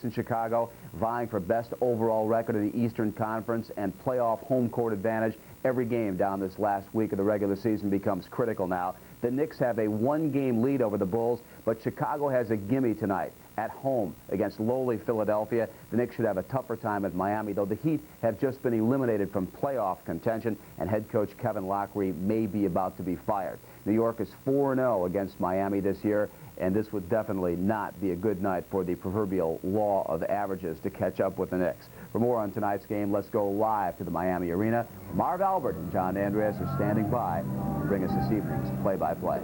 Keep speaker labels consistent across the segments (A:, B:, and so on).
A: in Chicago, vying for best overall record in the Eastern Conference and playoff home court advantage. Every game down this last week of the regular season becomes critical now. The Knicks have a one-game lead over the Bulls, but Chicago has a gimme tonight at home against lowly Philadelphia. The Knicks should have a tougher time at Miami, though the Heat have just been eliminated from playoff contention, and head coach Kevin Lockery may be about to be fired. New York is 4-0 against Miami this year, and this would definitely not be a good night for the proverbial law of averages to catch up with the Knicks. For more on tonight's game, let's go live to the Miami Arena. Marv Albert and John Andreas are standing by to bring us this evening's play-by-play.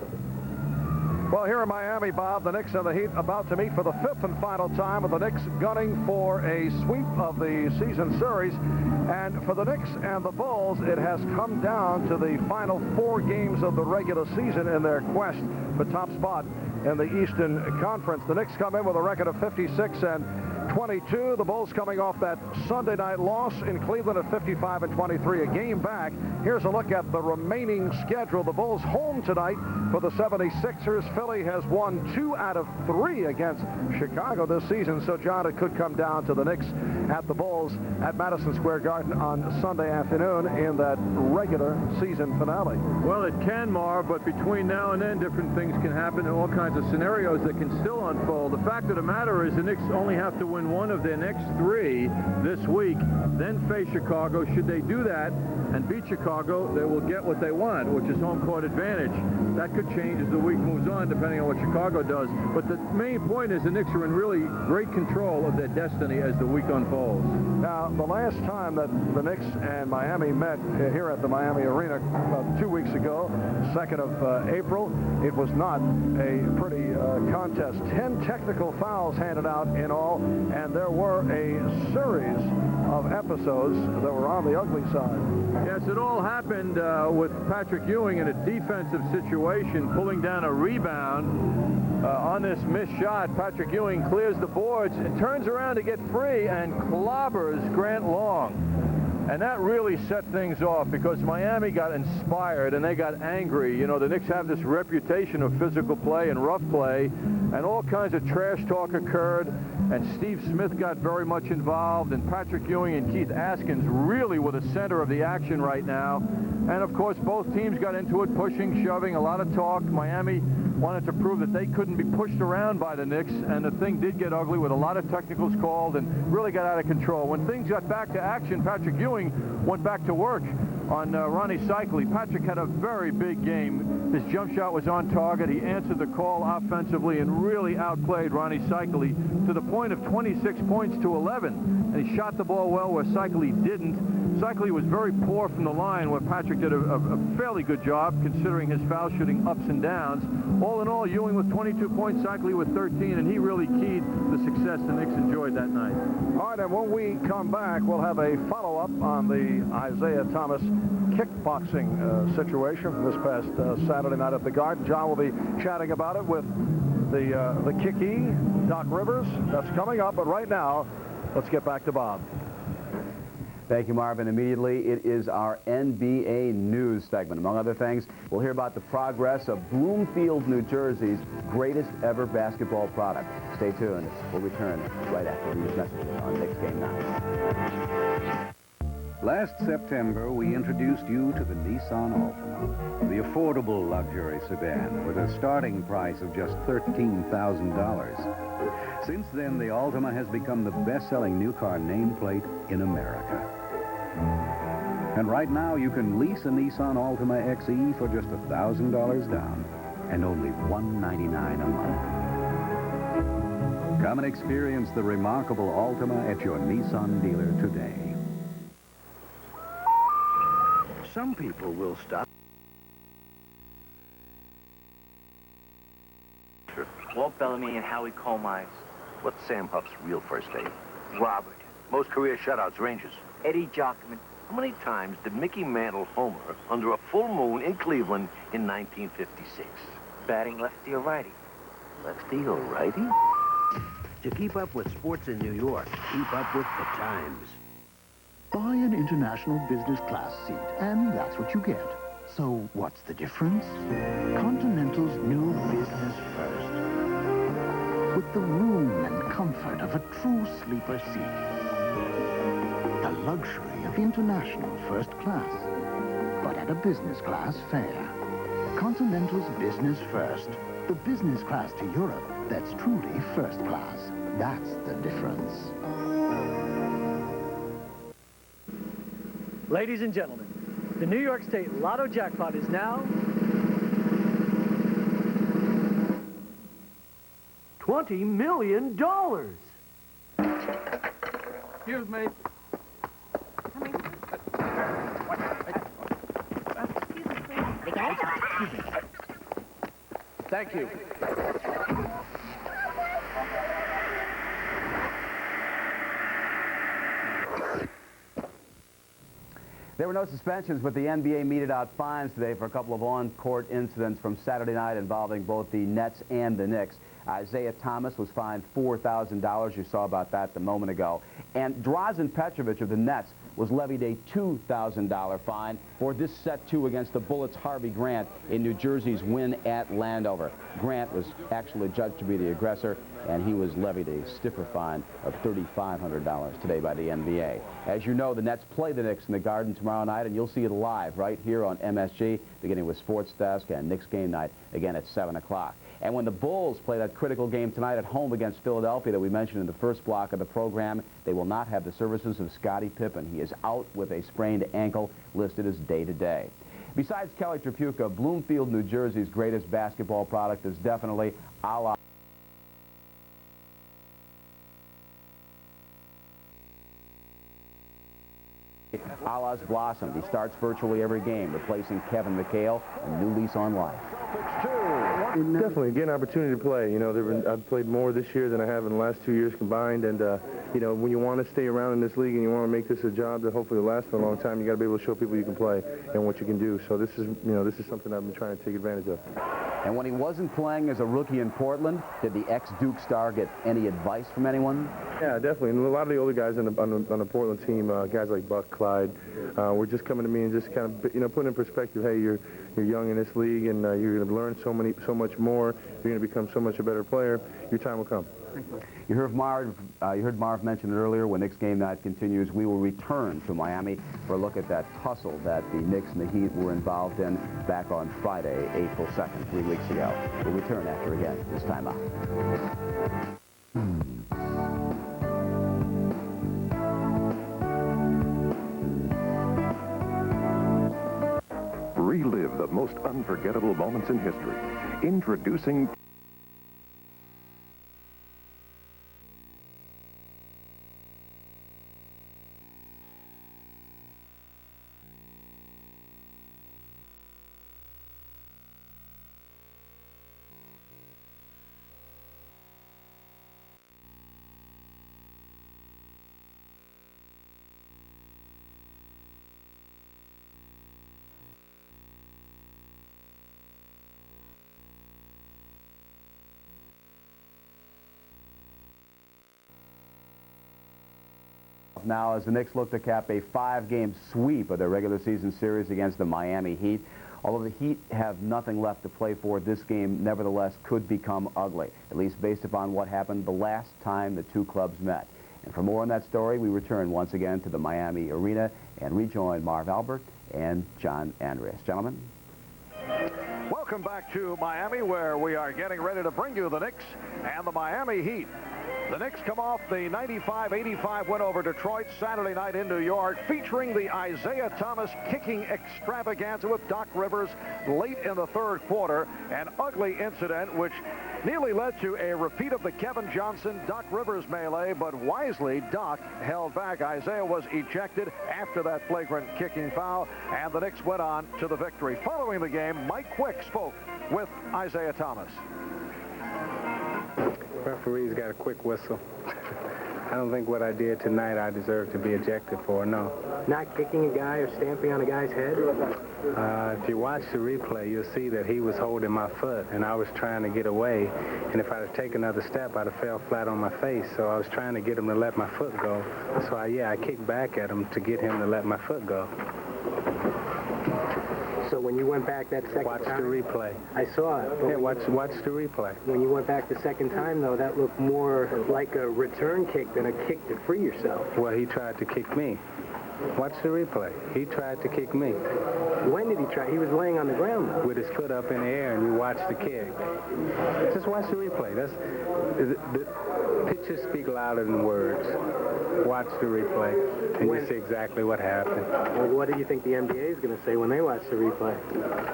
B: Well, here in Miami, Bob, the Knicks and the Heat about to meet for the fifth and final time, with the Knicks gunning for a sweep of the season series. And for the Knicks and the Bulls, it has come down to the final 4 games of the regular season in their quest for top spot in the Eastern Conference. The Knicks come in with a record of 56-22. The Bulls coming off that Sunday night loss in Cleveland at 55-23, a game back. Here's a look at the remaining schedule. The Bulls home tonight for the 76ers. Philly has won 2 out of 3 against Chicago this season. So, John, it could come down to the Knicks at the Bulls at Madison Square Garden on Sunday afternoon in that regular season finale.
C: Well, it can, Marv, but between now and then, different things can happen and all kinds of scenarios that can still unfold. The fact of the matter is the Knicks only have to win one of their next 3 this week, then face Chicago. Should they do that and beat Chicago, they will get what they want, which is home court advantage. That could change as the week moves on, depending on what Chicago does. But the main point is the Knicks are in really great control of their destiny as the week unfolds.
B: Now, the last time that the Knicks and Miami met here at the Miami Arena about 2 weeks ago, 2nd of April, it was not a pretty contest. 10 technical fouls handed out in all, and there were a series of episodes that were on the ugly side.
C: Yes, it all happened with Patrick Ewing in a defensive situation, pulling down a rebound on this missed shot. Patrick Ewing clears the boards and turns around to get free and clobbers Grant Long. And that really set things off because Miami got inspired and they got angry. You know, the Knicks have this reputation of physical play and rough play, and all kinds of trash talk occurred, and Steve Smith got very much involved, and Patrick Ewing and Keith Askins really were the center of the action right now. And of course, both teams got into it, pushing, shoving, a lot of talk. Miami wanted to prove that they couldn't be pushed around by the Knicks, and the thing did get ugly with a lot of technicals called and really got out of control. When things got back to action, Patrick Ewing went back to work on Ronnie Cycli. Patrick had a very big game. His jump shot was on target. He answered the call offensively and really outplayed Ronnie Cycli to the point of 26 points to 11. And he shot the ball well where Cycli didn't. Cycli was very poor from the line, where Patrick did a fairly good job considering his foul shooting ups and downs. All in all, Ewing with 22 points, Cycli with 13, and he really keyed the success the Knicks enjoyed that night.
B: All right, and when we come back, we'll have a follow-up on the Isaiah Thomas kickboxing situation from this past Saturday night at the Garden. John will be chatting about it with the kicky, Doc Rivers. That's coming up, but right now, let's get back to Bob.
A: Thank you, Marvin. Immediately, it is our NBA news segment. Among other things, we'll hear about the progress of Bloomfield, New Jersey's greatest ever basketball product. Stay tuned. We'll return right after these messages on Knicks Game 9.
D: Last September, we introduced you to the Nissan Altima, the affordable luxury sedan with a starting price of just $13,000. Since then, the Altima has become the best-selling new car nameplate in America. And right now, you can lease a Nissan Altima XE for just $1,000 down and only $199 a month. Come and experience the remarkable Altima at your Nissan dealer today.
E: Some people will stop.
F: Walt Bellamy and Howie Colmines.
E: What's Sam Huff's real first name?
F: Robert.
E: Most career shutouts, Rangers.
F: Eddie Jockman.
E: How many times did Mickey Mantle homer under a full moon in Cleveland in 1956?
F: Batting lefty or righty?
E: Lefty or righty?
G: To keep up with sports in New York, keep up with the times.
H: Buy an international business class seat, and that's what you get. So what's the difference? Continental's new Business First. with the room and comfort of a true sleeper seat. The luxury of international first class, but at a business class fare. Continental's business first. The business class to Europe that's truly first class. That's the difference.
I: Ladies and gentlemen, the New York State Lotto jackpot is now $20 million.
C: Excuse me.
B: Thank you.
A: There were no suspensions, but the NBA meted out fines today for a couple of on-court incidents from Saturday night involving both the Nets and the Knicks. Isaiah Thomas was fined $4,000. You saw about that a moment ago. And Drazen Petrovic of the Nets was levied a $2,000 fine for this set two against the Bullets' Harvey Grant in New Jersey's win at Landover. Grant was actually judged to be the aggressor, and he was levied a stiffer fine of $3,500 today by the NBA. As you know, the Nets play the Knicks in the Garden tomorrow night, and you'll see it live right here on MSG, beginning with Sports Desk and Knicks Game Night again at 7 o'clock. And when the Bulls play that critical game tonight at home against Philadelphia that we mentioned in the first block of the program, they will not have the services of Scottie Pippen. He is out with a sprained ankle, listed as day-to-day. Besides Kelly Tripucka, Bloomfield, New Jersey's greatest basketball product is definitely a la Allah's blossomed. He starts virtually every game, replacing Kevin McHale, a new lease on life.
J: Definitely get an opportunity to play. You know, I've played more this year than I have in the last 2 years combined, and you know, when you want to stay around in this league and you want to make this a job that hopefully will last for a long time, you got to be able to show people you can play and what you can do. So this is, you know, this is something I've been trying to take advantage of.
A: And when he wasn't playing as a rookie in Portland, did the ex-Duke star get any advice from anyone?
J: Yeah, definitely. And a lot of the older guys on the Portland team, guys like Buck, Clyde, were just coming to me and just kind of, you know, putting in perspective, hey, you're young in this league, and you're going to learn so much more. You're going to become so much a better player. Your time will come.
A: You heard Marv mention it earlier. When Knicks Game Night continues, we will return to Miami for a look at that tussle that the Knicks and the Heat were involved in back on Friday, April 2nd, 3 weeks ago. We'll return after, again, this time out.
K: Relive the most unforgettable moments in history. Introducing
A: now as the Knicks look to cap a 5-game sweep of their regular season series against the Miami Heat. Although the Heat have nothing left to play for, this game nevertheless could become ugly, at least based upon what happened the last time the two clubs met. And for more on that story, we return once again to the Miami Arena and rejoin Marv Albert and John Andreas. Gentlemen.
B: Welcome back to Miami, where we are getting ready to bring you the Knicks and the Miami Heat. The Knicks come off the 95-85 win over Detroit Saturday night in New York, featuring the Isaiah Thomas kicking extravaganza with Doc Rivers late in the third quarter. An ugly incident which nearly led to a repeat of the Kevin Johnson-Doc Rivers melee, but wisely Doc held back. Isaiah was ejected after that flagrant kicking foul, and the Knicks went on to the victory. Following the game, Mike Quick spoke with Isaiah Thomas.
L: Referee's got a quick whistle. I don't think what I did tonight I deserve to be ejected for, no.
M: Not kicking a guy or stamping on a guy's head?
L: If you watch the replay, you'll see that he was holding my foot, and I was trying to get away. And if I'd have taken another step, I'd have fell flat on my face. So I was trying to get him to let my foot go. So, I kicked back at him to get him to let my foot go.
M: So when you went back that second
L: Watch
M: time...
L: the replay.
M: I saw it.
L: Yeah, watch the replay.
M: When you went back the second time, though, that looked more like a return kick than a kick to free yourself.
L: Well, he tried to kick me. Watch the replay. He tried to kick me.
M: When did he try? He was laying on the ground, though.
L: With his foot up in the air, and you watch the kick. Just watch the replay. The pictures speak louder than words. Watch the replay, and you see exactly what happened.
M: Well, what do you think the NBA is going to say when they watch the replay?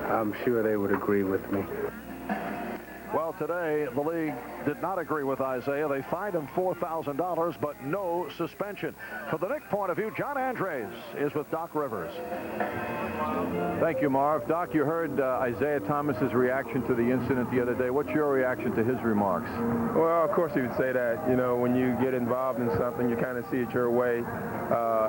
L: I'm sure they would agree with me.
B: Well, today, the league did not agree with Isaiah. They fined him $4,000, but no suspension. From the Knicks point of view, John Andres is with Doc Rivers.
C: Thank you, Marv. Doc, you heard Isaiah Thomas's reaction to the incident the other day. What's your reaction to his remarks?
J: Well, of course he would say that. You know, when you get involved in something, you kind of see it your way.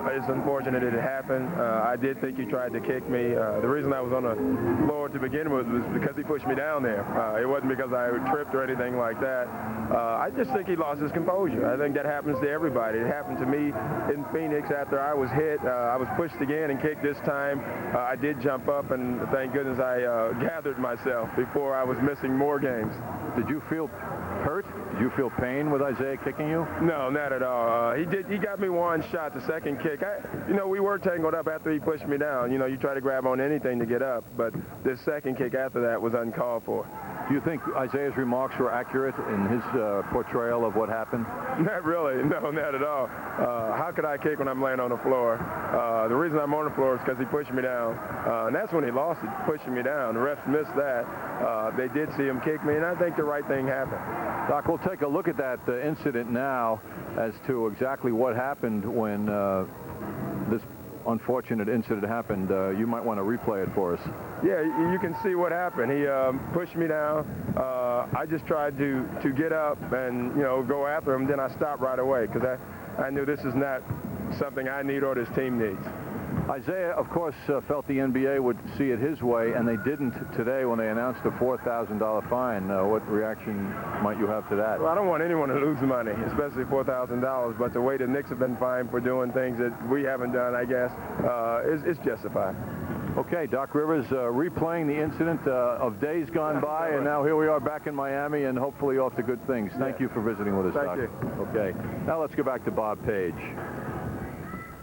J: It's unfortunate it happened. I did think he tried to kick me. The reason I was on the floor to begin with was because he pushed me down there. It wasn't because I tripped or anything like that. I just think he lost his composure. I think that happens to everybody. It happened to me in Phoenix after I was hit. I was pushed again and kicked this time. I did jump up, and thank goodness I gathered myself before I was missing more games.
C: Did you feel hurt? Did you feel pain with Isaiah kicking you?
J: No, not at all. He got me one shot. The second kick, we were tangled up after he pushed me down. You know, you try to grab on anything to get up, but this second kick after that was uncalled for.
C: Do you think Isaiah's remarks were accurate in his portrayal of what happened?
J: Not really. No, not at all. How could I kick when I'm laying on the floor? The reason I'm on the floor is because he pushed me down. And that's when he lost it, pushing me down. The refs missed that. They did see him kick me, and I think the right thing happened.
C: Doc, we'll take a look at that incident now as to exactly what happened when this unfortunate incident happened. You might want to replay it for us.
J: Yeah, you can see what happened. He pushed me down. I just tried to get up and, go after him. Then I stopped right away because I knew this is not something I need or this team needs.
C: Isaiah, of course, felt the NBA would see it his way, and they didn't today when they announced a $4,000 fine. What reaction might you have to that?
J: Well, I don't want anyone to lose money, especially $4,000, but the way the Knicks have been fined for doing things that we haven't done, I guess, is justified.
C: Okay, Doc Rivers replaying the incident of days gone by, and now here we are back in Miami and hopefully off to good things. Thank you for visiting with us, Doc.
J: Thank you.
C: Okay, now let's go back to Bob Page.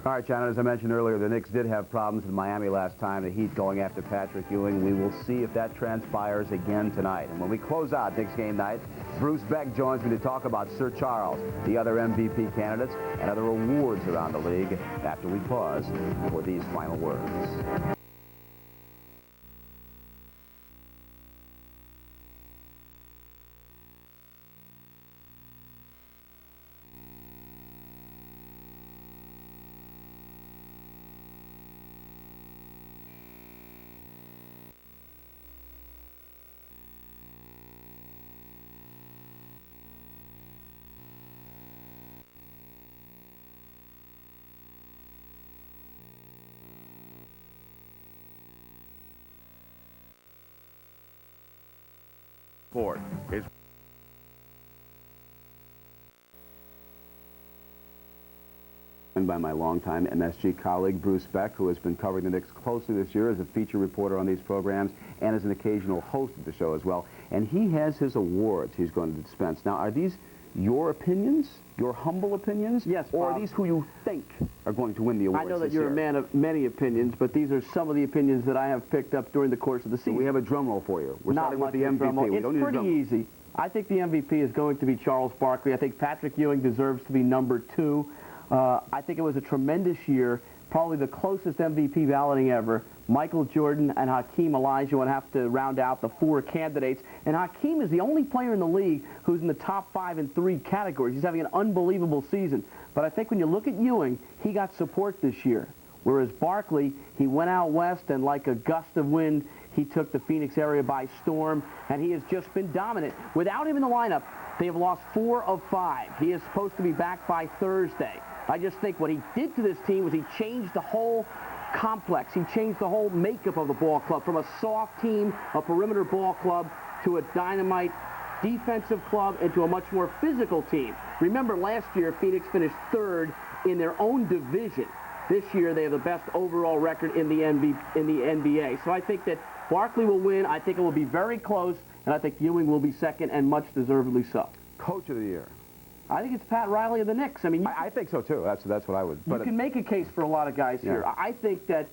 A: All right, John, as I mentioned earlier, the Knicks did have problems in Miami last time. The Heat going after Patrick Ewing. We will see if that transpires again tonight. And when we close out Knicks game night, Bruce Beck joins me to talk about Sir Charles, the other MVP candidates, and other awards around the league after we pause for these final words.
B: Is
A: by my longtime MSG colleague Bruce Beck, who has been covering the Knicks closely this year as a feature reporter on these programs and as an occasional host of the show as well. And he has his awards he's going to dispense. Now, are these your opinions, your humble opinions?
N: Yes,
A: or
N: Bob.
A: are these who you think are going to win the awards
N: I know that
A: this
N: you're
A: year?
N: a man of many opinions, but these are some of the opinions that I have picked up during the course of the season.
A: So we have a drum roll for you. We're
N: Not
A: starting with
N: much
A: the
N: of a drum roll.
A: MVP. We
N: It's
A: don't need a
N: pretty
A: drum roll.
N: easy. I think the MVP is going to be Charles Barkley. I think Patrick Ewing deserves to be number 2. I think it was a tremendous year, probably the closest MVP balloting ever. Michael Jordan and Hakeem Olajuwon have to round out the 4 candidates. And Hakeem is the only player in the league who's in the top 5 in 3 categories. He's having an unbelievable season. But I think when you look at Ewing, he got support this year. Whereas Barkley, he went out west and like a gust of wind, he took the Phoenix area by storm, and he has just been dominant. Without him in the lineup, they have lost 4 of 5. He is supposed to be back by Thursday. I just think what he did to this team was he changed the whole complex. He changed the whole makeup of the ball club from a soft team, a perimeter ball club, to a dynamite defensive club and to a much more physical team. Remember, last year, Phoenix finished 3rd in their own division. This year, they have the best overall record in the NBA. So I think that Barkley will win. I think it will be very close, and I think Ewing will be second, and much deservedly so.
A: Coach of the year.
N: I think it's Pat Riley of the Knicks. I mean,
A: I think so too. That's what I would.
N: You can make a case for a lot of guys here. I think that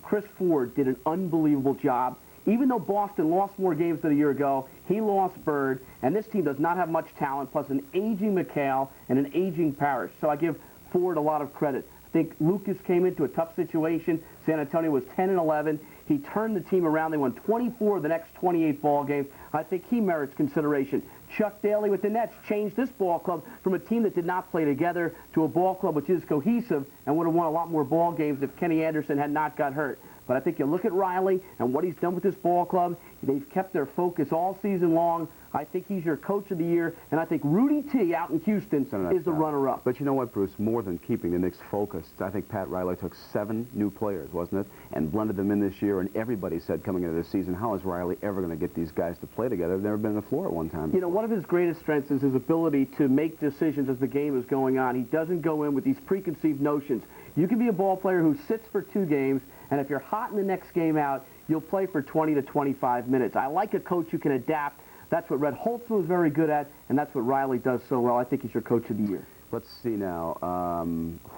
N: Chris Ford did an unbelievable job. Even though Boston lost more games than a year ago, he lost Bird, and this team does not have much talent, plus an aging McHale and an aging Parrish. So I give Ford a lot of credit. I think Lucas came into a tough situation. San Antonio was 10-11. He turned the team around. They won 24 of the next 28 ball games. I think he merits consideration. Chuck Daly with the Nets changed this ball club from a team that did not play together to a ball club which is cohesive and would have won a lot more ball games if Kenny Anderson had not got hurt. But I think you look at Riley and what he's done with this ball club. They've kept their focus all season long. I think he's your coach of the year, and I think Rudy T. out in Houston is the runner-up.
A: But you know what, Bruce? More than keeping the Knicks focused, I think Pat Riley took 7 new players, wasn't it, and blended them in this year, and everybody said coming into this season, how is Riley ever going to get these guys to play together? They've never been on the floor at one time.
N: You know, one of his greatest strengths is his ability to make decisions as the game is going on. He doesn't go in with these preconceived notions. You can be a ball player who sits for 2 games, and if you're hot in the next game out, you'll play for 20 to 25 minutes. I like a coach who can adapt. That's what Red Holtzman was very good at, and that's what Riley does so well. I think he's your coach of the year.
A: Let's see now.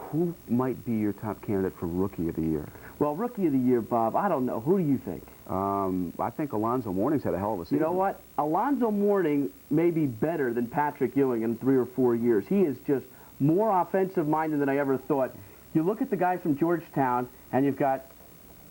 A: Who might be your top candidate for Rookie of the Year?
N: Well, Rookie of the Year, Bob, I don't know. Who do you think?
A: I think Alonzo Mourning's had a hell of a season.
N: You know what? Alonzo Mourning may be better than Patrick Ewing in 3 or 4 years. He is just more offensive-minded than I ever thought. You look at the guys from Georgetown, and you've got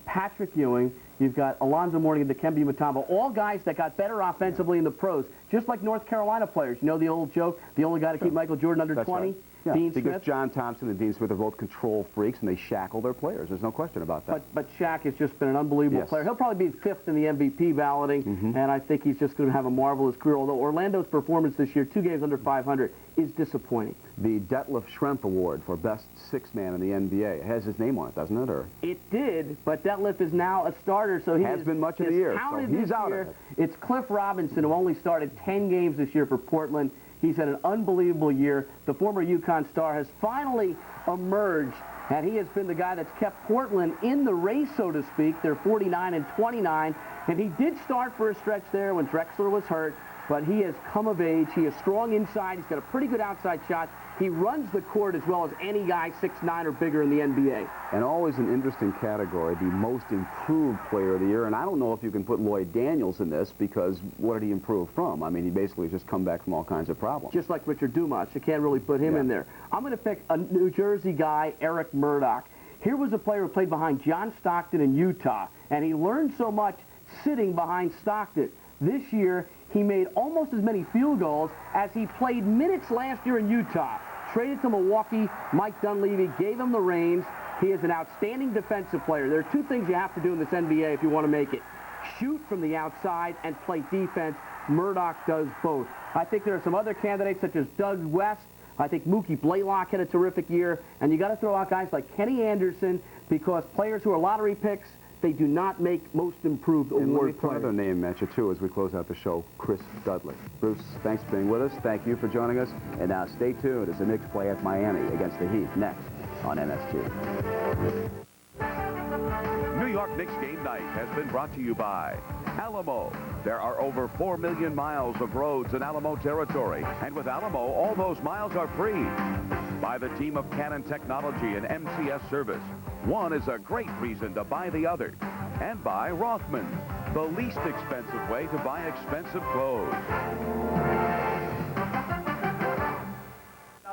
N: Patrick Ewing, you've got Alonzo Mourning and Dikembe Mutombo, all guys that got better offensively in the pros, just like North Carolina players. You know the old joke, the only guy to keep Michael Jordan under 20?
A: Right. Yeah,
N: Dean
A: because
N: Smith.
A: John Thompson and Dean Smith are both control freaks, and they shackle their players. There's no question about that.
N: But Shaq has just been an unbelievable player. He'll probably be 5th in the MVP balloting, and I think he's just going to have a marvelous career, although Orlando's performance this year, 2 games under 500, is disappointing.
A: The Detlef Schrempf Award for Best 6 Man in the NBA. It has his name on it, doesn't it? Or
N: it did, but Detlef is now a starter, so he
A: has been much of the year. So he's out of it.
N: It's Cliff Robinson, who only started 10 games this year for Portland. He's had an unbelievable year. The former UConn star has finally emerged, and he has been the guy that's kept Portland in the race, so to speak. They're 49-29, and he did start for a stretch there when Drexler was hurt, but he has come of age. He is strong inside. He's got a pretty good outside shot. He runs the court as well as any guy 6'9" or bigger in the NBA.
A: And always an interesting category, the most improved player of the year. And I don't know if you can put Lloyd Daniels in this, because what did he improve from? I mean, he basically just come back from all kinds of problems.
N: Just like Richard Dumas. You can't really put him in there. I'm going to pick a New Jersey guy, Eric Murdoch. Here was a player who played behind John Stockton in Utah, and he learned so much sitting behind Stockton. This year, he made almost as many field goals as he played minutes last year in Utah. Traded to Milwaukee, Mike Dunleavy gave him the reins. He is an outstanding defensive player. There are 2 things you have to do in this NBA if you want to make it. Shoot from the outside and play defense. Murdoch does both. I think there are some other candidates such as Doug West. I think Mookie Blaylock had a terrific year. And you got to throw out guys like Kenny Anderson, because players who are lottery picks, they do not make most improved award players.
A: Let me throw another name at you, too, as we close out the show, Chris Dudley. Bruce, thanks for being with us. Thank you for joining us. And now stay tuned as the Knicks play at Miami against the Heat next on MSG.
O: New York Knicks Game Night has been brought to you by Alamo. There are over 4 million miles of roads in Alamo territory. And with Alamo, all those miles are free. By the team of Canon Technology and MCS Service. One is a great reason to buy the other. And by Rothman, the least expensive way to buy expensive clothes.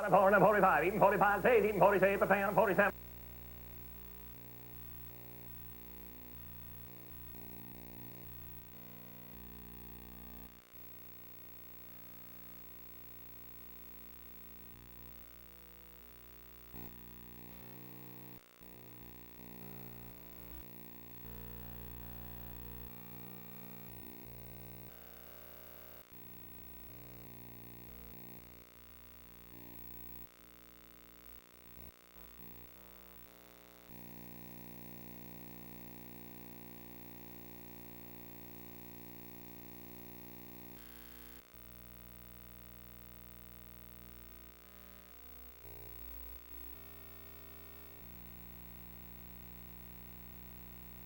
P: 45, eating 45, eating 46, a pound, 47.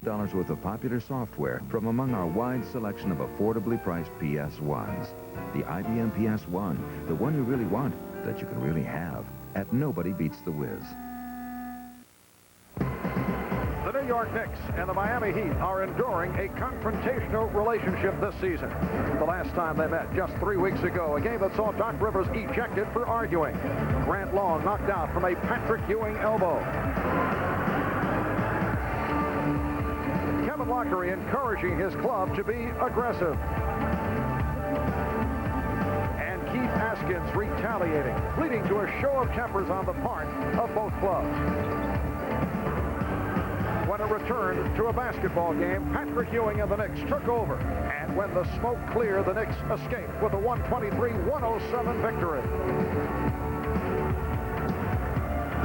Q: $6 worth of popular software from among our wide selection of affordably priced PS1s. The IBM PS1, the one you really want, that you can really have, at nobody beats the whiz.
B: The New York Knicks and the Miami Heat are enduring a confrontational relationship this season. The last time they met, just 3 weeks ago, a game that saw Doc Rivers ejected for arguing. Grant Long knocked out from a Patrick Ewing elbow. Kevin Lockery encouraging his club to be aggressive. And Keith Askins retaliating, leading to a show of tempers on the part of both clubs. When it returned to a basketball game, Patrick Ewing and the Knicks took over. And when the smoke cleared, the Knicks escaped with a 123-107 victory.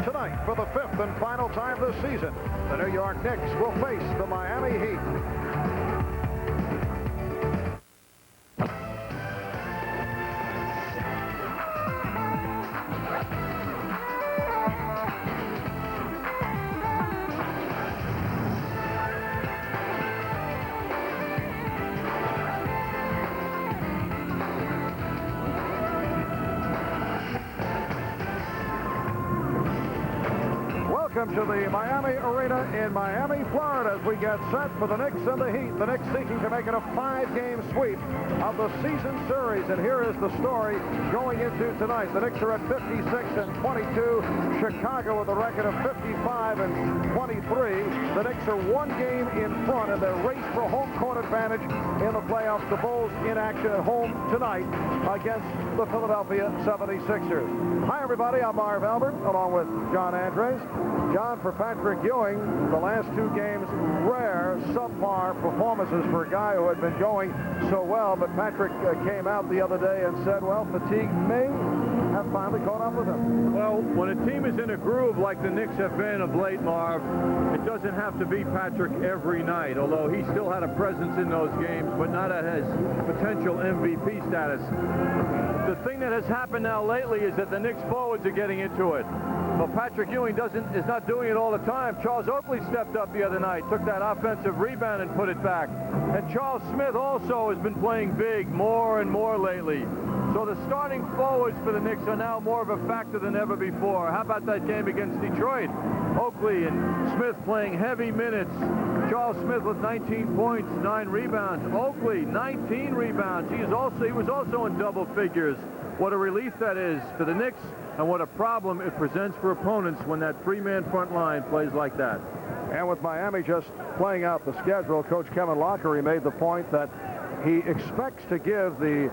B: Tonight, for the 5th and final time this season, the New York Knicks will face the Miami Heat. Welcome to the Miami Arena in Miami, Florida, as we get set for the Knicks and the Heat. The Knicks seeking to make it a 5-game sweep of the season series. And here is the story going into tonight. The Knicks are at 56-22. Chicago with a record of 55-23. The Knicks are 1 game in front in their race for home court advantage in the playoffs. The Bulls in action at home tonight against the Philadelphia 76ers. Hi, everybody. I'm Marv Albert, along with John Andres. John, for Patrick Ewing, the last 2 games, rare, subpar performances for a guy who had been going so well. But Patrick came out the other day and said, well, fatigue may have finally caught up with him.
C: Well, when a team is in a groove like the Knicks have been of late, Marv, it doesn't have to be Patrick every night, although he still had a presence in those games, but not at his potential MVP status. The thing that has happened now lately is that the Knicks forwards are getting into it. Well, Patrick Ewing is not doing it all the time. Charles Oakley stepped up the other night, took that offensive rebound and put it back. And Charles Smith also has been playing big more and more lately. So the starting forwards for the Knicks are now more of a factor than ever before. How about that game against Detroit? Oakley and Smith playing heavy minutes. Charles Smith with 19 points, 9 rebounds. Oakley, 19 rebounds. He was also in double figures. What a relief that is for the Knicks, and what a problem it presents for opponents when that 3-man front line plays like that.
B: And with Miami just playing out the schedule, Coach Kevin Lockery made the point that he expects to give the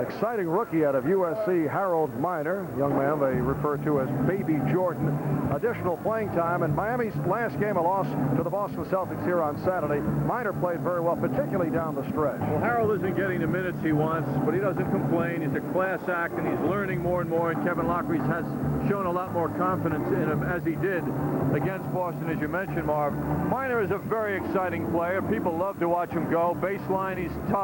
B: exciting rookie out of USC, Harold Miner, young man they refer to as Baby Jordan, additional playing time. And Miami's last game, a loss to the Boston Celtics here on Saturday. Miner played very well, particularly down the stretch.
C: Well, Harold isn't getting the minutes he wants, but he doesn't complain. He's a class act, and he's learning more and more, and Kevin Lockery has shown a lot more confidence in him, as he did against Boston, as you mentioned, Marv. Miner is a very exciting player. People love to watch him go. Baseline, he's tough.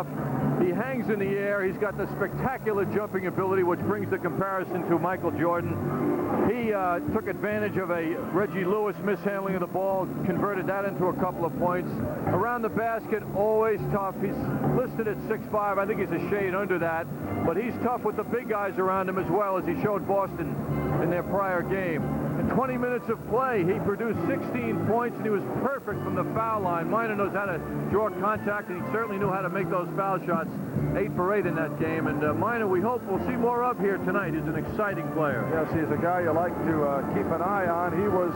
C: He hangs in the air. He's got the spectacular jumping ability, which brings the comparison to Michael Jordan. He took advantage of a Reggie Lewis mishandling of the ball, converted that into a couple of points. Around the basket, always tough. He's listed at 6'5". I think he's a shade under that, but he's tough with the big guys around him as well, as he showed Boston in their prior game. In 20 minutes of play, he produced 16 points, and he was perfect from the foul line. Miner knows how to draw contact, and he certainly knew how to make those foul shots. 8 for 8 in that game, and Miner, we hope we'll see more of here tonight. He's an exciting player.
B: Yes, he's a guy you like to keep an eye on. He was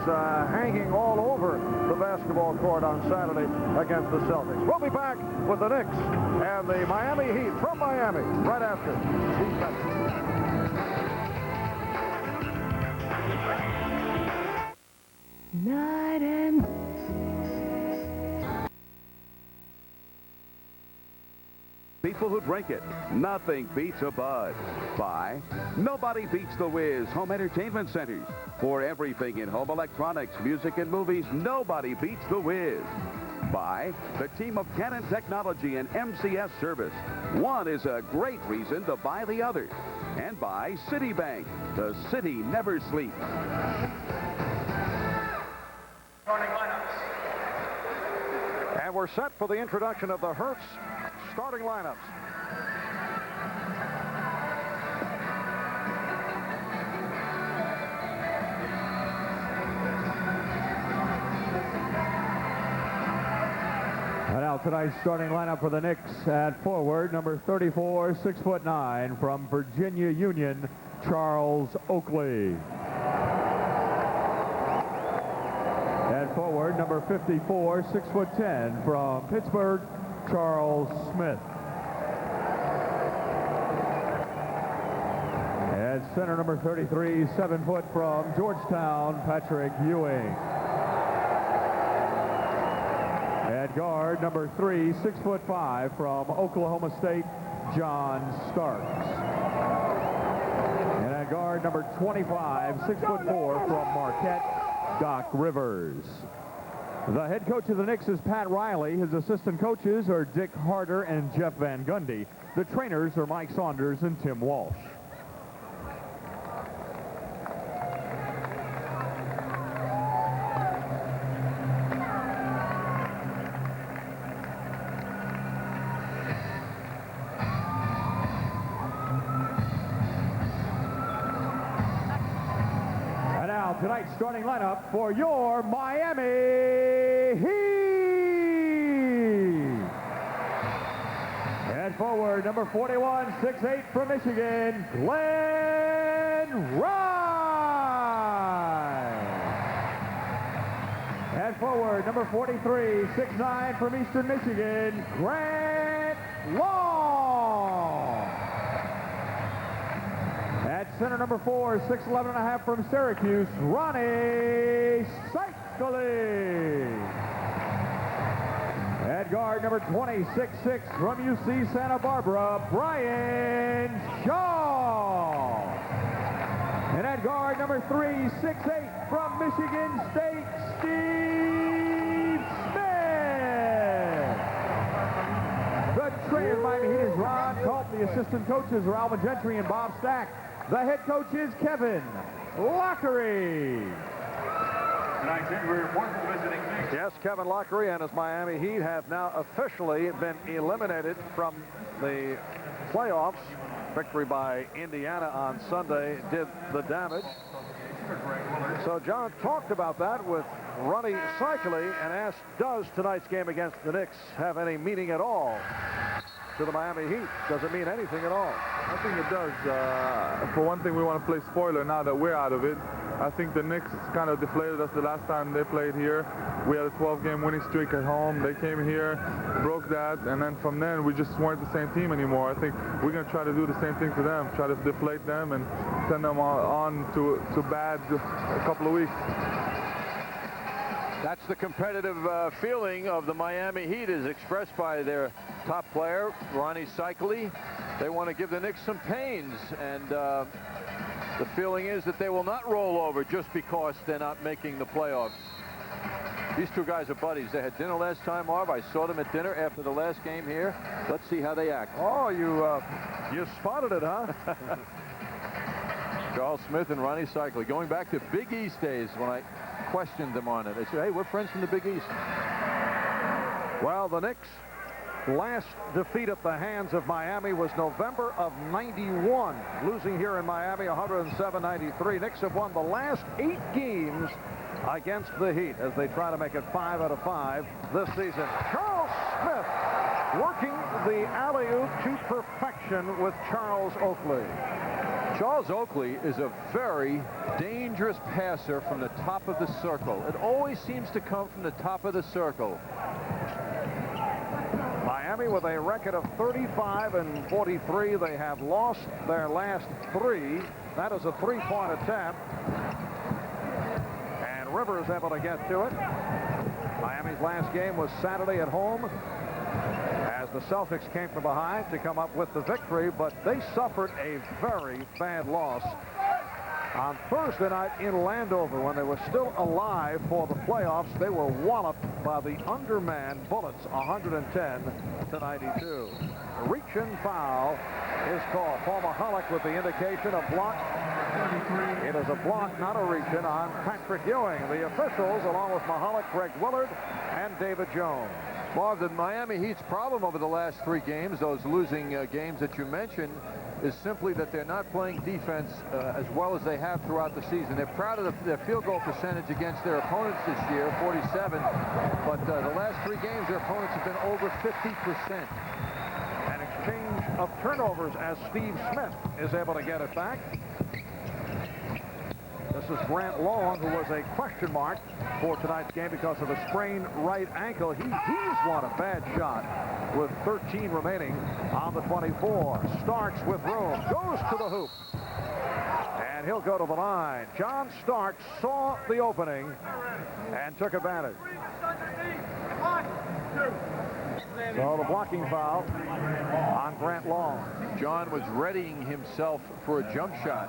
B: hanging all over the basketball court on Saturday against the Celtics. We'll be back with the Knicks and the Miami Heat from Miami right after these messages.
R: Night and
O: people who drink it, nothing beats a buzz. By Nobody Beats the Whiz Home Entertainment Centers. For everything in home electronics, music, and movies, nobody beats the Whiz. By the team of Canon Technology and MCS Service. One is a great reason to buy the other. And by Citibank. The city never sleeps.
S: Starting lineups.
B: we're set for the introduction of the Hertz starting lineups.
C: And now tonight's starting lineup for the Knicks at forward, number 34, 6'9", from Virginia Union, Charles Oakley. At forward, number 54, 6'10", from Pittsburgh, Charles Smith. At center, number 33, 7 foot, from Georgetown, Patrick Ewing. At guard, number 3, 6'5", from Oklahoma State, John Starks. And at guard, number 25, 6'4", from Marquette, Doc Rivers. The head coach of the Knicks is Pat Riley. His assistant coaches are Dick Harder and Jeff Van Gundy. The trainers are Mike Saunders and Tim Walsh. Tonight's starting lineup for your Miami Heat. And forward, number 41, 6'8", from Michigan, Glenn Rice. And forward, number 43, 6'9", from Eastern Michigan, Grant Long. At center, number 4, 6'11.5", from Syracuse, Ronnie Cycli. At guard, number 20, 6'6", from UC Santa Barbara, Brian Shaw. And at guard, number 3, 6'8", from Michigan State, Steve Smith. The trainer of Miami Heat is Ron Culp. The assistant coaches are Alvin Gentry and Bob Stack. The head coach is Kevin Lockery.
B: Tonight's injury report for the visiting Knicks. Yes, Kevin Lockery and his Miami Heat have now officially been eliminated from the playoffs. Victory by Indiana on Sunday did the damage. So John talked about that with Ronnie Cycli and asked, does tonight's game against the Knicks have any meaning at all to the Miami Heat? Does it mean anything at all?
J: I think it does. For one thing, we want to play spoiler now that we're out of it. I think the Knicks kind of deflated us the last time they played here. We had a 12-game winning streak at home. They came here, broke that, and then from then we just weren't the same team anymore. I think we're going to try to do the same thing to them, try to deflate them and send them on to bad a couple of weeks.
C: That's the competitive feeling of the Miami Heat as expressed by their top player, Ronnie Cycli. They want to give the Knicks some pains, and the feeling is that they will not roll over just because they're not making the playoffs. These two guys are buddies. They had dinner last time, Marv. I saw them at dinner after the last game here. Let's see how they act.
B: Oh, you spotted it, huh?
C: Charles Smith and Ronnie Cycli, going back to Big East days when I questioned them on it. They said, hey, we're friends from the Big East.
B: Well, the Knicks' last defeat at the hands of Miami was November of '91, losing here in Miami 107-93. Knicks have won the last 8 games against the Heat as they try to make it 5 out of 5 this season. Charles Smith working the alley-oop to perfection with Charles Oakley.
C: Charles Oakley is a very dangerous passer from the top of the circle. It always seems to come from the top of the circle.
B: Miami with a record of 35-43. They have lost their last 3. That is a 3-point attempt. And Rivers able to get to it. Miami's last game was Saturday at home, as the Celtics came from behind to come up with the victory, but they suffered a very bad loss on Thursday night in Landover when they were still alive for the playoffs. They were walloped by the undermanned Bullets, 110-92. A reach-in foul is called. Paul Mahalik with the indication of block. It is a block, not a reach-in, on Patrick Ewing. The officials, along with Mahalik, Greg Willard, and David Jones. Bob, the Miami Heat's problem over the last 3 games, those losing games that you mentioned, is simply that they're not playing defense as well as they have throughout the season. They're proud of their field goal percentage against their opponents this year, 47, but the last 3 games their opponents have been over 50%. An exchange of turnovers as Steve Smith is able to get it back. This is Grant Long, who was a question mark for tonight's game because of a sprained right ankle. He's won a bad shot with 13 remaining on the 24. Starks with room, goes to the hoop. And he'll go to the line. John Starks saw the opening and took advantage. So the blocking foul on Grant Long. John was readying himself for a jump shot,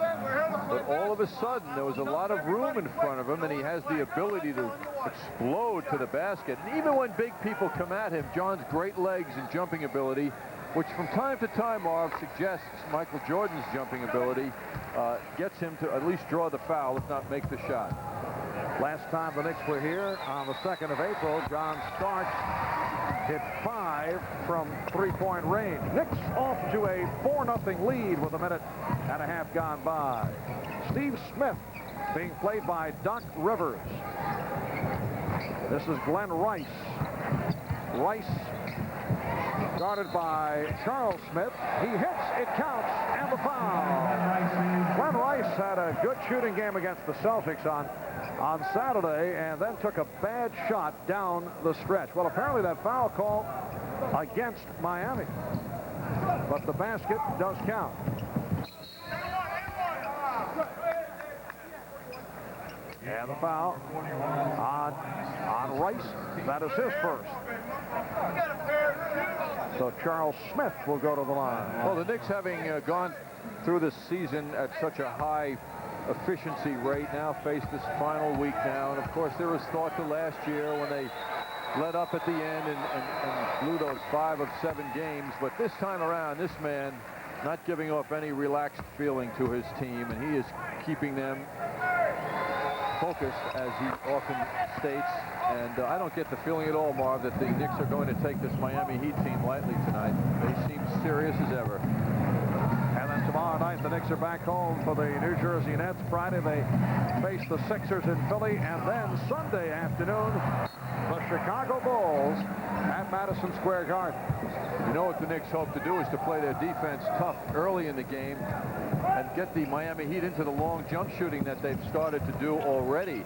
B: but all of a sudden there was a lot of room in front of him, and he has the ability to explode to the basket. And even when big people come at him, John's great legs and jumping ability, which from time to time, Marv, suggests Michael Jordan's jumping ability, gets him to at least draw the foul, if not make the shot. Last time the Knicks were here on the 2nd of April, John Starks hit 5 from 3-point range. Knicks off to a 4-0 lead with a minute and a half gone by. Steve Smith being played by Doc Rivers. This is Glenn Rice. Rice guarded by Charles Smith. He hits, it counts, and the foul. Glenn Rice had a good shooting game against the Celtics on Saturday, and then took a bad shot down the stretch. Well, apparently that foul call against Miami, but the basket does count. And the foul on Rice. That is his first. So Charles Smith will go to the line. Well, the Knicks, having gone through this season at such a high efficiency rate, now face this final week now. And of course, there was thought to last year when they let up at the end and blew those 5 of 7 games. But this time around, this man not giving off any relaxed feeling to his team, and he is keeping them focused, as he often states. And I don't get the feeling at all, Marv, that the Knicks are going to take this Miami Heat team lightly tonight. They seem serious as ever. And then tomorrow night, the Knicks are back home for the New Jersey Nets. Friday, they face the Sixers in Philly. And then Sunday afternoon, the Chicago Bulls at Madison Square Garden. You know what the Knicks hope to do is to play their defense tough early in the game and get the Miami Heat into the long jump shooting that they've started to do already.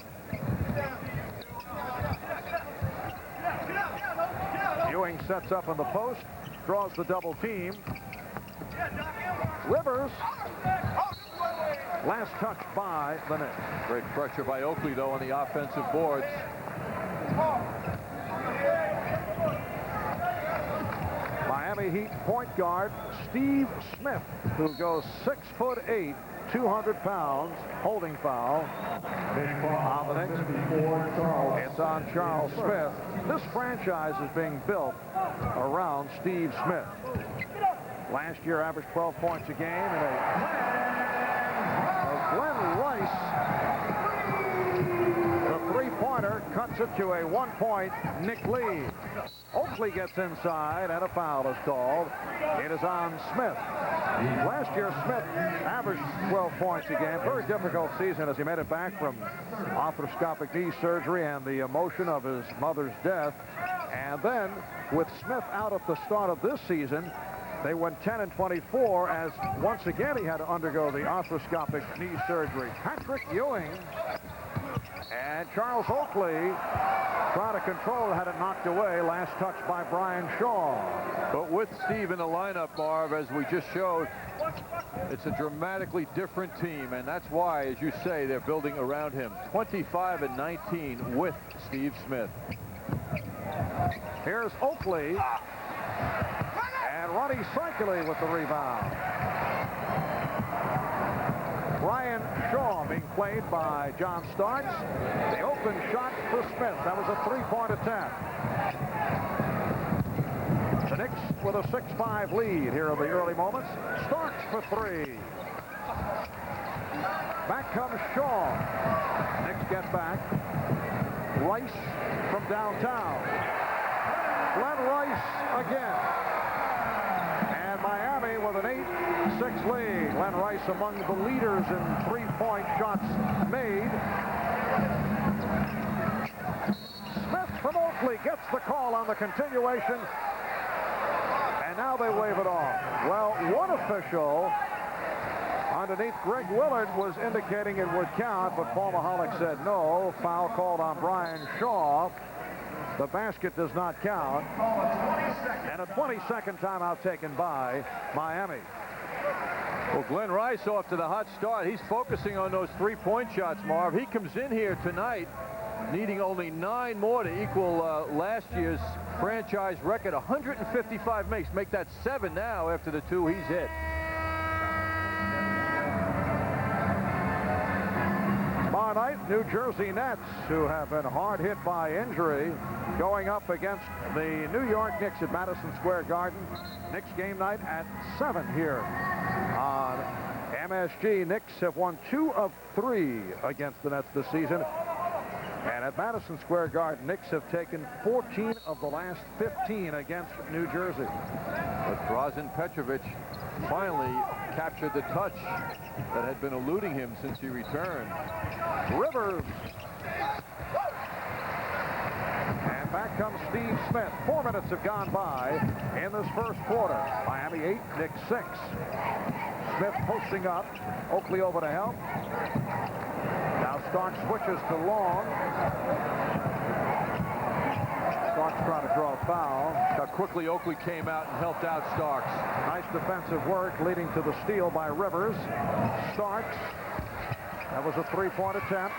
B: Ewing sets up in the post, draws the double team. Rivers, last touch by the Knicks. Great pressure by Oakley, though, on the offensive boards. Miami Heat point guard Steve Smith, who goes 6'8", 200 pounds, holding foul on the Knicks. It's on Charles Smith. This franchise is being built around Steve Smith. Last year averaged 12 points a game, and Glenn Rice, the three-pointer, cuts it to a 1-point Knick lead. Oakley gets inside, and a foul is called. It is on Smith. Last year, Smith averaged 12 points a game. Very difficult season as he made it back from arthroscopic knee surgery and the emotion of his mother's death. And then, with Smith out at the start of this season, they went 10-24 as once again he had to undergo the arthroscopic knee surgery. Patrick Ewing and Charles Oakley trying to control, had it knocked away. Last touch by Brian Shaw. But with Steve in the lineup, Marv, as we just showed, it's a dramatically different team, and that's why, as you say, they're building around him. 25-19 with Steve Smith. Here's Oakley. And Ronnie Cycli with the rebound. Brian Shaw being played by John Starks. The open shot for Smith. That was a 3-point attempt. The Knicks with a 6-5 lead here in the early moments. Starks for 3. Back comes Shaw. Knicks get back. Rice from downtown. Glenn Rice again. And Miami with an 8-6 lead. Glenn Rice among the leaders in three-point shots made. Smith from Oakley gets the call on the continuation. And now they wave it off. Well, one official underneath Greg Willard was indicating it would count, but Paul Mahalik said no. Foul called on Brian Shaw. The basket does not count. And a 20-second timeout taken by Miami.
C: Well, Glenn Rice off to the hot start. He's focusing on those three-point shots, Marv. He comes in here tonight needing only 9 more to equal last year's franchise record. 155 makes. Make that 7 now after the 2 he's hit.
B: Tomorrow night, New Jersey Nets, who have been hard hit by injury, going up against the New York Knicks at Madison Square Garden. Knicks game night at 7 here on MSG. Knicks have won 2 of 3 against the Nets this season. And at Madison Square Garden, Knicks have taken 14 of the last 15 against New Jersey.
C: But Drazen Petrovic finally captured the touch that had been eluding him since he returned.
B: Rivers. And back comes Steve Smith. 4 minutes have gone by in this first quarter. Miami 8, Knicks 6. Smith posting up. Oakley over to help. Now Starks switches to Long. Starks trying to draw a foul.
C: How quickly Oakley came out and helped out Starks.
B: Nice defensive work leading to the steal by Rivers. Starks. That was a 3-point attempt.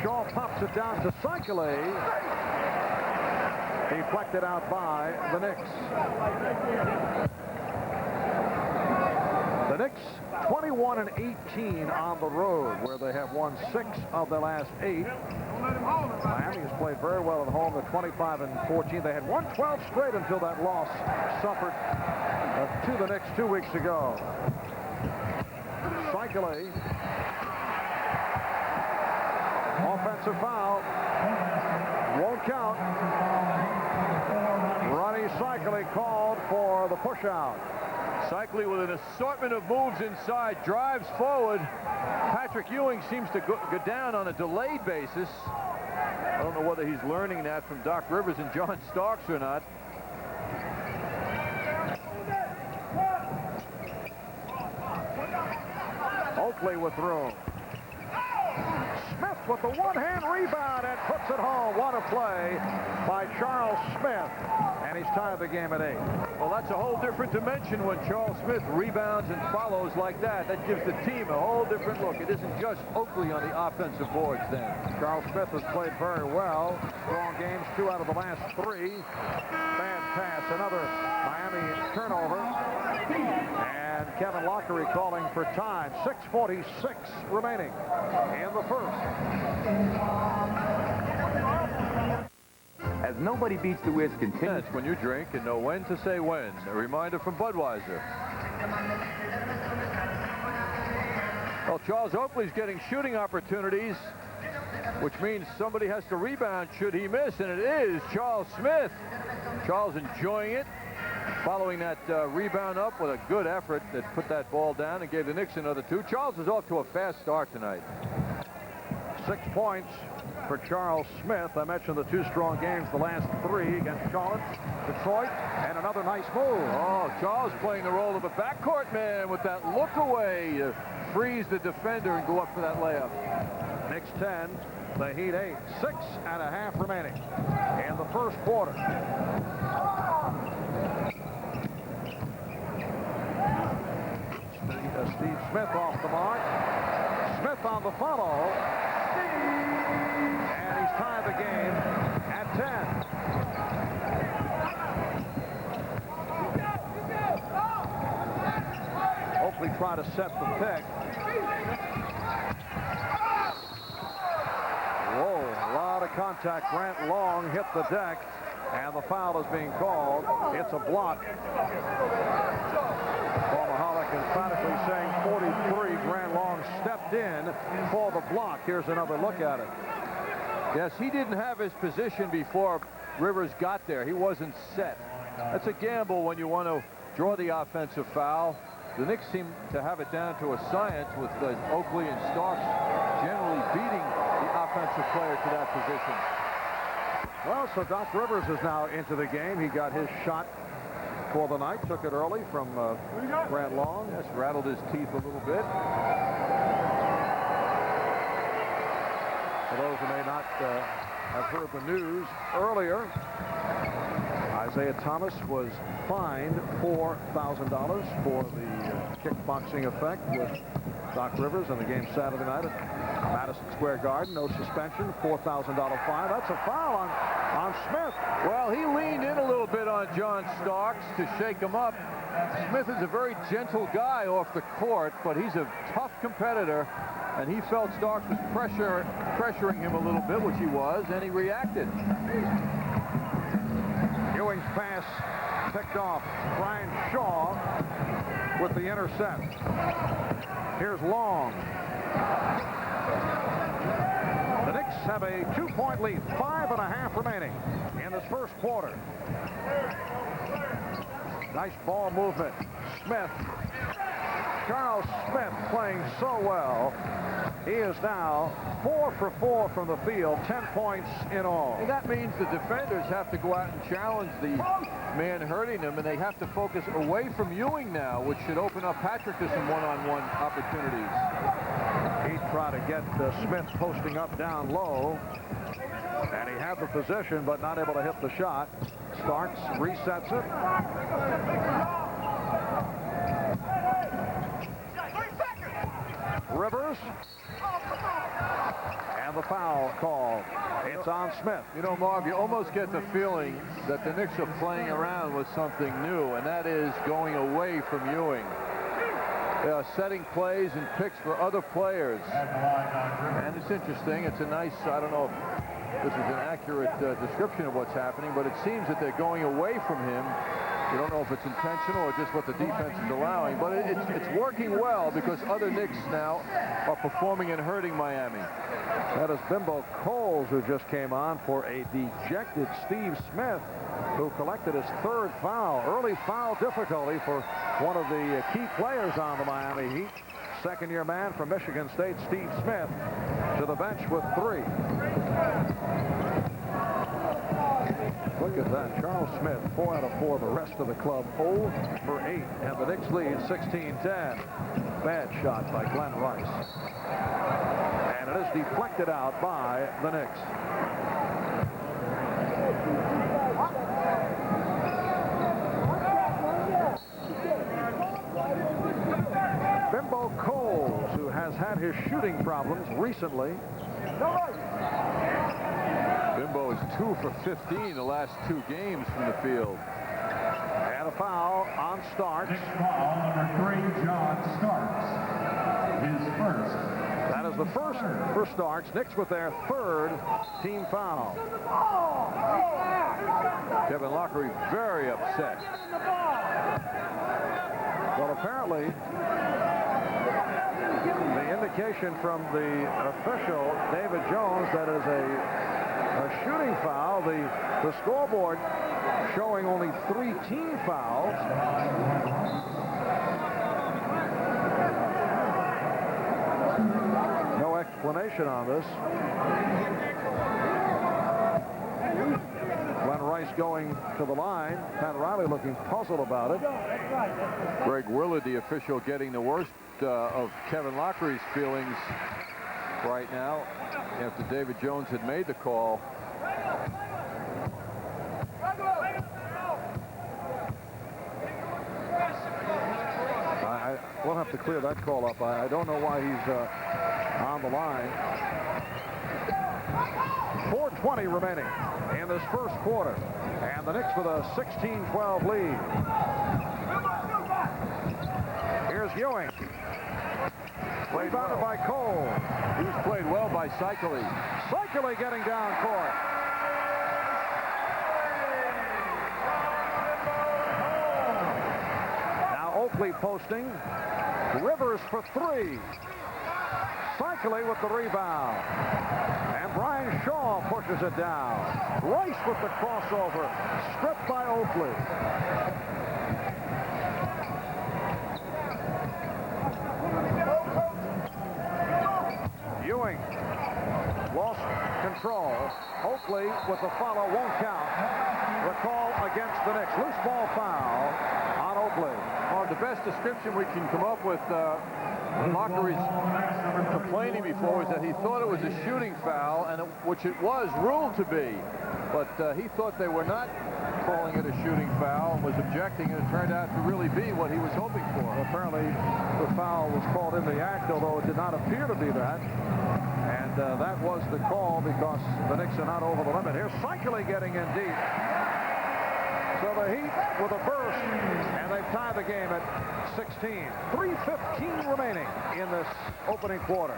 B: Shaw pops it down to Cycley. Deflected out by the Knicks. The Knicks 21 and 18 on the road, where they have won 6 of their last 8. Miami has played very well at home. They're 25 and 14. They had won 12 straight until that loss suffered to the Knicks 2 weeks ago. Cycley. Offensive foul. Won't count. Ronnie Cycley called for the push-out.
C: Cycley with an assortment of moves inside, drives forward. Patrick Ewing seems to go down on a delayed basis. I don't know whether he's learning that from Doc Rivers and John Starks or not.
B: Oakley with room. Smith with the one-hand rebound and puts it home. What a play by Charles Smith. And he's tied the game at 8.
C: Well, that's a whole different dimension when Charles Smith rebounds and follows like that. That gives the team a whole different look. It isn't just Oakley on the offensive boards then. Charles Smith has played very well. Strong games, 2 out of the last 3. Bad pass, another Miami turnover. And Kevin Lockery calling for time. 6:46 remaining in the first. As nobody beats the whiz continues when you drink and know when to say when. A reminder from Budweiser. Well, Charles Oakley's getting shooting opportunities, which means somebody has to rebound should he miss, and it is Charles Smith. Charles enjoying it, following that rebound up with a good effort that put that ball down and gave the Knicks another 2. Charles is off to a fast start tonight.
B: 6 points for Charles Smith. I mentioned the 2 strong games, the last 3 against Charlotte, Detroit, and another nice move.
C: Oh, Charles playing the role of a backcourt man with that look away to freeze the defender and go up for that layup.
B: Knicks 10, the Heat 8. 6.5 remaining in the first quarter. Steve Smith off the mark. Smith on the follow. And he's tied the game at 10. Oakley tried to set the pick. Whoa, a lot of contact. Grant Long hit the deck, and the foul is being called. It's a block. Paul Mahalik emphatically saying 43. Grant Long stepped in for the block. Here's another look at it.
C: Yes, he didn't have his position before Rivers got there. He wasn't set. That's a gamble when you want to draw the offensive foul. The Knicks seem to have it down to a science with Oakley and Starks generally beating the offensive player to that position.
B: Well, so Doc Rivers is now into the game. He got his shot for the night, took it early from Grant Long.
C: Yes, rattled his teeth a little bit.
B: For those who may not have heard the news earlier, Isaiah Thomas was fined $4,000 for the kickboxing effect with Doc Rivers in the game Saturday night at Madison Square Garden. No suspension, $4,000 fine. That's a foul on Smith.
C: Well, he leaned in a little bit on John Starks to shake him up. Smith is a very gentle guy off the court, but he's a tough competitor, and he felt Starks was pressuring him a little bit, which he was, and he reacted.
B: Ewing's pass picked off. Brian Shaw with the intercept. Here's Long. The Knicks have a 2-point lead, 5.5 remaining in this first quarter. Nice ball movement. Smith. Charles Smith playing so well. He is now 4 for 4 from the field, 10 points in all.
C: And that means the defenders have to go out and challenge the man hurting them, and they have to focus away from Ewing now, which should open up Patrick to some one-on-one opportunities.
B: He tried to get Smith posting up down low, and he had the position but not able to hit the shot. Starks resets it. Rivers. And the foul call. It's on Smith.
C: You know, Marv, you almost get the feeling that the Knicks are playing around with something new, and that is going away from Ewing. They are setting plays and picks for other players. And it's interesting. It's a nice, I don't know if this is an accurate description of what's happening, but it seems that they're going away from him. You don't know if it's intentional or just what the defense is allowing, but it's working well because other Knicks now are performing and hurting Miami.
B: That is Bimbo Coles, who just came on for a dejected Steve Smith, who collected his 3rd foul. Early foul difficulty for one of the key players on the Miami Heat. Second-year man from Michigan State, Steve Smith, to the bench with 3. Look at that. Charles Smith, 4 out of 4. The rest of the club 0 for 8. And the Knicks lead 16-10. Bad shot by Glenn Rice. And it is deflected out by the Knicks. Bimbo Coles, who has had his shooting problems recently.
C: Bimbo is 2 for 15 the last 2 games from the field.
B: And a foul on Starks.
S: Foul number 3, John Starks. His first.
B: That is the first for Starks. Knicks with their 3rd team foul.
C: Kevin Lockery very upset.
B: Well, apparently, the indication from the official, David Jones, that is a shooting foul. The scoreboard showing only 3 team fouls. No explanation on this. Glenn Rice going to the line. Pat Riley looking puzzled about it.
C: Greg Willard, the official, getting the worst of Kevin Lockery's feelings right now after David Jones had made the call.
B: We'll have to clear that call up. I don't know why he's on the line. 4:20 remaining in this first quarter. And the Knicks with a 16-12 lead. Here's Ewing. Rebounded by Cole.
C: He's played well by Cycli.
B: Cycli getting down court. Now Oakley posting. Rivers for 3. Cycling with the rebound. And Brian Shaw pushes it down. Rice with the crossover. Stripped by Oakley. Ewing lost control. Oakley with the follow won't count. The call against the Knicks. Loose ball foul on Oakley.
C: Well, the best description we can come up with, Mockery's complaining before, is that he thought it was a shooting foul, and which it was ruled to be. But he thought they were not calling it a shooting foul and was objecting, and it turned out to really be what he was hoping for.
B: Well, apparently the foul was called in the act, although it did not appear to be that. And that was the call because the Knicks are not over the limit. Here's Cycling getting in deep. So the Heat with a burst, and they've tied the game at 16. 3:15 remaining in this opening quarter.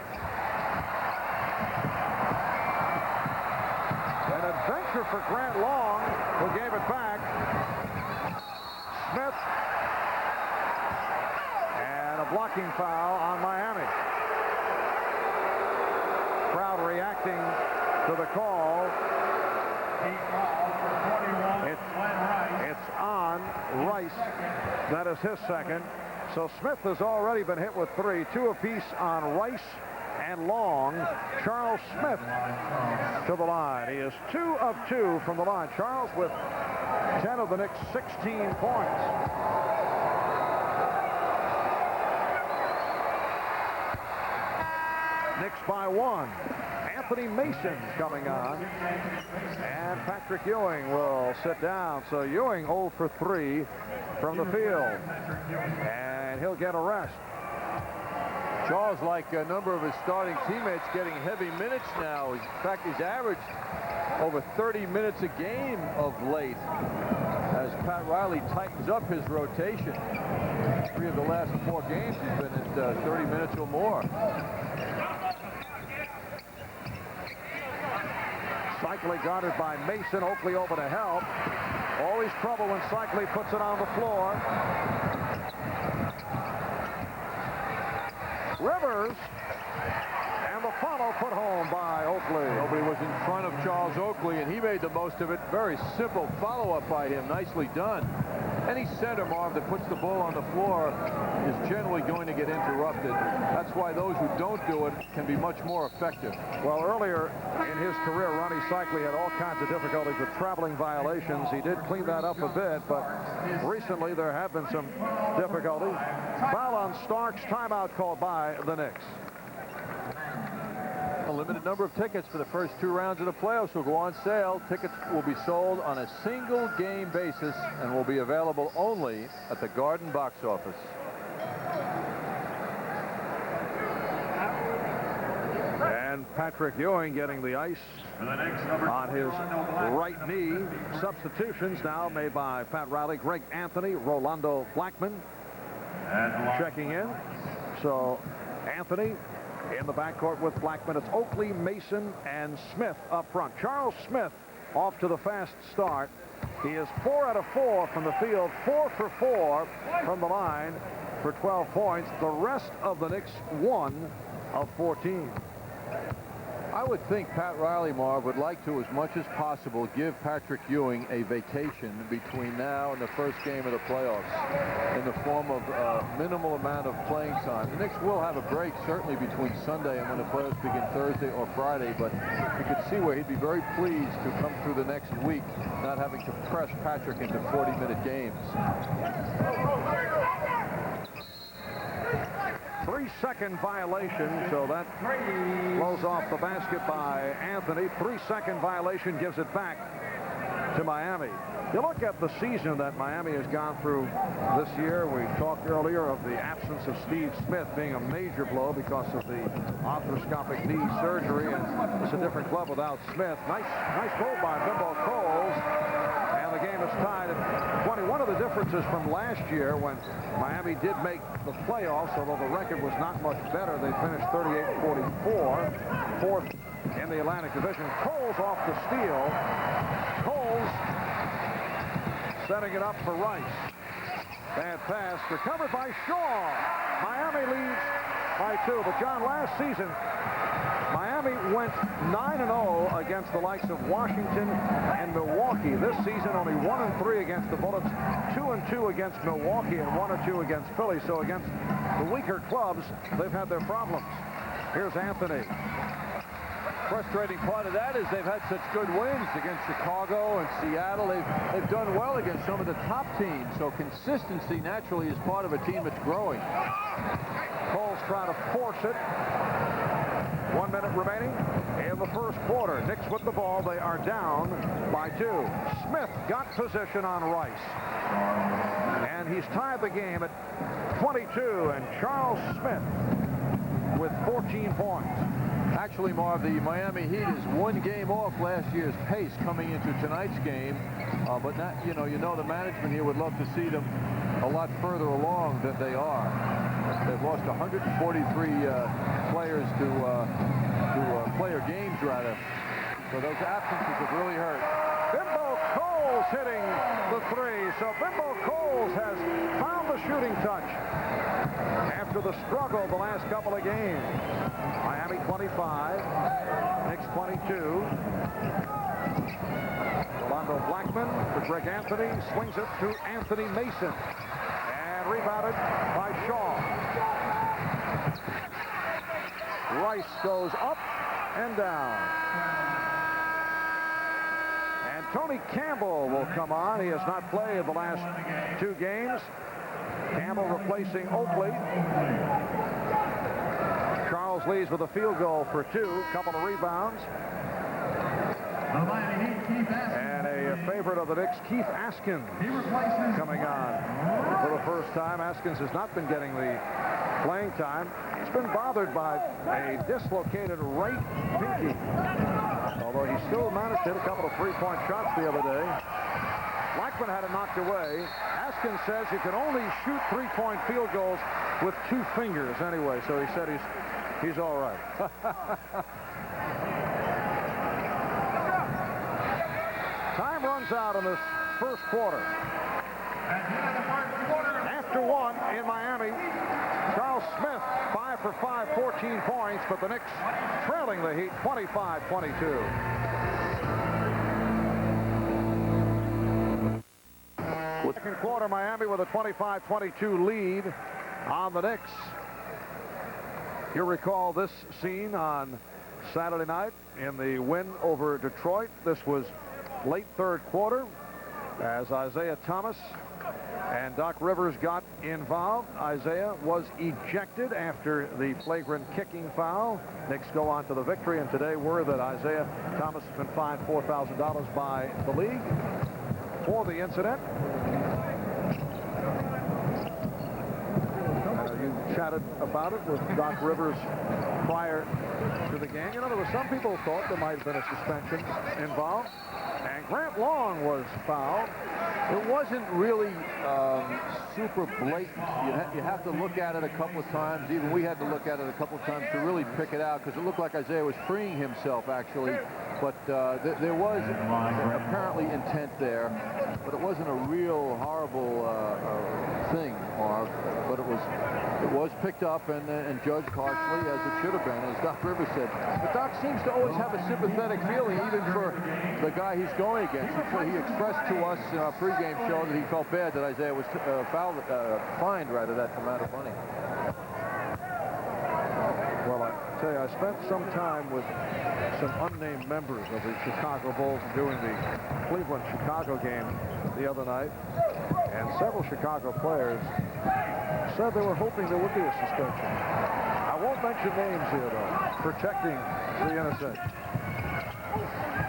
B: An adventure for Grant Long, who gave it back. Smith. And a blocking foul on Miami. Crowd reacting to the call. It's on Rice. That is his second. So Smith has already been hit with 3, 2 apiece on Rice and Long. Charles Smith to the line. He is 2 of 2 from the line. Charles with 10 of the Knicks' 16 points. Knicks by 1. Anthony Mason coming on. And Patrick Ewing will sit down. So Ewing 0 for 3 from the field. And he'll get a rest.
C: Charles, like a number of his starting teammates, getting heavy minutes now. In fact, he's averaged over 30 minutes a game of late as Pat Riley tightens up his rotation. 3 of the last 4 games he's been at 30 minutes or more.
B: Cycling guarded by Mason. Oakley over to help. Always trouble when Cycling puts it on the floor. Rivers. And the follow put home by Oakley.
C: Nobody was in front of Charles Oakley, and he made the most of it. Very simple follow-up by him. Nicely done. Any center, Marv, that puts the ball on the floor is generally going to get interrupted. That's why those who don't do it can be much more effective.
B: Well, earlier in his career, Ronnie Cycling had all kinds of difficulties with traveling violations. He did clean that up a bit, but recently there have been some difficulties. Foul on Starks. Timeout called by the Knicks.
C: A limited number of tickets for the first 2 rounds of the playoffs will go on sale. Tickets will be sold on a single game basis and will be available only at the Garden box office.
B: And Patrick Ewing getting the ice on his right knee. Substitutions now made by Pat Riley. Greg Anthony, Rolando Blackman checking in. So Anthony in the backcourt with Blackman. It's Oakley, Mason, and Smith up front. Charles Smith off to the fast start. He is 4 out of 4 from the field, 4 for 4 from the line for 12 points. The rest of the Knicks 1 of 14.
C: I would think Pat Riley, Marv, would like to, as much as possible, give Patrick Ewing a vacation between now and the first game of the playoffs in the form of a minimal amount of playing time. The Knicks will have a break, certainly between Sunday and when the playoffs begin Thursday or Friday, but you could see where he'd be very pleased to come through the next week, not having to press Patrick into 40-minute games.
B: 3-second violation, so that blows off the basket by Anthony. 3-second violation gives it back to Miami. You look at the season that Miami has gone through this year. We talked earlier of the absence of Steve Smith being a major blow because of the arthroscopic knee surgery, and it's a different club without Smith. Nice goal by Bimbo Coles, and the game is tied at 20. One of the differences from last year when Miami did make the playoffs, although the record was not much better, they finished 38-44, 4th in the Atlantic Division. Coles off the steal. Coles setting it up for Rice. Bad pass recovered by Shaw. Miami leads by 2. But, John, last season, Miami went 9-0 against the likes of Washington and Milwaukee. This season, only 1-3 against the Bullets, 2-2 against Milwaukee, and 1-2 against Philly. So against the weaker clubs, they've had their problems. Here's Anthony.
C: Frustrating part of that is they've had such good wins against Chicago and Seattle. They've done well against some of the top teams. So consistency naturally is part of a team that's growing.
B: Cole's trying to force it. 1 minute remaining in the first quarter. Knicks with the ball. They are down by 2. Smith got position on Rice. And he's tied the game at 22. And Charles Smith with 14 points.
C: Actually, Marv, the Miami Heat is 1 game off last year's pace coming into tonight's game. But not, you know the management here would love to see them a lot further along than they are. They've lost 143 players to player games, rather. So those absences have really hurt.
B: Bimbo Coles hitting the 3. So Bimbo Coles has found the shooting touch after the struggle the last couple of games. Miami 25, Knicks 22. Rolando Blackman for Greg Anthony, swings it to Anthony Mason. And rebounded by Shaw. Rice goes up and down. And Tony Campbell will come on. He has not played the last 2 games. Campbell replacing Oakley. Charles leads with a field goal for 2. Couple of rebounds. And a favorite of the Knicks, Keith Askins, coming on for the first time. Askins has not been getting the playing time. He's been bothered by a dislocated right pinky. Although he still managed to hit a couple of 3-point shots the other day. Blackman had it knocked away. Askins says you can only shoot 3-point field goals with 2 fingers anyway. So he said he's all right. Time runs out in this first quarter. After 1 in Miami, Charles Smith 5 for 5, 14 points, but the Knicks trailing the Heat 25-22. Second quarter, Miami with a 25-22 lead on the Knicks. You'll recall this scene on Saturday night in the win over Detroit. This was late third quarter as Isaiah Thomas and Doc Rivers got involved. Isaiah was ejected after the flagrant kicking foul. Knicks go on to the victory, and today word that Isaiah Thomas has been fined $4,000 by the league for the incident. You chatted about it with Doc Rivers prior to the game. You know, there were some people who thought there might have been a suspension involved. And Grant Long was fouled.
C: It wasn't really super blatant. You have to look at it a couple of times. Even we had to look at it a couple of times to really pick it out, because it looked like Isaiah was freeing himself, actually. But there was apparently intent there. But it wasn't a real horrible thing, Marv. But it was picked up and judged harshly, as it should have been, as Doc Rivers said. But Doc seems to always have a sympathetic feeling, even for the guy he's going against. He expressed to us in our pregame show that he felt bad that Isaiah was fined rather that amount of money.
B: Well, I tell you, I spent some time with some unnamed members of the Chicago Bulls during the Cleveland-Chicago game the other night, and several Chicago players said they were hoping there would be a suspension. I won't mention names here, though, protecting the innocent.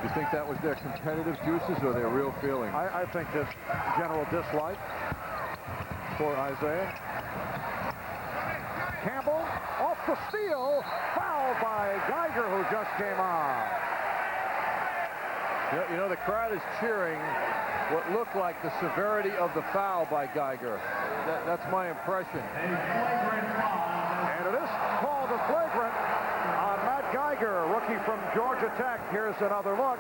C: You think that was their competitive juices or their real feeling?
B: I think just general dislike for Isaiah. Campbell off the steal, fouled by Geiger, who just came on.
C: You know, the crowd is cheering what looked like the severity of the foul by Geiger. That's my impression.
B: And it is called a flagrant on Matt Geiger, a rookie from Georgia Tech. Here's another look.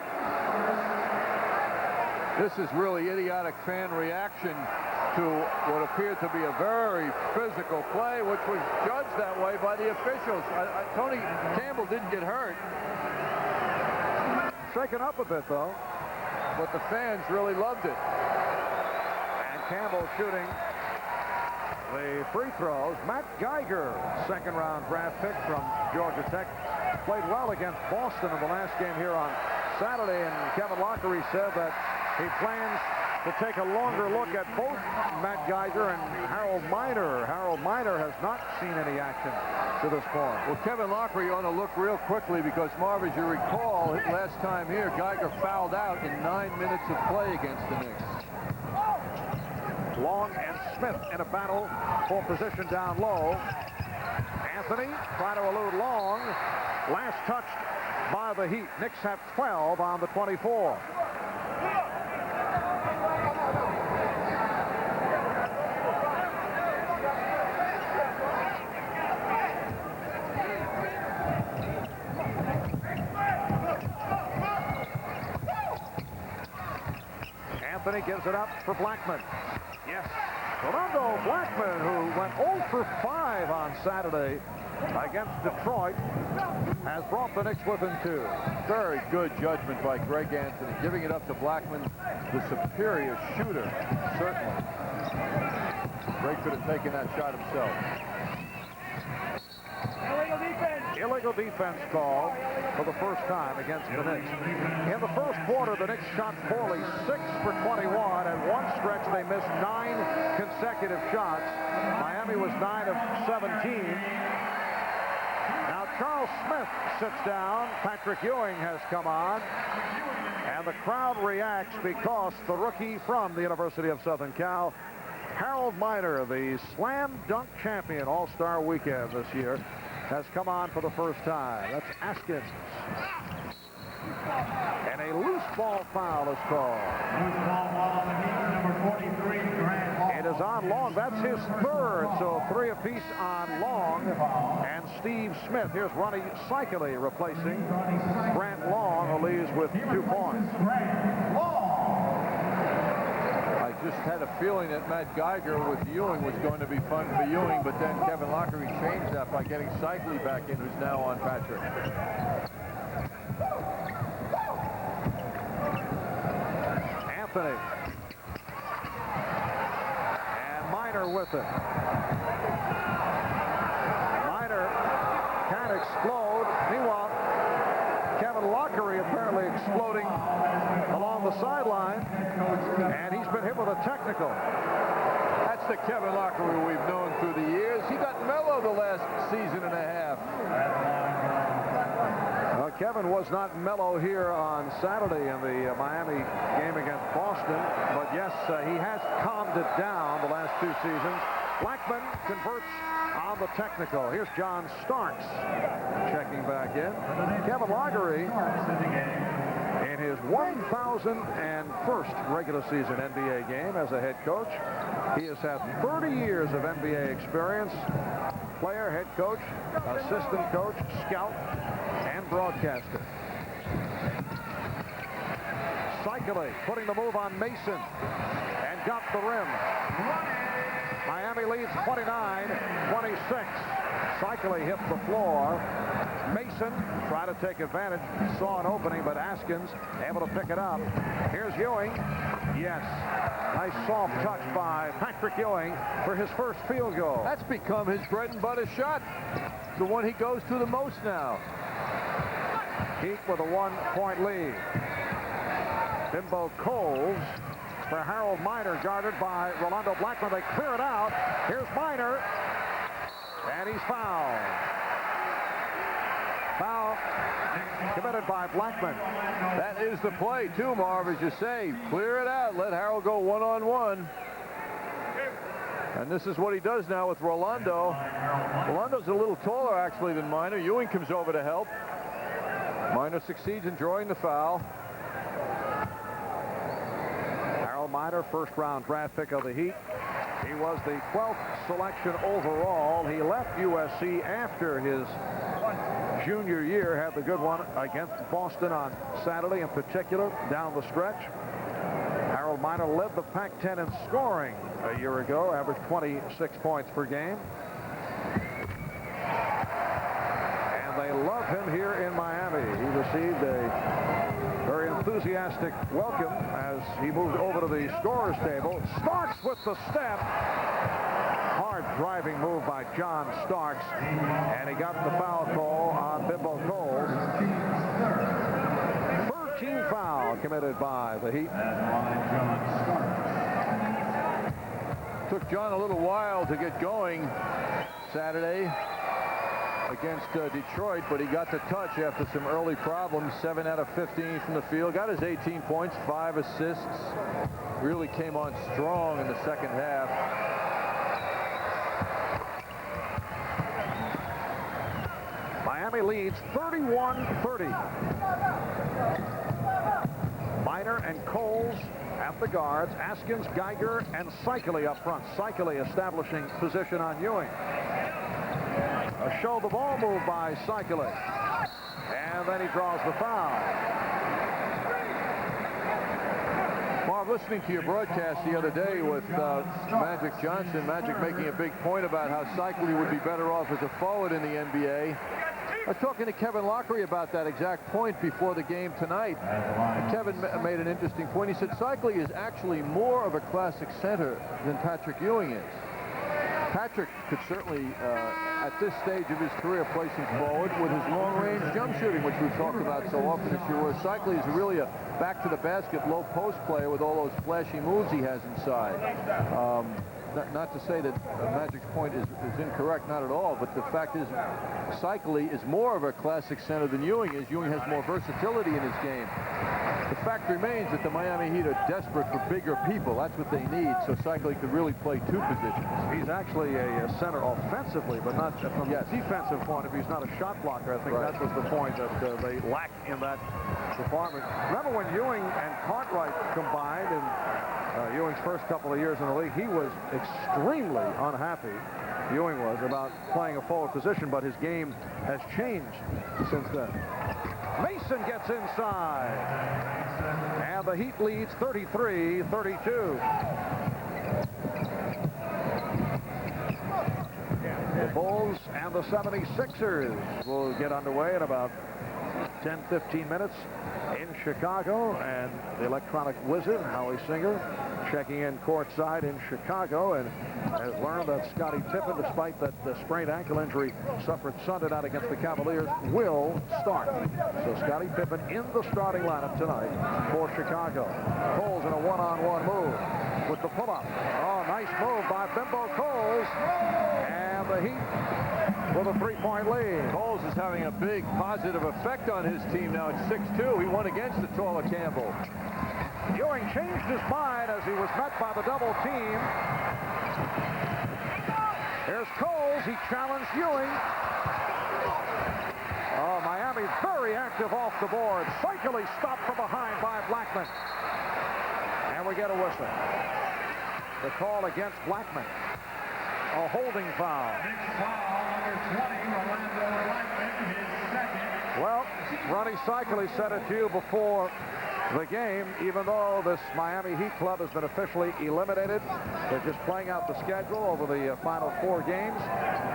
C: This is really idiotic fan reaction to what appeared to be a very physical play, which was judged that way by the officials. Tony Campbell didn't get hurt.
B: Shaken up a bit, though.
C: But the fans really loved it.
B: And Campbell shooting the free throws. Matt Geiger, second-round draft pick from Georgia Tech, played well against Boston in the last game here on Saturday, and Kevin Lockery said that he plans to take a longer look at both Matt Geiger and Harold Miner. Harold Miner has not seen any action to this point.
C: Well, Kevin Lockery ought to look real quickly because, Marv, as you recall, last time here, Geiger fouled out in 9 minutes of play against the Knicks.
B: Long and Smith in a battle for position down low. Anthony trying to elude Long. Last touched by the Heat. Knicks have 12 on the 24. Anthony gives it up for Blackman. Yes. Rolando Blackman, who went 0 for 5 on Saturday against Detroit, has brought the Knicks within 2.
C: Very good judgment by Greg Anthony, giving it up to Blackman, the superior shooter, certainly. Greg could have taken that shot himself.
B: Illegal defense call for the first time against the Knicks. In the first quarter, the Knicks shot poorly, 6 for 21. At one stretch, they missed 9 consecutive shots. Miami was 9 of 17. Now, Charles Smith sits down. Patrick Ewing has come on. And the crowd reacts because the rookie from the University of Southern Cal, Harold Miner, the slam dunk champion All-Star weekend this year, has come on for the first time. That's Askins. And a loose ball foul is called.
S: Loose ball on the Heat, number 43, Grant Long.
B: It is on Long. That's his third, so 3 apiece on Long. And Steve Smith. Here's Ronnie Cycley replacing Grant Long, who leaves with 2 points.
C: I just had a feeling that Matt Geiger with Ewing was going to be fun for Ewing, but then Kevin Lockery changed that by getting Cycley back in, who's now on Patrick.
B: Anthony. And Miner with it. Miner can explode. Meanwhile, Kevin Lockery apparently exploding along the sideline, and he's been hit with a technical.
C: That's the Kevin Lockery we've known through the years. He got mellow the last season and a half.
B: Kevin was not mellow here on Saturday in the Miami game against Boston, but yes, he has calmed it down the last 2 seasons. Blackman converts on the technical. Here's John Starks checking back in. Kevin Lockery in his 1,001st regular season NBA game as a head coach. He has had 30 years of NBA experience. Player, head coach, assistant coach, scout, and broadcaster. Cycley putting the move on Mason and got the rim. Miami leads 29-26. Cycley hit the floor. Mason tried to take advantage, saw an opening, but Askins able to pick it up. Here's Ewing. Yes. Nice soft touch by Patrick Ewing for his first field goal.
C: That's become his bread and butter shot. The one he goes to the most now.
B: Heat with a 1-point lead. Bimbo Coles for Harold Miner, guarded by Rolando Blackman. They clear it out. Here's Miner, and he's fouled. Foul committed by Blackman.
C: That is the play, too, Marv, as you say. Clear it out. Let Harold go one-on-one. And this is what he does now with Rolando. Rolando's a little taller, actually, than Miner. Ewing comes over to help. Miner succeeds in drawing the foul.
B: Harold Miner, first-round draft pick of the Heat. He was the 12th selection overall. He left USC after his junior year, had the good one against Boston on Saturday in particular, down the stretch. Harold Harold Miner led the Pac-10 in scoring a year ago, averaged 26 points per game. And they love him here in Miami. He received a very enthusiastic welcome as he moved over to the scorer's table. Starks with the step. Hard driving move by John Starks, and he got the foul call on Bimbo Coles. 13 foul committed by the Heat.
C: Took John a little while to get going Saturday against Detroit, but he got the touch after some early problems. 7 out of 15 from the field. Got his 18 points, 5 assists. Really came on strong in the second half.
B: Miami leads 31-30. Miner and Coles at the guards. Askins, Geiger, and Cycli up front. Cycli establishing position on Ewing. A show the ball move by Cycli. And then he draws the foul.
C: Marv, listening to your broadcast the other day with Magic Johnson, Magic making a big point about how Cycli would be better off as a forward in the NBA. I was talking to Kevin Lockery about that exact point before the game tonight. And Kevin made an interesting point. He said Cycli is actually more of a classic center than Patrick Ewing is. Patrick could certainly, at this stage of his career, play some forward with his long-range jump shooting, which we've talked about so often this year, where Cycli is really a back-to-the-basket, low-post player with all those flashy moves he has inside. Not to say that Magic's point is incorrect, not at all, but the fact is Cycli is more of a classic center than Ewing is. Ewing has more versatility in his game. The fact remains that the Miami Heat are desperate for bigger people. That's what they need, so Cycli could really play 2 positions.
B: He's actually a center offensively, but not from a defensive point of view. He's not a shot blocker. I think that was the point that they lack in that department. Remember when Ewing and Cartwright combined in Ewing's first couple of years in the league, he was extremely unhappy, Ewing was, about playing a forward position, but his game has changed since then. Mason gets inside, and the Heat leads 33-32. The Bulls and the 76ers will get underway in about 10-15 minutes in Chicago, and the electronic wizard, Howie Singer, checking in courtside in Chicago, and has learned that Scottie Pippen, despite that sprained ankle injury suffered Sunday night against the Cavaliers, will start. So Scottie Pippen in the starting lineup tonight for Chicago. Coles in a one-on-one move with the pull-up. Oh, nice move by Bimbo Coles, and the Heat with a 3-point lead.
C: Coles is having a big positive effect on his team now at 6'2". He won against the taller Campbell.
B: Ewing changed his mind as he was met by the double team. Here's Coles. He challenged Ewing. Oh, Miami very active off the board. Cycli stopped from behind by Blackman. And we get a whistle. The call against Blackman. A holding foul. Well, Ronnie Cycli said it to you before the game. Even though this Miami Heat club has been officially eliminated, they're just playing out the schedule over the final 4 games,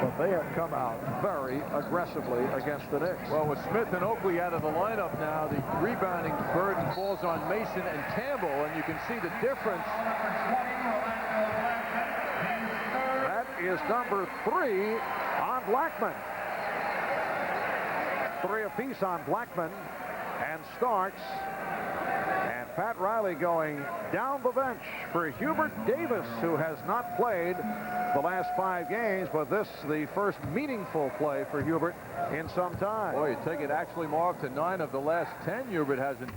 B: but they have come out very aggressively against the Knicks.
C: Well, with Smith and Oakley out of the lineup now, the rebounding burden falls on Mason and Campbell, and you can see the difference.
B: That is number 3 on Blackman. 3 apiece on Blackman and Starks. And Pat Riley going down the bench for Hubert Davis, who has not played the last 5 games, but this the first meaningful play for Hubert in some time.
C: Boy, you take it actually, Marv, to 9 of the last 10 Hubert hasn't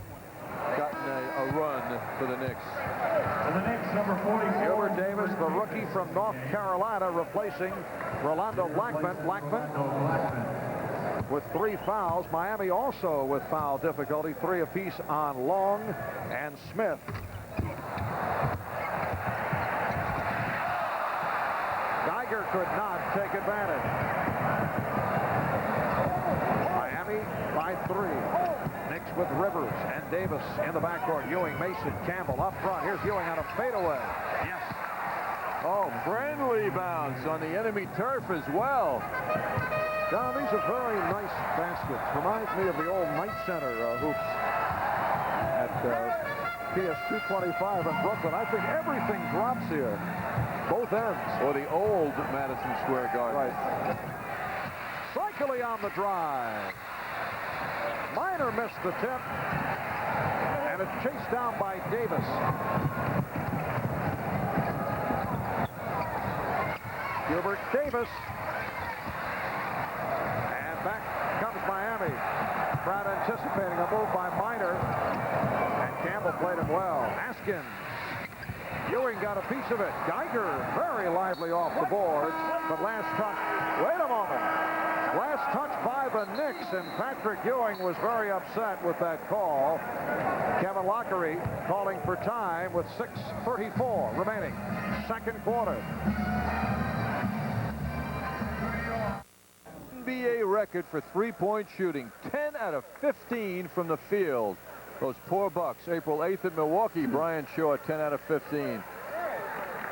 C: gotten a run for the Knicks.
S: For the Knicks, number 44.
B: Hubert Davis, the rookie from North Carolina, replacing Rolando Blackman. With 3 fouls. Miami also with foul difficulty, 3 apiece on Long and Smith. Geiger could not take advantage. Miami by 3. Knicks with Rivers and Davis in the backcourt. Ewing, Mason, Campbell up front. Here's Ewing on a fadeaway. Yes.
C: Oh, friendly bounce on the enemy turf as well.
B: Don, these are very nice baskets. Reminds me of the old Knight Center hoops at PS 225 in Brooklyn. I think everything drops here. Both ends.
C: Or the old Madison Square Garden.
B: Right. Cycling on the drive. Minor missed the tip. And it's chased down by Davis. Gilbert Davis. And back comes Miami. Crowd anticipating a move by Minor. And Campbell played him well. Askin. Ewing got a piece of it. Geiger very lively off the boards. But last touch. Wait a moment. Last touch by the Knicks. And Patrick Ewing was very upset with that call. Kevin Lockery calling for time with 6:34 remaining. Second quarter.
C: NBA record for three-point shooting. 10 out of 15 from the field. Those poor Bucks. April 8th at Milwaukee. Brian Shaw, 10 out of 15.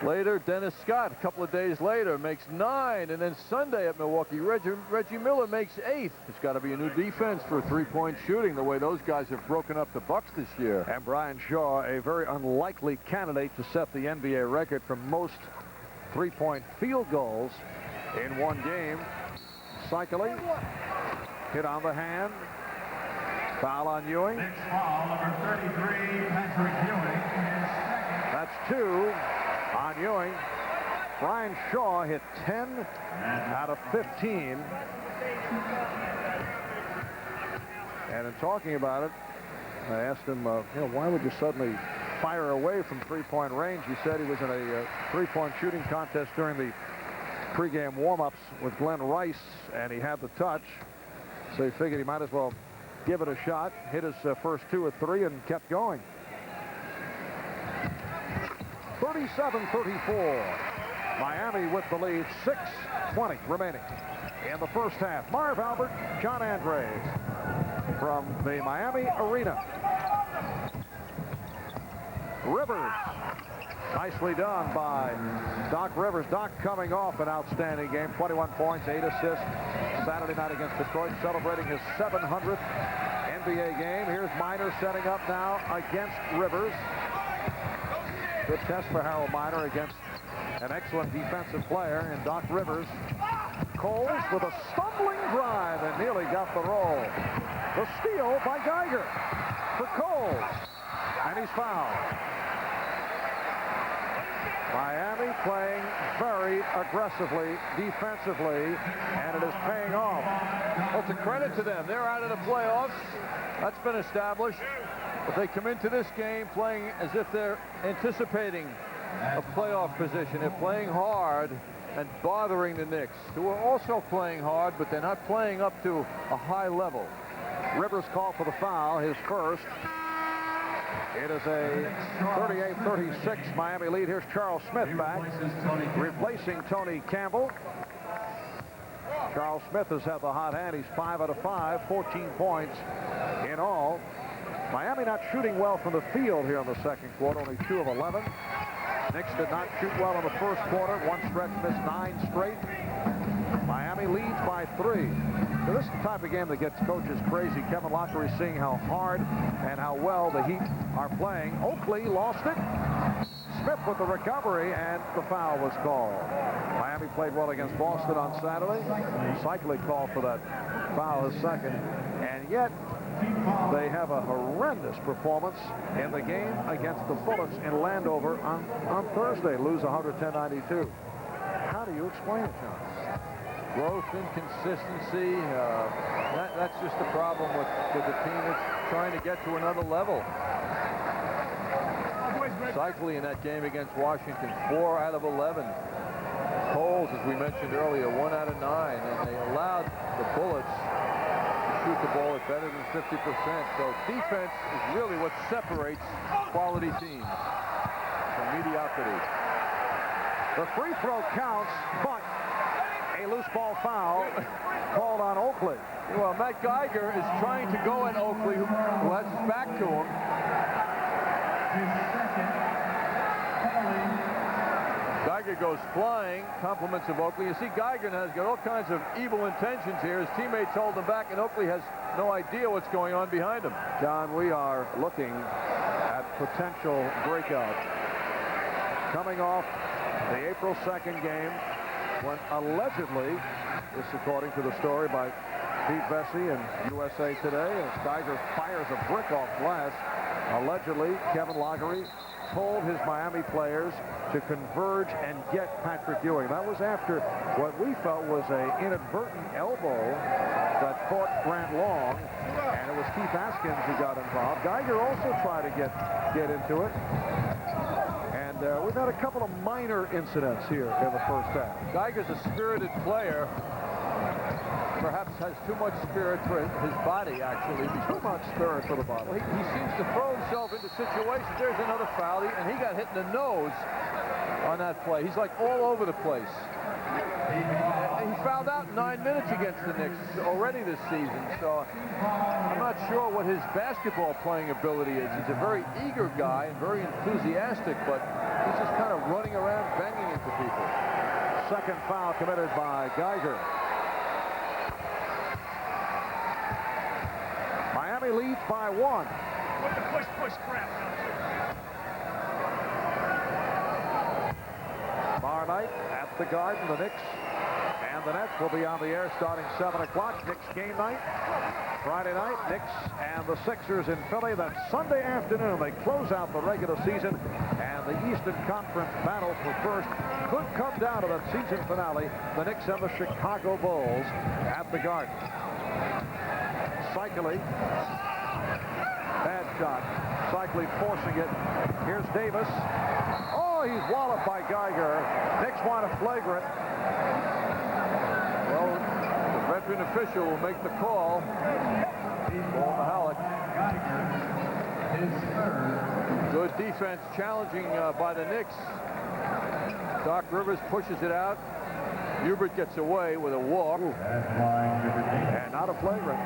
C: Later, Dennis Scott, a couple of days later, makes 9. And then Sunday at Milwaukee, Reggie Miller makes 8. It's got to be a new defense for three-point shooting, the way those guys have broken up the Bucks this year.
B: And Brian Shaw, a very unlikely candidate to set the NBA record for most three-point field goals in one game. Cycling. Hit on the hand. Foul on Ewing.
S: Next foul, number 33, Patrick Ewing.
B: That's 2 on Ewing. Brian Shaw hit 10 out of 15. And in talking about it, I asked him, why would you suddenly fire away from three-point range? He said he was in a three-point shooting contest during the pregame warm-ups with Glenn Rice, and he had the touch. So he figured he might as well give it a shot, hit his first 2 or 3, and kept going. 37-34. Miami with the lead. 6:20 remaining in the first half. Marv Albert, John Andres from the Miami Arena. Rivers. Nicely done by Doc Rivers. Doc coming off an outstanding game. 21 points, 8 assists. Saturday night against Detroit, celebrating his 700th NBA game. Here's Minor setting up now against Rivers. Good test for Harold Minor against an excellent defensive player in Doc Rivers. Coles with a stumbling drive and nearly got the roll. The steal by Geiger for Coles. And he's fouled. Miami playing very aggressively defensively, and it is paying off.
C: Well, it's a credit to them. They're out of the playoffs. That's been established. But they come into this game playing as if they're anticipating a playoff position. They're playing hard and bothering the Knicks, who are also playing hard, but they're not playing up to a high level.
B: Rivers called for the foul, his first. It is a 38-36 Miami lead. Here's Charles Smith back, replacing Tony Campbell. Charles Smith has had the hot hand. He's 5 out of 5, 14 points in all. Miami not shooting well from the field here in the second quarter, only 2 of 11. Knicks did not shoot well in the first quarter. One stretch missed 9 straight. Miami leads by 3. So this is the type of game that gets coaches crazy. Kevin Lockery seeing how hard and how well the Heat are playing. Oakley lost it. Smith with the recovery, and the foul was called. Miami played well against Boston on Saturday. Cycling called for that foul, his second. And yet, they have a horrendous performance in the game against the Bullets in Landover on Thursday. Lose 110-92. How do you explain it, John?
C: Growth, inconsistency, that's just the problem with the team that's trying to get to another level. Cycling in that game against Washington, 4 out of 11. Coles, as we mentioned earlier, 1 out of 9, and they allowed the Bullets to shoot the ball at better than 50%. So defense is really what separates quality teams from mediocrity.
B: The free throw counts, but a a loose ball foul called on Oakley.
C: Well, Matt Geiger is trying to go at Oakley, who has his back to him. Geiger goes flying, compliments of Oakley. You see, Geiger has got all kinds of evil intentions here. His teammates hold him back, and Oakley has no idea what's going on behind him.
B: John, we are looking at potential breakout. Coming off the April 2nd game, when allegedly, this according to the story by Pete Vesey in USA Today, as Geiger fires a brick off glass, allegedly Kevin Loughery told his Miami players to converge and get Patrick Ewing. That was after what we felt was an inadvertent elbow that caught Grant Long, and it was Keith Askins who got involved. Geiger also tried to get into it. And we've had a couple of minor incidents here in the first half.
C: Geiger's a spirited player. Perhaps has too much spirit for his body, actually.
B: Too much spirit for the body.
C: Well, he seems to throw himself into situations. There's another foul, and he got hit in the nose on that play. He's like all over the place. He fouled out in 9 minutes against the Knicks already this season, so I'm not sure what his basketball playing ability is. He's a very eager guy and very enthusiastic, but he's just kind of running around banging into people.
B: Second foul committed by Geiger. Miami leads by 1.
P: What the push crap.
B: Tomorrow night at the Garden, the Knicks and the Nets will be on the air starting 7 o'clock. Knicks game night. Friday night, Knicks and the Sixers in Philly. Then Sunday afternoon, they close out the regular season, and the Eastern Conference battle for first could come down to that season finale, the Knicks and the Chicago Bulls at the Garden. Cycling. Bad shot. Cycling forcing it. Here's Davis. Oh, he's walloped by Geiger. Knicks want a flagrant.
C: Well, the veteran official will make the call. Ball Mahalik. Good defense challenging by the Knicks. Doc Rivers pushes it out. Hubert gets away with a walk.
B: And not a flagrant.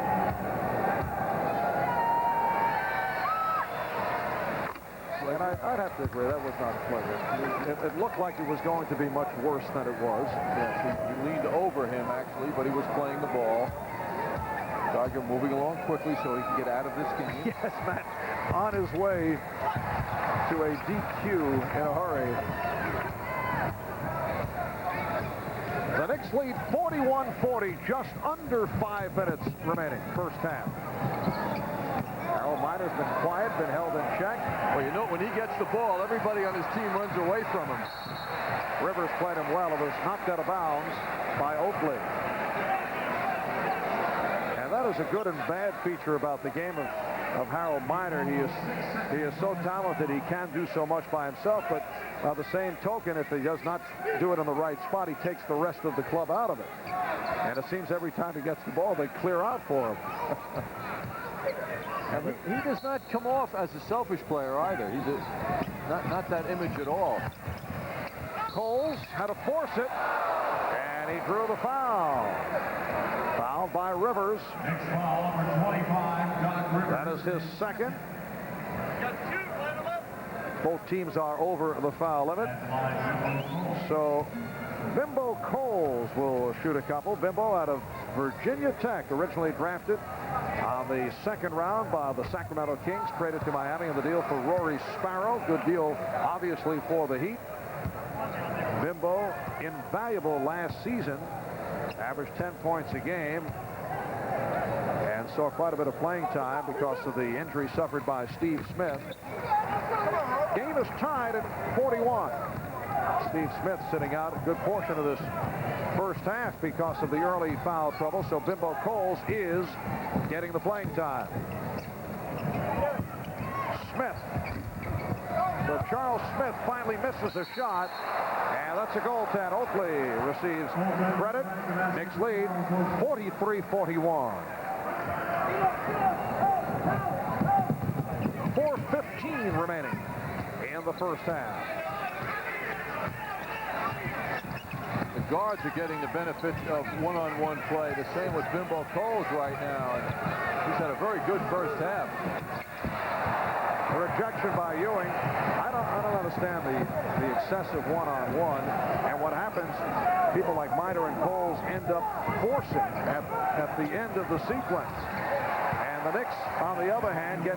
B: And I'd have to agree, that was not a flagrant. It looked like it was going to be much worse than it was.
C: Yes, he leaned over him, actually, but he was playing the ball. Geiger moving along quickly so he can get out of this game.
B: Yes, Matt, on his way to a DQ in a hurry. The Knicks lead 41-40, just under 5 minutes remaining, first half. Harold Miner's been quiet, been held in check.
C: Well, you know, when he gets the ball, everybody on his team runs away from him.
B: Rivers played him well. It was knocked out of bounds by Oakley. And that is a good and bad feature about the game of Harold Miner. He is so talented, he can do so much by himself, but by the same token, if he does not do it in the right spot, he takes the rest of the club out of it. And it seems every time he gets the ball, they clear out for him.
C: And he does not come off as a selfish player either. He's not that image at all.
B: Coles had to force it, and he drew the foul. Fouled by Rivers.
S: Next foul, number 25, Doc Rivers.
B: That is his second. Both teams are over the foul limit. So Bimbo Coles will shoot a couple. Bimbo out of Virginia Tech, originally drafted on the second round by the Sacramento Kings, traded to Miami in the deal for Rory Sparrow. Good deal, obviously, for the Heat. Bimbo, invaluable last season, averaged 10 points a game, and saw quite a bit of playing time because of the injury suffered by Steve Smith. Game is tied at 41. Steve Smith sitting out a good portion of this first half because of the early foul trouble, so Bimbo Coles is getting the playing time. Smith. So Charles Smith finally misses a shot, and that's a goaltend. Oakley receives credit. Knicks lead 43-41. 4:15 remaining in the first half.
C: The guards are getting the benefit of one-on-one play. The same with Bimbo Coles right now. And he's had a very good first half.
B: A rejection by Ewing. I don't understand the excessive one-on-one. And what happens, people like Miner and Coles end up forcing at the end of the sequence. And the Knicks, on the other hand, get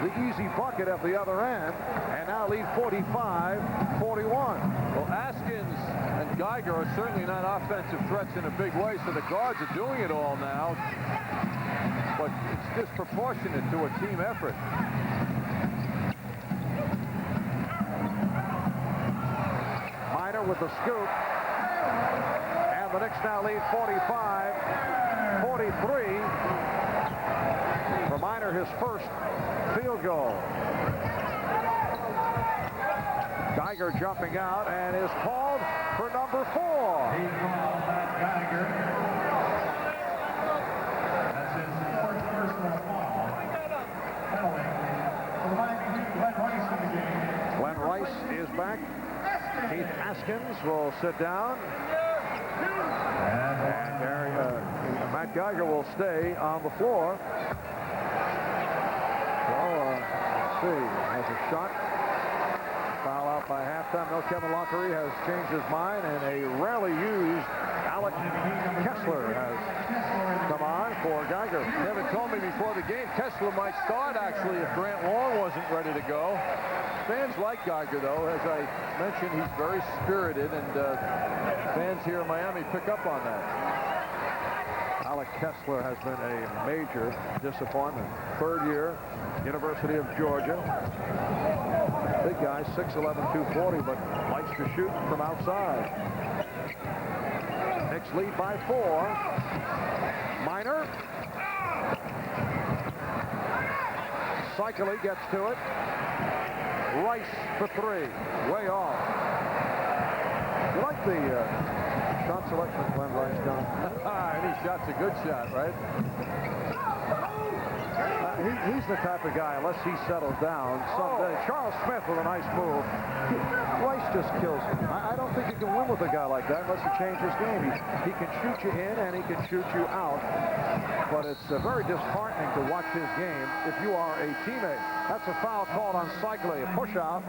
B: the easy bucket at the other end and now lead 45-41.
C: Well, Askins and Geiger are certainly not offensive threats in a big way, so the guards are doing it all now. But it's disproportionate to a team effort.
B: Miner with the scoop. And the Knicks now lead 45-43. For Miner, his first field goal. Geiger jumping out and is called for number 4.
S: He called that Geiger. That's his first personal foul. Penalty. Glenn Rice in the game.
B: Glenn Rice is back. Keith Askins will sit down. And Matt Geiger will stay on the floor. So, let's see. Has a shot. Foul out by halftime. No, Kevin Lockery has changed his mind, and a rarely used Alec Kessler has come on for Geiger.
C: Kevin told me before the game Kessler might start, actually, if Grant Long wasn't ready to go. Fans like Geiger, though. As I mentioned, he's very spirited, and fans here in Miami pick up on that.
B: Alec Kessler has been a major disappointment. Third year, University of Georgia. Big guy, 6'11", 240, but likes to shoot from outside. Knicks lead by 4. Miner. Cycling gets to it. Rice for 3. Way off. You like the shot selection Glenn Rice done?
C: Any shot's a good shot, right?
B: He's the type of guy, unless he settles down someday. Charles Smith with a nice move. Rice just kills him. I don't think you can win with a guy like that unless you change his game. He can shoot you in and he can shoot you out. But it's very disheartening to watch his game if you are a teammate. That's a foul called on Cycling. Push out.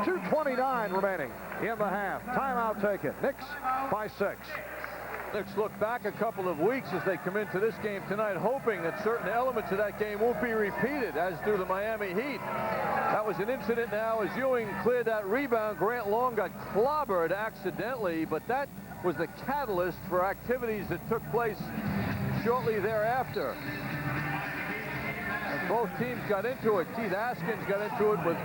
B: 2:29 remaining in the half. Timeout taken. Knicks by 6.
C: Knicks look back a couple of weeks as they come into this game tonight, hoping that certain elements of that game won't be repeated, as do the Miami Heat. That was an incident now as Ewing cleared that rebound. Grant Long got clobbered accidentally, but that was the catalyst for activities that took place shortly thereafter. And both teams got into it. Keith Askins got into it with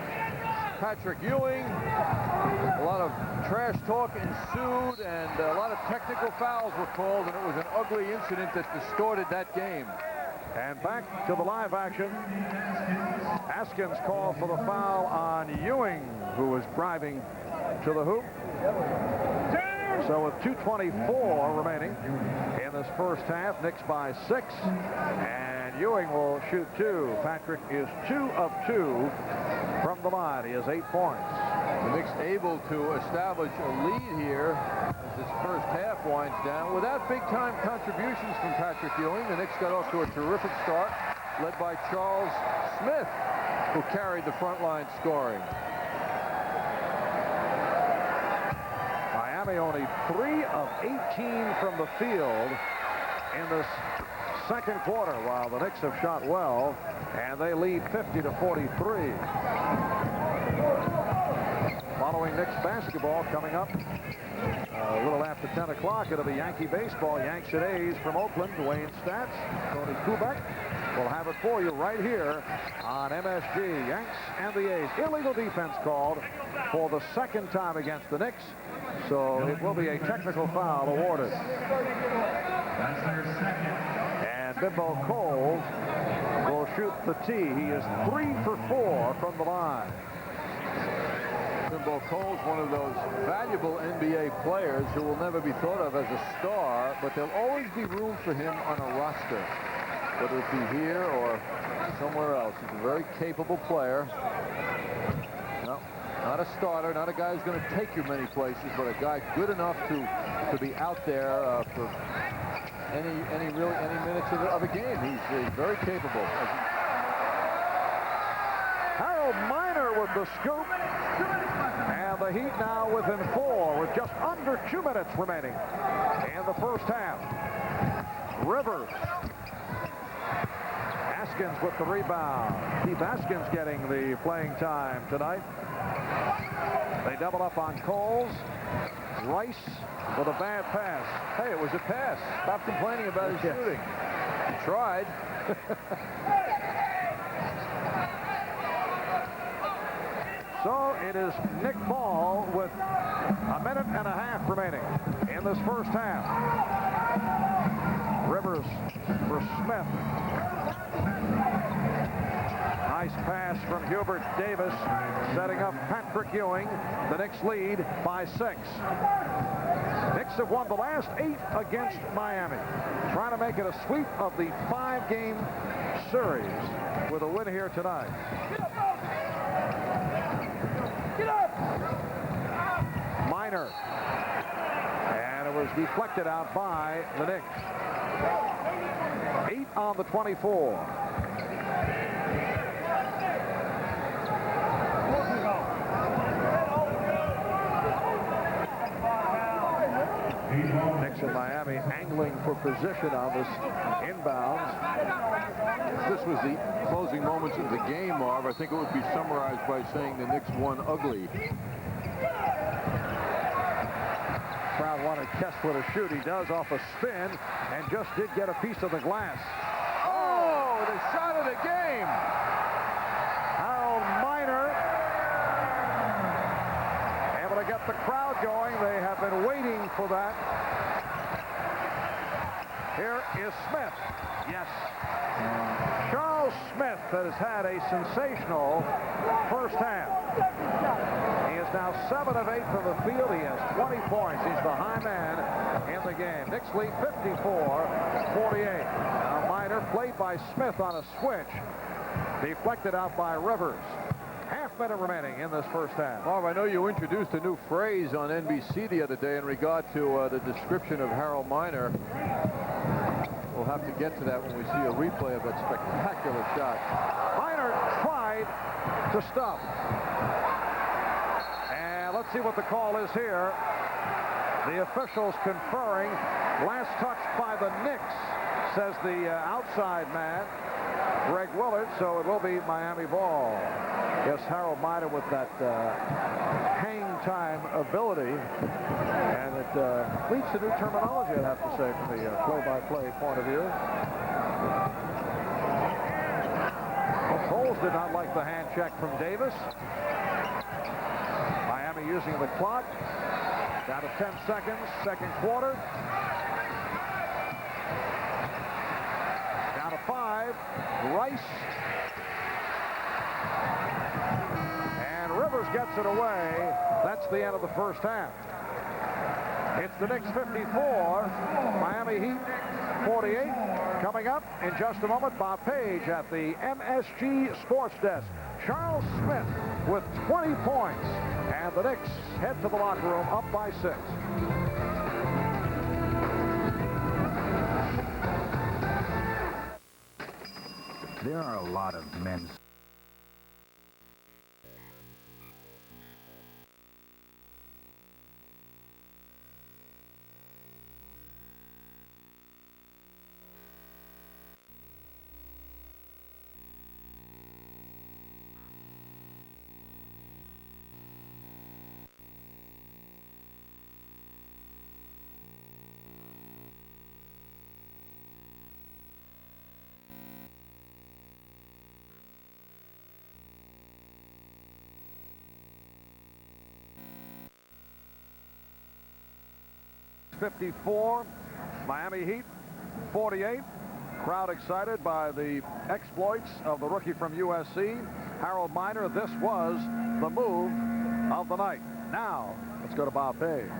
C: Patrick Ewing. A lot of trash talk ensued, and a lot of technical fouls were called, and it was an ugly incident that distorted that game.
B: And back to the live action. Askins called for the foul on Ewing, who was driving to the hoop. So with 2:24 remaining in this first half, Knicks by 6, and Ewing will shoot 2. Patrick is 2 of 2 from the line. He has 8 points.
C: The Knicks able to establish a lead here as this first half winds down without big-time contributions from Patrick Ewing. The Knicks got off to a terrific start, led by Charles Smith, who carried the front line scoring.
B: Miami only 3 of 18 from the field in this second quarter, while the Knicks have shot well, and they lead 50-43. Following Knicks basketball coming up a little after 10 o'clock, it'll be Yankee baseball. Yanks and A's from Oakland. Dwayne Stats, Tony Kubek will have it for you right here on MSG. Yanks and the A's. Illegal defense called for the second time against the Knicks, so it will be a technical foul awarded.
S: That's their second.
B: And Bimbo Coles will shoot the tee. He is 3 for 4 from the line.
C: Bimbo Coles, one of those valuable NBA players who will never be thought of as a star, but there'll always be room for him on a roster, whether it be here or somewhere else. He's a very capable player. No, not a starter, not a guy who's going to take you many places, but a guy good enough to to be out there for any minutes of the game. He's very capable.
B: Harold Miner with the scoop. And the Heat now within 4 with just under 2 minutes remaining in the first half. Rivers. Askins with the rebound. Keith Askins getting the playing time tonight. They double up on Coles. Rice with a bad pass.
C: Hey, it was a pass. Stop complaining about his shooting. He tried.
B: So it is Nick Ball with a minute and a half remaining in this first half. Rivers for Smith. Nice pass from Hubert Davis, setting up Patrick Ewing. The Knicks lead by 6. Knicks have won the last 8 against Miami, trying to make it a sweep of the 5-game series with a win here tonight. Get up! Miner. And it was deflected out by the Knicks. 8 on the 24. Knicks in Miami angling for position on this inbounds.
C: If this was the closing moments of the game, Marv, I think it would be summarized by saying the Knicks won ugly.
B: Crowd wanted Kessler to shoot. He does off a spin and just did get a piece of the glass.
C: Oh, the shot of the game!
B: Harold Miner able to get the crowd going. They have been waiting for that. Here is Smith. Yes. Charles Smith has had a sensational first half. He is now 7 of 8 from the field. He has 20 points. He's the high man in the game. Knicks lead 54-48. Now Miner played by Smith on a switch. Deflected out by Rivers. Half-minute remaining in this first half.
C: Marv, I know you introduced a new phrase on NBC the other day in regard to the description of Harold Miner. We'll have to get to that when we see a replay of that spectacular shot.
B: Miner tried to stop. And let's see what the call is here. The officials conferring. Last touch by the Knicks, says the outside man, Greg Willard, so it will be Miami ball. Yes, Harold Miner with that hang time ability, and it leads to new terminology, I'd have to say, from the play-by-play point of view. Well, Coles did not like the hand check from Davis. Miami using the clock. Down to 10 seconds, second quarter. Down to 5. Rice. And Rivers gets it away. That's the end of the first half. It's the Knicks 54, Miami Heat 48. Coming up in just a moment, Bob Page at the MSG Sports Desk. Charles Smith with 20 points. And the Knicks head to the locker room up by 6.
D: There are a lot of men's
B: .54, Miami Heat 48. Crowd excited by the exploits of the rookie from USC, Harold Miner. This was the move of the night. Now, let's go to Bob Page.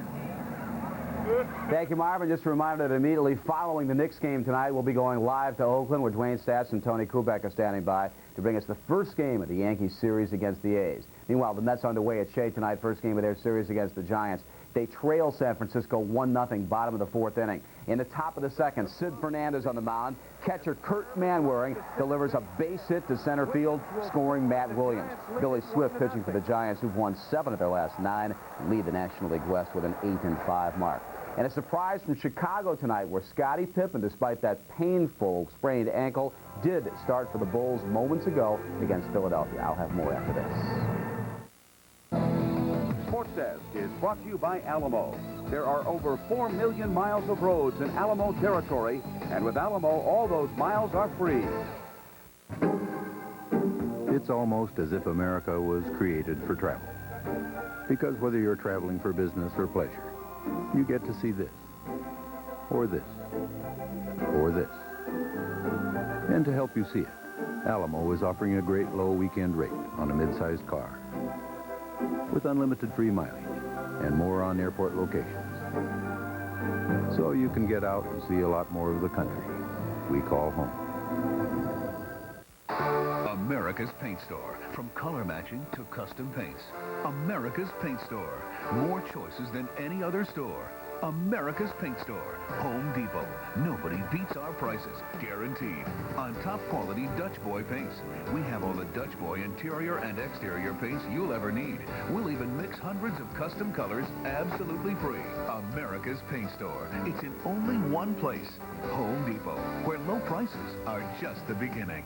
A: Thank you, Marvin. Just a reminder that immediately following the Knicks game tonight, we'll be going live to Oakland, where Dwayne Stats and Tony Kubek are standing by to bring us the first game of the Yankees series against the A's. Meanwhile, the Mets underway at Shea tonight, first game of their series against the Giants. They trail San Francisco 1-0, bottom of the fourth inning. In the top of the second, Sid Fernandez on the mound. Catcher Kurt Manwaring delivers a base hit to center field, scoring Matt Williams. Billy Swift pitching for the Giants, who've won 7 of their last 9, and lead the National League West with an 8-5 mark. And a surprise from Chicago tonight, where Scottie Pippen, despite that painful sprained ankle, did start for the Bulls moments ago against Philadelphia. I'll have more after this.
O: Sports Desk is brought to you by Alamo. There are over 4 million miles of roads in Alamo territory, and with Alamo, all those miles are free.
D: It's almost as if America was created for travel. Because whether you're traveling for business or pleasure, you get to see this, or this, or this. And to help you see it, Alamo is offering a great low weekend rate on a mid-sized car with unlimited free mileage and more on airport locations. So you can get out and see a lot more of the country we call home.
T: America's Paint Store. From color matching to custom paints. America's Paint Store. More choices than any other store. America's Paint Store. Home Depot. Nobody beats our prices. Guaranteed. On top quality Dutch Boy paints. We have all the Dutch Boy interior and exterior paints you'll ever need. We'll even mix hundreds of custom colors absolutely free. America's Paint Store. It's in only one place. Home Depot. Where low prices are just the beginning.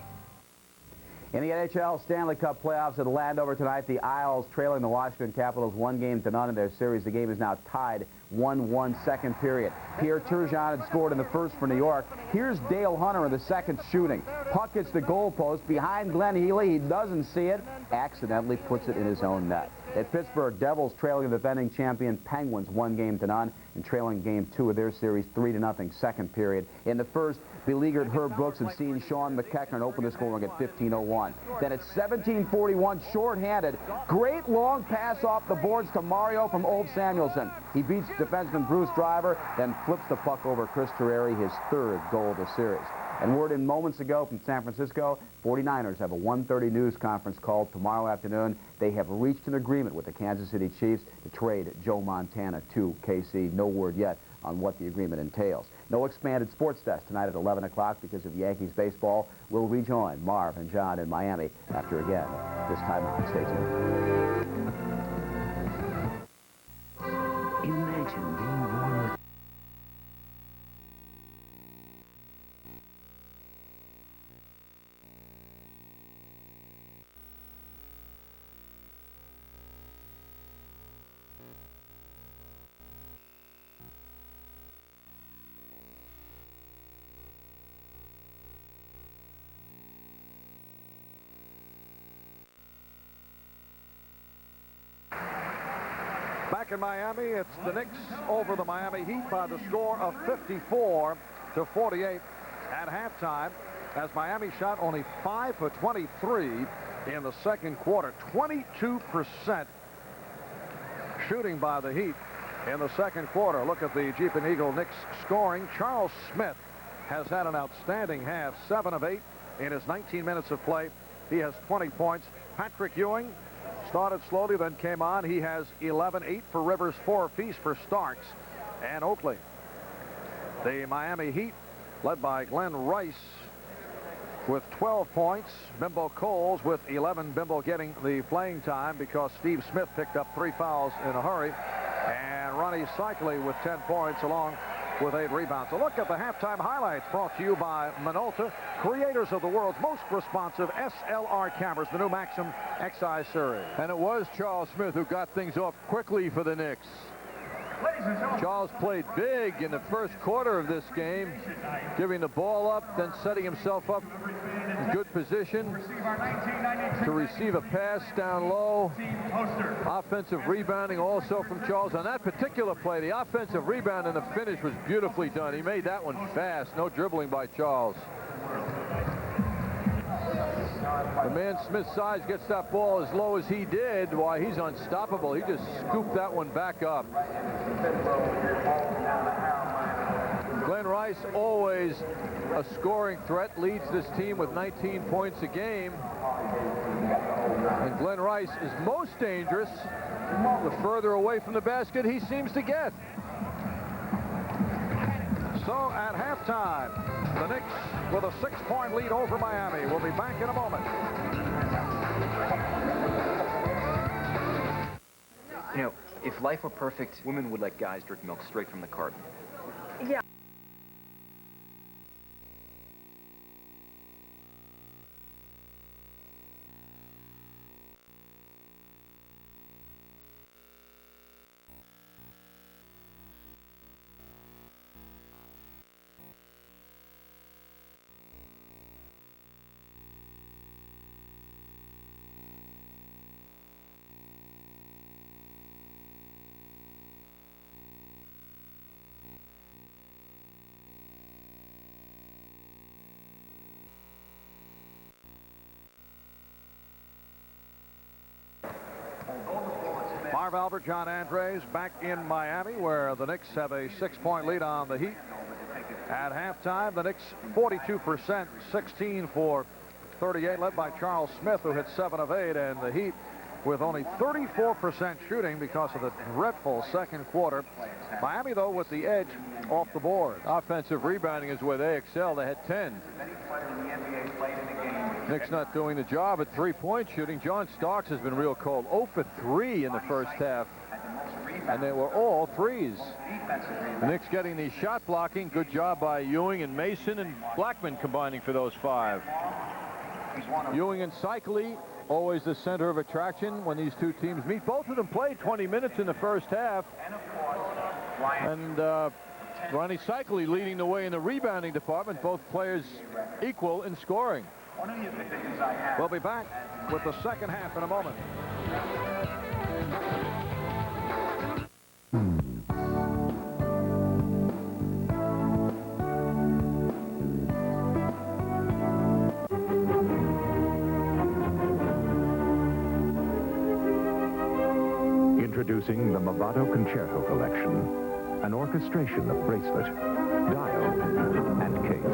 A: In the NHL Stanley Cup playoffs at Landover tonight, the Isles trailing the Washington Capitals 1-0 in their series. The game is now tied 1-1 second period. Pierre Turgeon had scored in the first for New York. Here's Dale Hunter in the second shooting. Puck hits the goalpost behind Glenn Healy. He doesn't see it, accidentally puts it in his own net. At Pittsburgh, Devils trailing the defending champion Penguins 1-0 and trailing game 2 of their series 3-0 second period. In the first, beleaguered Herb Brooks had seen Sean McEachern open the scoring at 15:01. Then at 17:41, shorthanded, great long pass off the boards to Mario from Ulf Samuelsson. He beats defenseman Bruce Driver, then flips the puck over Chris Terreri, his 3rd goal of the series. And word in moments ago from San Francisco, 49ers have a 1:30 news conference called tomorrow afternoon. They have reached an agreement with the Kansas City Chiefs to trade Joe Montana to KC. No word yet on what the agreement entails. No expanded sports desk tonight at 11 o'clock because of Yankees baseball. We'll rejoin Marv and John in Miami after, again, this time out. Stay tuned.
G: Imagine being born with...
B: Back in Miami, it's the Knicks over the Miami Heat by the score of 54-48 at halftime, as Miami shot only 5 for 23 in the second quarter. 22% shooting by the Heat in the second quarter. Look at the Jeep and Eagle Knicks scoring. Charles Smith has had an outstanding half, 7 of 8 in his 19 minutes of play. He has 20 points. Patrick Ewing started slowly, then came on. He has 11, 8 for Rivers, 4 apiece for Starks and Oakley. The Miami Heat, led by Glenn Rice, with 12 points. Bimbo Coles with 11. Bimbo getting the playing time because Steve Smith picked up 3 fouls in a hurry. And Ronnie Cycli with 10 points along with 8 rebounds. A look at the halftime highlights brought to you by Minolta, creators of the world's most responsive SLR cameras, the new Maxim XI series.
C: And it was Charles Smith who got things off quickly for the Knicks. Charles played big in the first quarter of this game, giving the ball up, then setting himself up in good position to receive a pass down low. Offensive rebounding also from Charles. On that particular play, the offensive rebound and the finish was beautifully done. He made that one fast. No dribbling by Charles. The man Smith's size gets that ball as low as he did. Why, he's unstoppable. He just scooped that one back up. Glenn Rice, always a scoring threat, leads this team with 19 points a game. And Glenn Rice is most dangerous
B: The further away from the basket he seems to get. So at halftime, the Knicks with a 6-point lead over Miami. We'll be back in a moment.
U: You know, if life were perfect, women would let guys drink milk straight from the carton.
V: Yeah.
B: Marv Albert, John Andres back in Miami, where the Knicks have a 6-point lead on the Heat. At halftime, the Knicks 42%, 16 for 38, led by Charles Smith, who hit 7 of 8, and the Heat with only 34% shooting because of the dreadful second quarter. Miami, though, with the edge off the board.
C: Offensive rebounding is where they excel. They had 10. Knicks not doing the job at three-point shooting. John Starks has been real cold. 0 for 3 in the first half. And they were all threes. The Knicks getting the shot blocking. Good job by Ewing and Mason and Blackman combining for those 5. Ewing and Cycli, always the center of attraction when these two teams meet. Both of them played 20 minutes in the first half. And Ronnie Cycli leading the way in the rebounding department. Both players equal in scoring.
B: We'll be back with the second half in a moment.
K: Introducing the Movado Concerto Collection, an orchestration of bracelet, dial, and case.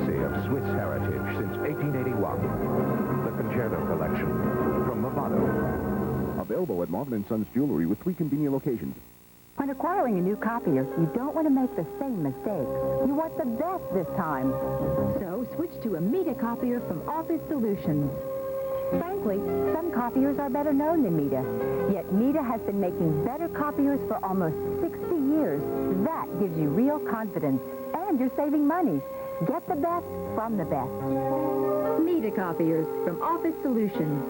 K: Of Swiss heritage since 1881. The Concerto Collection from Movado.
O: Available at Marvin & Sons Jewelry with 3 convenient locations.
W: When acquiring a new copier, you don't want to make the same mistakes. You want the best this time. So switch to a Mita copier from Office Solutions. Frankly, some copiers are better known than Mita. Yet Mita has been making better copiers for almost 60 years. That gives you real confidence. And you're saving money. Get the best from the best. Mita copiers from Office Solutions.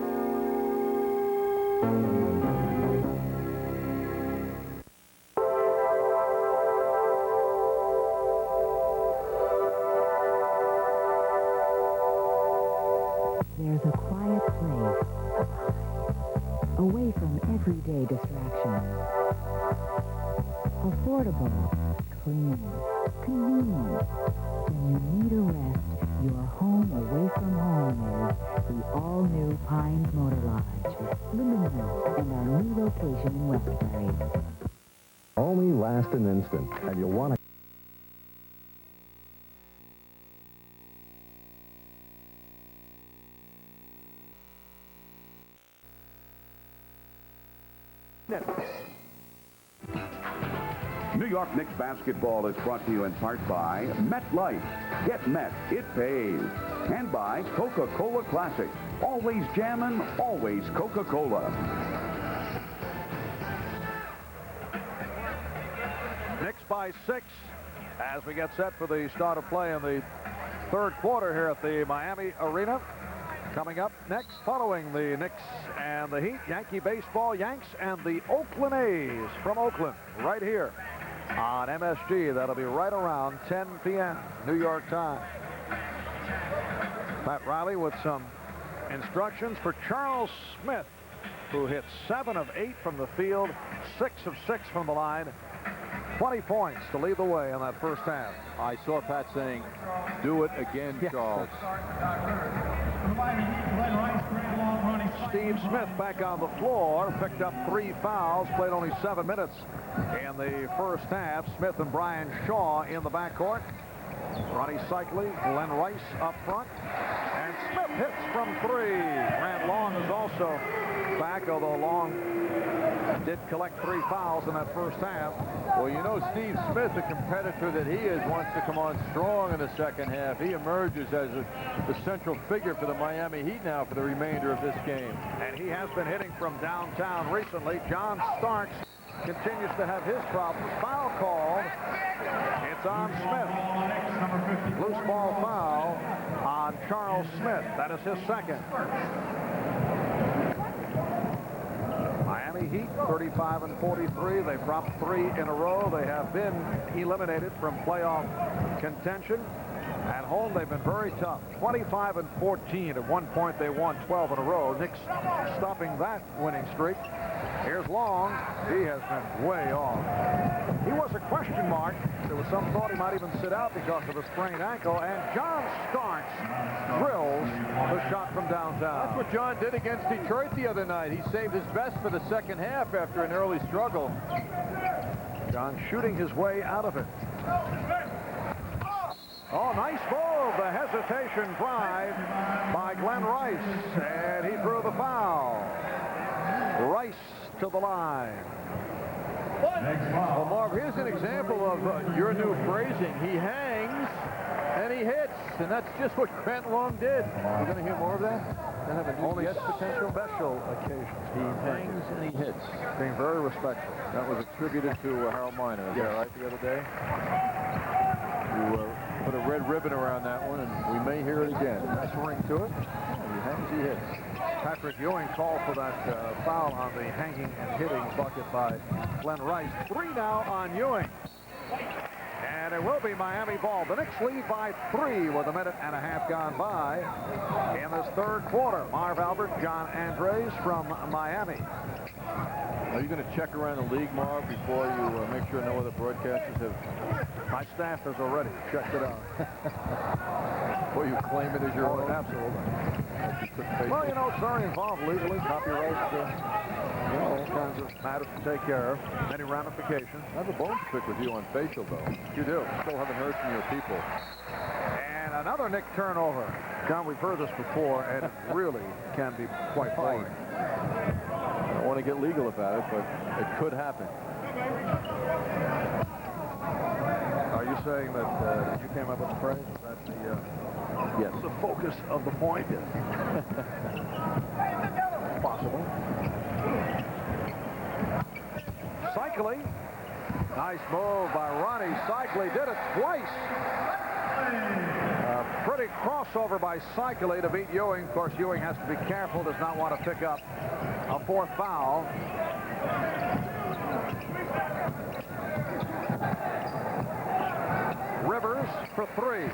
W: There's a quiet place, away from everyday distractions. Affordable, clean, convenient. When you need a rest, your home away from home is the all-new Pines Motor Lodge, Luminous, and our new location in Westbury.
K: Only last an instant, and you'll want to...
O: New York Knicks basketball is brought to you in part by MetLife. Get Met, it pays. And by Coca-Cola Classic. Always jammin', always Coca-Cola.
B: Knicks by 6 as we get set for the start of play in the third quarter here at the Miami Arena. Coming up next, following the Knicks and the Heat, Yankee baseball, Yanks and the Oakland A's from Oakland right here on MSG. That'll be right around 10 p.m. New York time. Pat Riley with some instructions for Charles Smith, who hit 7 of 8 from the field, 6 of 6 from the line. 20 points to lead the way in that first half.
C: I saw Pat saying, do it again, Charles.
B: Steve Smith back on the floor, picked up 3 fouls, played only 7 minutes in the first half. Smith and Brian Shaw in the backcourt. Ronnie Cycli, Glenn Rice up front, and Smith hits from 3. Grant Long is also back, although Long did collect 3 fouls in that first half.
C: Well, you know, Steve Smith, the competitor that he is, wants to come on strong in the second half. He emerges as the central figure for the Miami Heat now for the remainder of this game.
B: And he has been hitting from downtown recently. John Starks continues to have his problems. Foul called. It's on Smith. Loose ball foul on Charles Smith. That is his second. Miami Heat 35-43. They've dropped 3 in a row. They have been eliminated from playoff contention. At home, they've been very tough. 25-14. At one point, they won 12 in a row. Knicks stopping that winning streak. Here's Long. He has been way off. He was a question mark. There was some thought he might even sit out because of a sprained ankle. And John Starks drills the shot from downtown.
C: That's what John did against Detroit the other night. He saved his best for the second half after an early struggle.
B: John shooting his way out of it. Oh, nice move. The hesitation drive by Glenn Rice. And he drew the foul. Rice to the line.
C: Well, Marv, here's an example of your new phrasing. He hangs and he hits, and that's just what Grant Long did. We're going to hear more of that? Going to have a new guest potential?
B: Special occasions.
C: He hangs and he hits.
B: Being very respectful.
C: That was attributed to Harold Miner. Is that right, the other day? You put a red ribbon around that one, and we may hear it again.
B: Nice ring to it.
C: He hangs, he hits.
B: Patrick Ewing called for that foul on the hanging and hitting bucket by Glenn Rice. 3 now on Ewing. And it will be Miami ball. The Knicks lead by 3 with a minute and a half gone by in this third quarter. Marv Albert, John Andres from Miami.
C: Are you going to check around the league, Marv, before you make sure no other broadcasters have...
B: My staff has already checked it out.
C: Well, you claim it as your own?
B: Absolutely. Well, you know, it's very involved legally. Copyright, all kinds of matters to take care of. Many ramifications.
C: I have a bone to pick with you on facial, though.
B: You do.
C: Still haven't heard from your people.
B: And another Knick turnover. John, we've heard this before, and it really can be quite hard.
C: I don't want to get legal about it, but it could happen.
B: Are you saying that you came up with the phrase? Is that the,
C: yes,
B: the focus of the point? Yes. Possible. Cycli. Nice move by Ronnie Cycli. Did it twice. Pretty crossover by Cycli to beat Ewing. Of course, Ewing has to be careful. Does not want to pick up a 4th foul. Rivers for 3.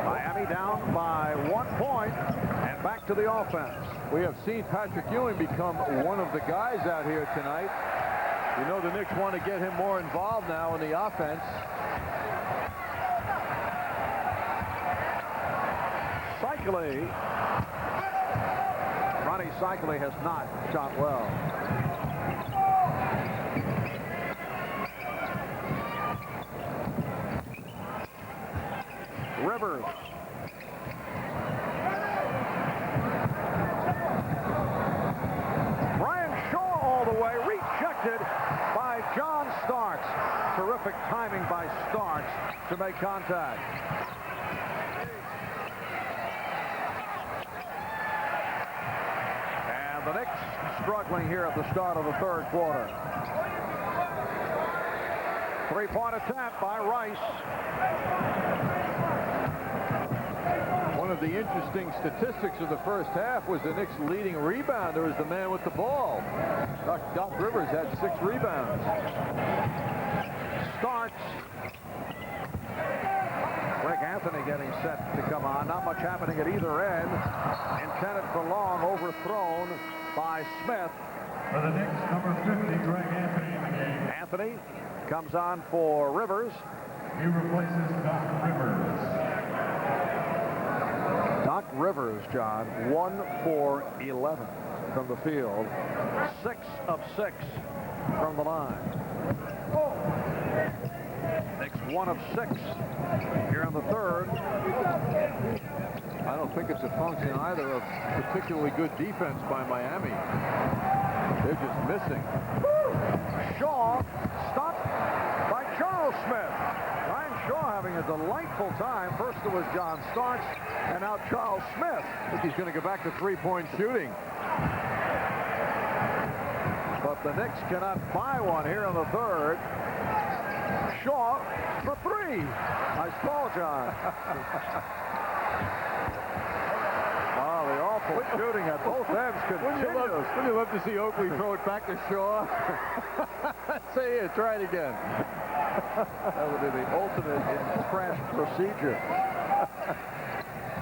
B: Miami down by 1 point and back to the offense.
C: We have seen Patrick Ewing become one of the guys out here tonight. You know the Knicks want to get him more involved now in the offense.
B: Cycli. Ronnie Cycli has not shot well. Rivers. Brian Shaw all the way, rejected by John Starks. Terrific timing by Starks to make contact. And the Knicks struggling here at the start of the third quarter. 3-point attempt by Rice.
C: One of the interesting statistics of the first half was the Knicks' leading rebounder was the man with the ball. Doc Rivers had 6 rebounds.
B: Starks. Rick Anthony getting set to come on. Not much happening at either end. Intended for Long, overthrown by Smith.
S: For the Knicks, number 50, Greg Anthony in the game.
B: Anthony comes on for Rivers.
S: He replaces Doc Rivers.
B: Doc Rivers, John, 1 for 11 from the field. 6 of 6 from the line. Knicks 1 of 6 here in the third.
C: I don't think it's a function either of particularly good defense by Miami. They're just missing.
B: Shaw stopped by Charles Smith. Ryan Shaw having a delightful time. First it was John Starks, and now Charles Smith.
C: I think he's going to go back to three-point shooting.
B: But the Knicks cannot buy one here in the third. Shaw for 3. Nice ball, John. Oh, the awful shooting at both ends continues.
C: Wouldn't you love to see Oakley throw it back to Shaw? Say it, try it again.
B: That would be the ultimate in trash procedure.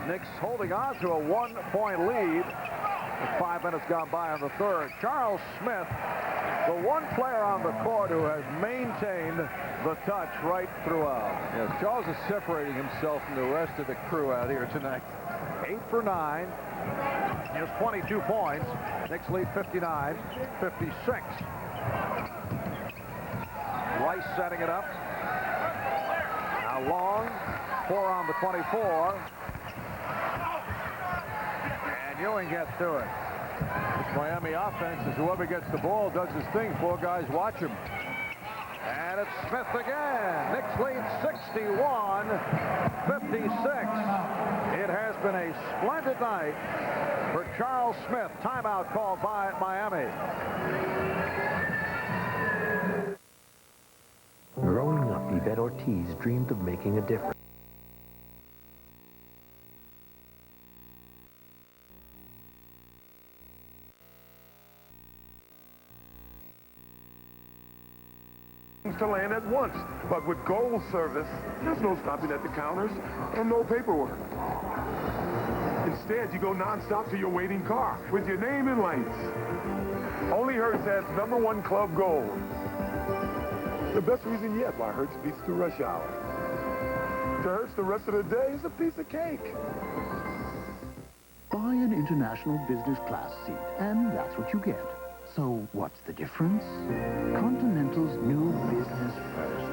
B: Knicks holding on to a 1-point lead with 5 minutes gone by in the third. Charles Smith, the one player on the court who has maintained the touch right throughout.
C: Yes, Charles is separating himself from the rest of the crew out here tonight.
B: 8 for 9. He has 22 points. Knicks lead 59-56. Rice setting it up. Now Long, 4 on the 24. And Ewing gets to it.
C: This Miami offense is whoever gets the ball does his thing. 4 guys watch him.
B: And it's Smith again. Knicks lead 61-56. It has been a splendid night for Charles Smith. Timeout called by Miami.
E: Growing up, Yvette Ortiz dreamed of making a difference.
F: To land at once, but with Gold Service, there's no stopping at the counters and no paperwork. Instead, you go non-stop to your waiting car with your name in lights. Only Hertz has #1 Club Gold. The best reason yet why Hertz beats the rush hour. To Hertz, the rest of the day is a piece of cake.
H: Buy an international business class seat, and that's what you get. So what's the difference? Continental's new Business First.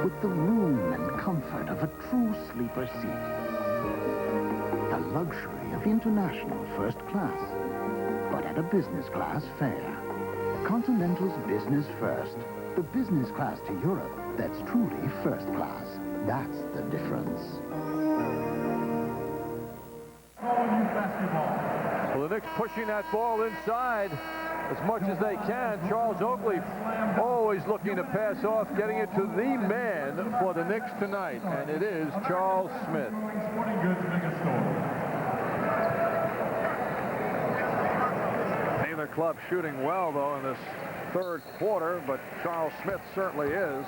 H: With the room and comfort of a true sleeper seat. The luxury of international first class, but at a business class fare. Continental's Business First. The business class to Europe that's truly first class. That's the difference.
C: Well, the Knicks pushing that ball inside as much as they can. Charles Oakley always looking to pass off, getting it to the man for the Knicks tonight, and it is Charles Smith.
B: Neither club shooting well, though, in this third quarter, but Charles Smith certainly is.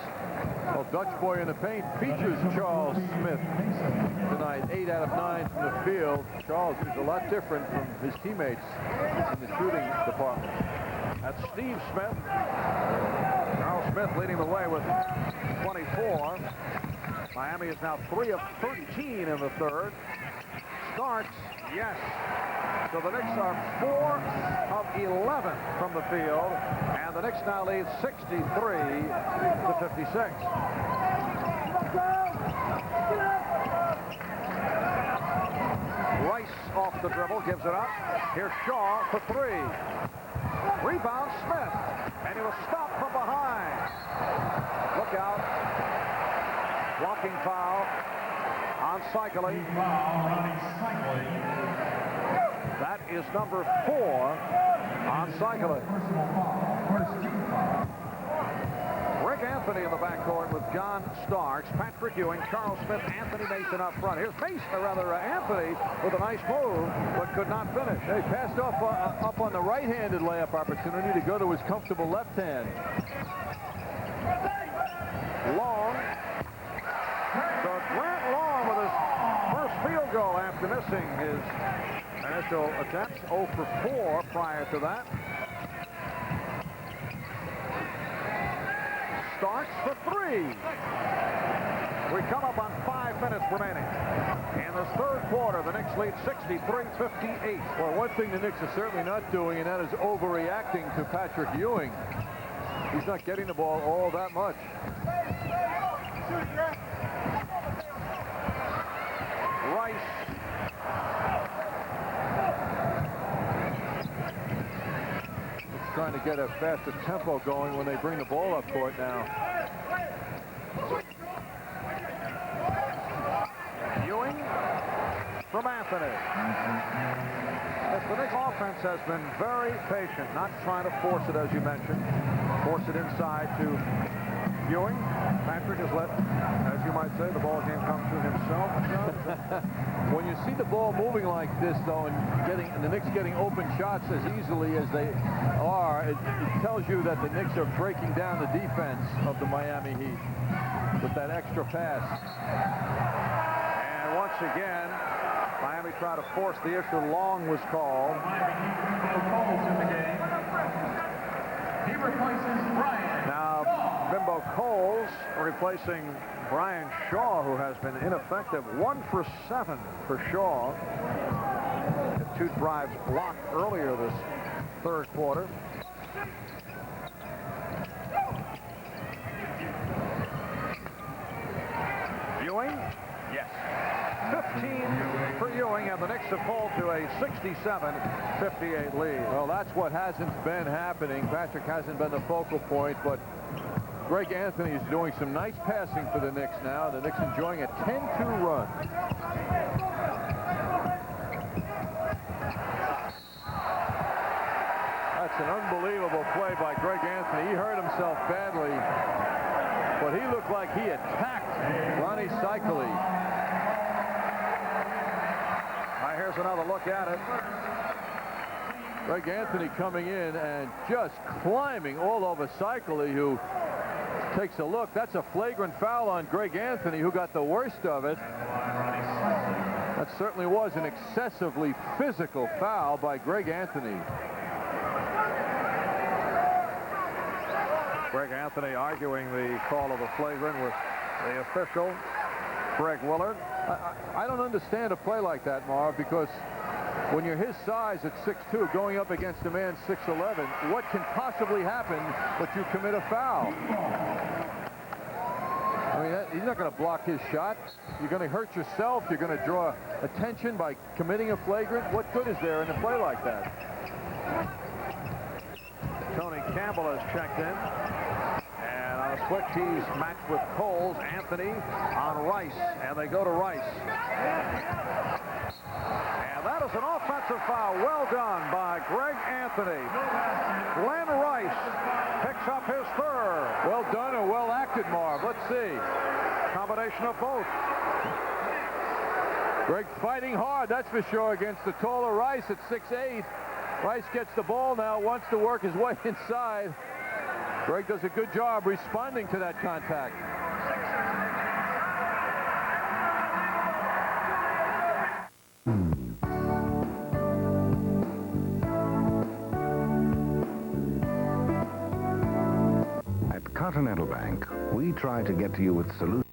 C: Well, Dutch Boy in the paint features Charles Smith tonight. 8 out of 9 from the field. Charles is a lot different from his teammates in the shooting department.
B: That's Steve Smith. Charles Smith leading the way with 24. Miami is now 3 of 13 in the third. Starks, yes. So the Knicks are 4 of 11 from the field, and the Knicks now lead 63-56. Rice off the dribble, gives it up. Here's Shaw for 3. Rebound Smith, and he was stopped from behind. Look out. Blocking foul on cycling. That is number 4 on cycling. Rick Anthony in the backcourt with John Starks, Patrick Ewing, Charles Smith, Anthony Mason up front. Here's Mason, or rather Anthony, with a nice move, but could not finish.
C: They passed off up on the right-handed layup opportunity to go to his comfortable left hand.
B: Long. So Grant Long with his first field goal after missing his initial attempts. 0 for 4 prior to that. Starks for 3. We come up on 5 minutes remaining. In this third quarter, the Knicks lead 63-58.
C: Well, one thing the Knicks are certainly not doing, and that is overreacting to Patrick Ewing.
B: He's not getting the ball all that much. Rice. It's trying to get a faster tempo going when they bring the ball up court now. Ewing from Anthony. Yes, the Knicks offense has been very patient, not trying to force it, as you mentioned. Force it inside to Ewing. Patrick has let, as you might say, the ball game come to himself.
C: When you see the ball moving like this, though, and the Knicks getting open shots as easily as they are, it tells you that the Knicks are breaking down the defense of the Miami Heat with that extra pass.
B: And once again, Miami tried to force the issue. Long was called.
S: He replaces Brian.
B: Now, Bimbo Coles replacing Brian Shaw, who has been ineffective. 1 for 7 for Shaw. The 2 drives blocked earlier this third quarter. Ewing? Yes. 15 for Ewing, and the Knicks have fallen to a 67-58 lead.
C: Well, that's what hasn't been happening. Patrick hasn't been the focal point, but Greg Anthony is doing some nice passing for the Knicks now. The Knicks enjoying a 10-2 run. That's an unbelievable play by Greg Anthony. He hurt himself badly, but he looked like he attacked Ronnie Cycli.
B: Here's another look at it.
C: Greg Anthony coming in and just climbing all over Cycli, who takes a look. That's a flagrant foul on Greg Anthony, who got the worst of it. That certainly was an excessively physical foul by Greg Anthony.
B: Greg Anthony arguing the call of a flagrant with the official, Greg Willard.
C: I don't understand a play like that, Marv, because when you're his size at 6'2", going up against a man 6'11", what can possibly happen but you commit a foul? I mean, he's not going to block his shot. You're going to hurt yourself. You're going to draw attention by committing a flagrant. What good is there in a play like that?
B: Tony Campbell has checked in. And on a switch, he's matched with Coles. Anthony on Rice, and they go to Rice. And that is an offensive foul. Well done by Greg Anthony. Glenn Rice picks up his third.
C: Well done or well acted, Marv. Let's see.
B: Combination of both.
C: Greg fighting hard, that's for sure, against the taller Rice at 6'8". Rice gets the ball now, wants to work his way inside. Greg does a good job responding to that contact.
D: At Continental Bank, we try to get to you with solutions.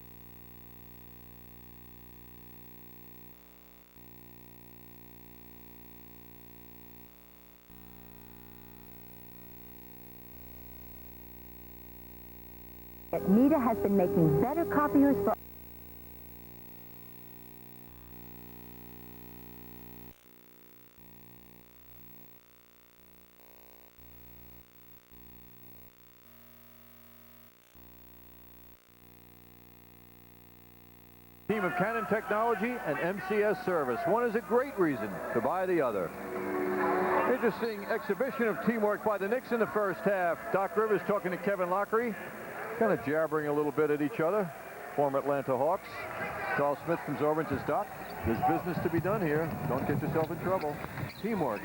W: Nita has been making better copiers for...
C: Team of Canon Technology and MCS Service. One is a great reason to buy the other. Interesting exhibition of teamwork by the Knicks in the first half. Doc Rivers talking to Kevin Lockery, kind of jabbering a little bit at each other. Former Atlanta Hawks. Charles Smith comes over and says, Doc, there's business to be done here. Don't get yourself in trouble. Teamwork.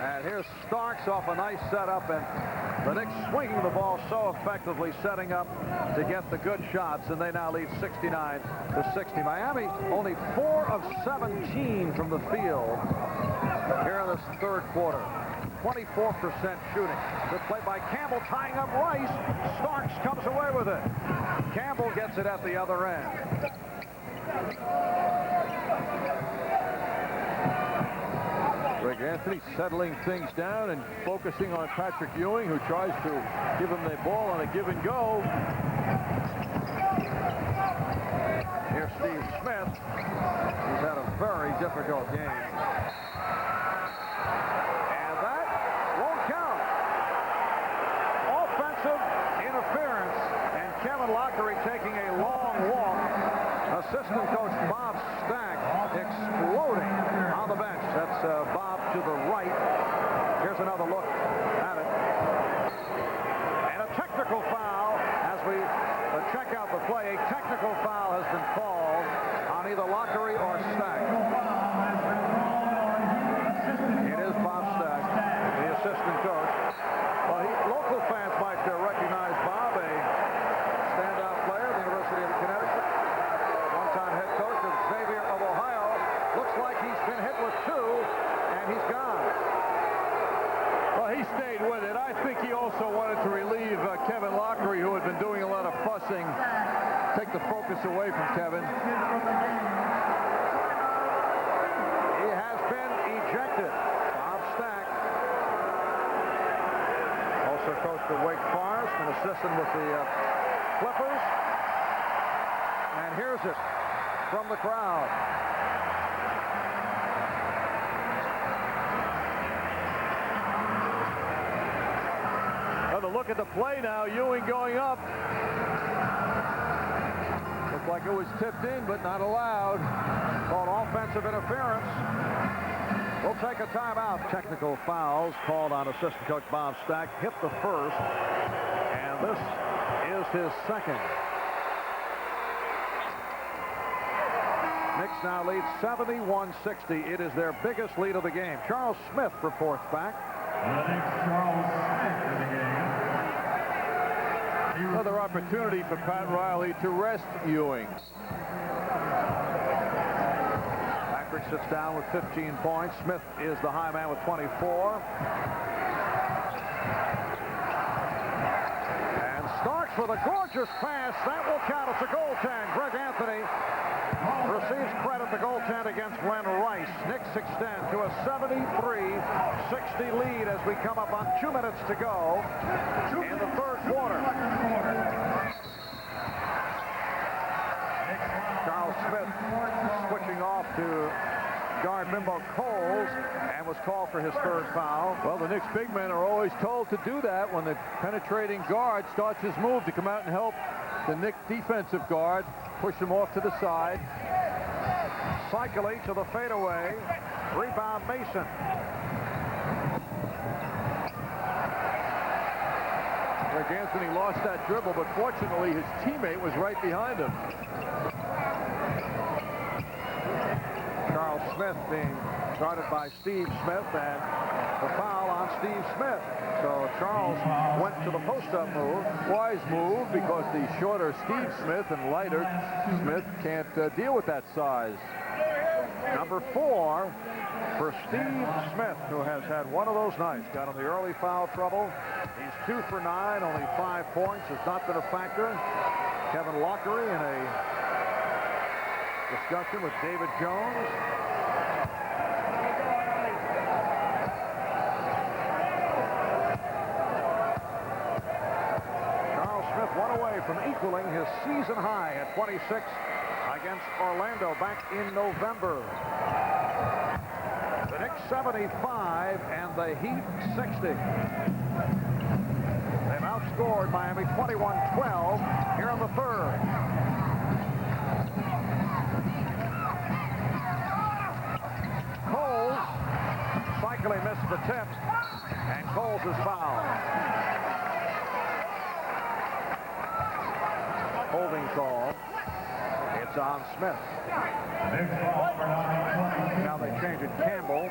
B: And here's Starks off a nice setup, and the Knicks swinging the ball so effectively, setting up to get the good shots, and they now lead 69-60. Miami only 4 of 17 from the field here in this third quarter. 24% shooting. Good play by Campbell, tying up Rice. Starks comes away with it. Campbell gets it at the other end.
C: Greg Anthony settling things down and focusing on Patrick Ewing, who tries to give him the ball on a give and go.
B: Here's Steve Smith. He's had a very difficult game. And that won't count. Offensive interference, and Kevin Lockery taking a long walk. Assistant coach Bob Stack exploding on the bench. That's Bob to the right. Here's another look at it. And a technical foul as we check out the play. A technical foul has been called on either Lockery or Stack. It is Bob Stack, the assistant coach. Well, local fans might recognize Bob, a standout player at the University of Connecticut. One-time head coach of Xavier of Ohio. Looks like he's been hit with 2, and he's gone.
C: Well, he stayed with it. I think he also wanted to relieve Kevin Lockery, who had been doing a lot of fussing, take the focus away from Kevin.
B: He has been ejected. Bob Stack, also coached at Wake Forest, an assistant with the Clippers. And here's it from the crowd.
C: Another look at the play now. Ewing going up. Looked like it was tipped in, but not allowed.
B: Called offensive interference. We'll take a timeout. Technical fouls called on assistant coach Bob Stack. Hit the first, and this is his second. Knicks now lead 71-60. It is their biggest lead of the game. Charles Smith reports back.
S: Charles Smith in the game.
C: Another opportunity for Pat Riley to rest Ewing.
B: Patrick sits down with 15 points. Smith is the high man with 24. And Starks with a gorgeous pass. That will count. It's a goaltend. Greg Anthony receives credit, the goaltend against Glenn Rice. Knicks extend to a 73-60 lead as we come up on 2 minutes to go in the third quarter. Charles Smith switching off to guard Bimbo Coles and was called for his third foul.
C: Well, the Knicks big men are always told to do that when the penetrating guard starts his move, to come out and help the Knicks defensive guard, push him off to the side.
B: Cycling to the fadeaway. Rebound Mason.
C: Greg Anthony lost that dribble, but fortunately his teammate was right behind him.
B: Charles Smith being guarded by Steve Smith, and the foul on Steve Smith. So Charles went to the post-up move.
C: Wise move, because the shorter Steve Smith and lighter Smith can't deal with that size.
B: Number 4 for Steve Smith, who has had one of those nights. Got in the early foul trouble. He's 2 for 9, only 5 points. Has not been a factor. Kevin Lockery in a discussion with David Jones. Charles Smith 1 away from equaling his season high at 26 against Orlando back in November. The Knicks 75 and the Heat 60. They've outscored Miami 21-12 here in the third. Coles cycling missed the tip, and Coles is fouled. Holding call. It's on Smith. Now they change it. Campbell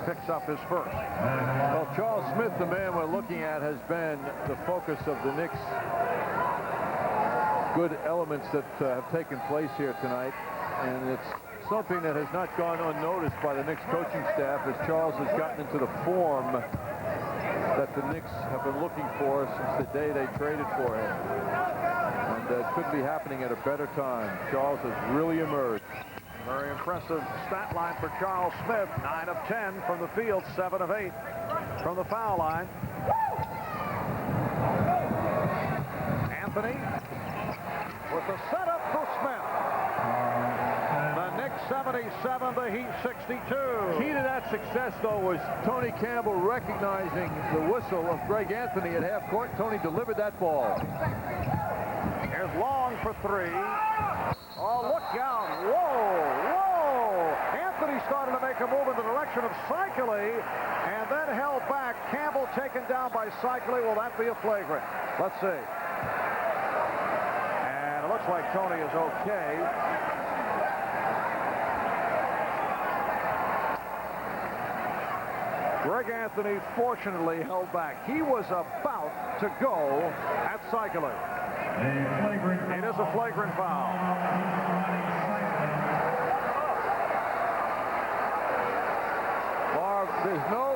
B: picks up his first.
C: Well, Charles Smith, the man we're looking at, has been the focus of the Knicks' good elements that have taken place here tonight. And it's something that has not gone unnoticed by the Knicks coaching staff, as Charles has gotten into the form that the Knicks have been looking for since the day they traded for him. And it couldn't be happening at a better time. Charles has really emerged.
B: Very impressive stat line for Charles Smith. 9 of 10 from the field, 7 of 8 from the foul line. Anthony with the setup for Smith. The Knicks 77, the Heat 62.
C: Key to that success, though, was Tony Campbell recognizing the whistle of Greg Anthony at half court. Tony delivered that ball.
B: Here's Long for 3. Oh, look out. Whoa, whoa. Anthony started to make a move in the direction of Cycli and then held back. Campbell taken down by Cycli. Will that be a flagrant? Let's see. And it looks like Tony is okay. Greg Anthony fortunately held back. He was about to go at Cycli. It is a flagrant foul.
C: Marv, there's no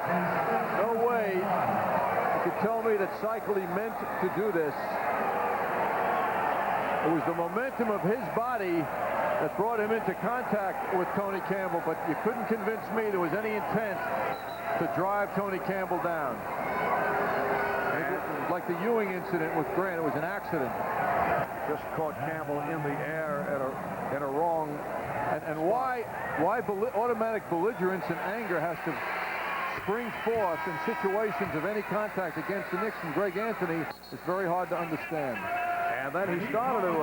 C: way you could tell me that Cycli meant to do this. It was the momentum of his body that brought him into contact with Tony Campbell, but you couldn't convince me there was any intent to drive Tony Campbell down. Like the Ewing incident with Grant, it was an accident.
B: Just caught Campbell in the air in a wrong.
C: And why automatic belligerence and anger has to spring forth in situations of any contact against the Knicks and Greg Anthony is very hard to understand.
B: And then he started to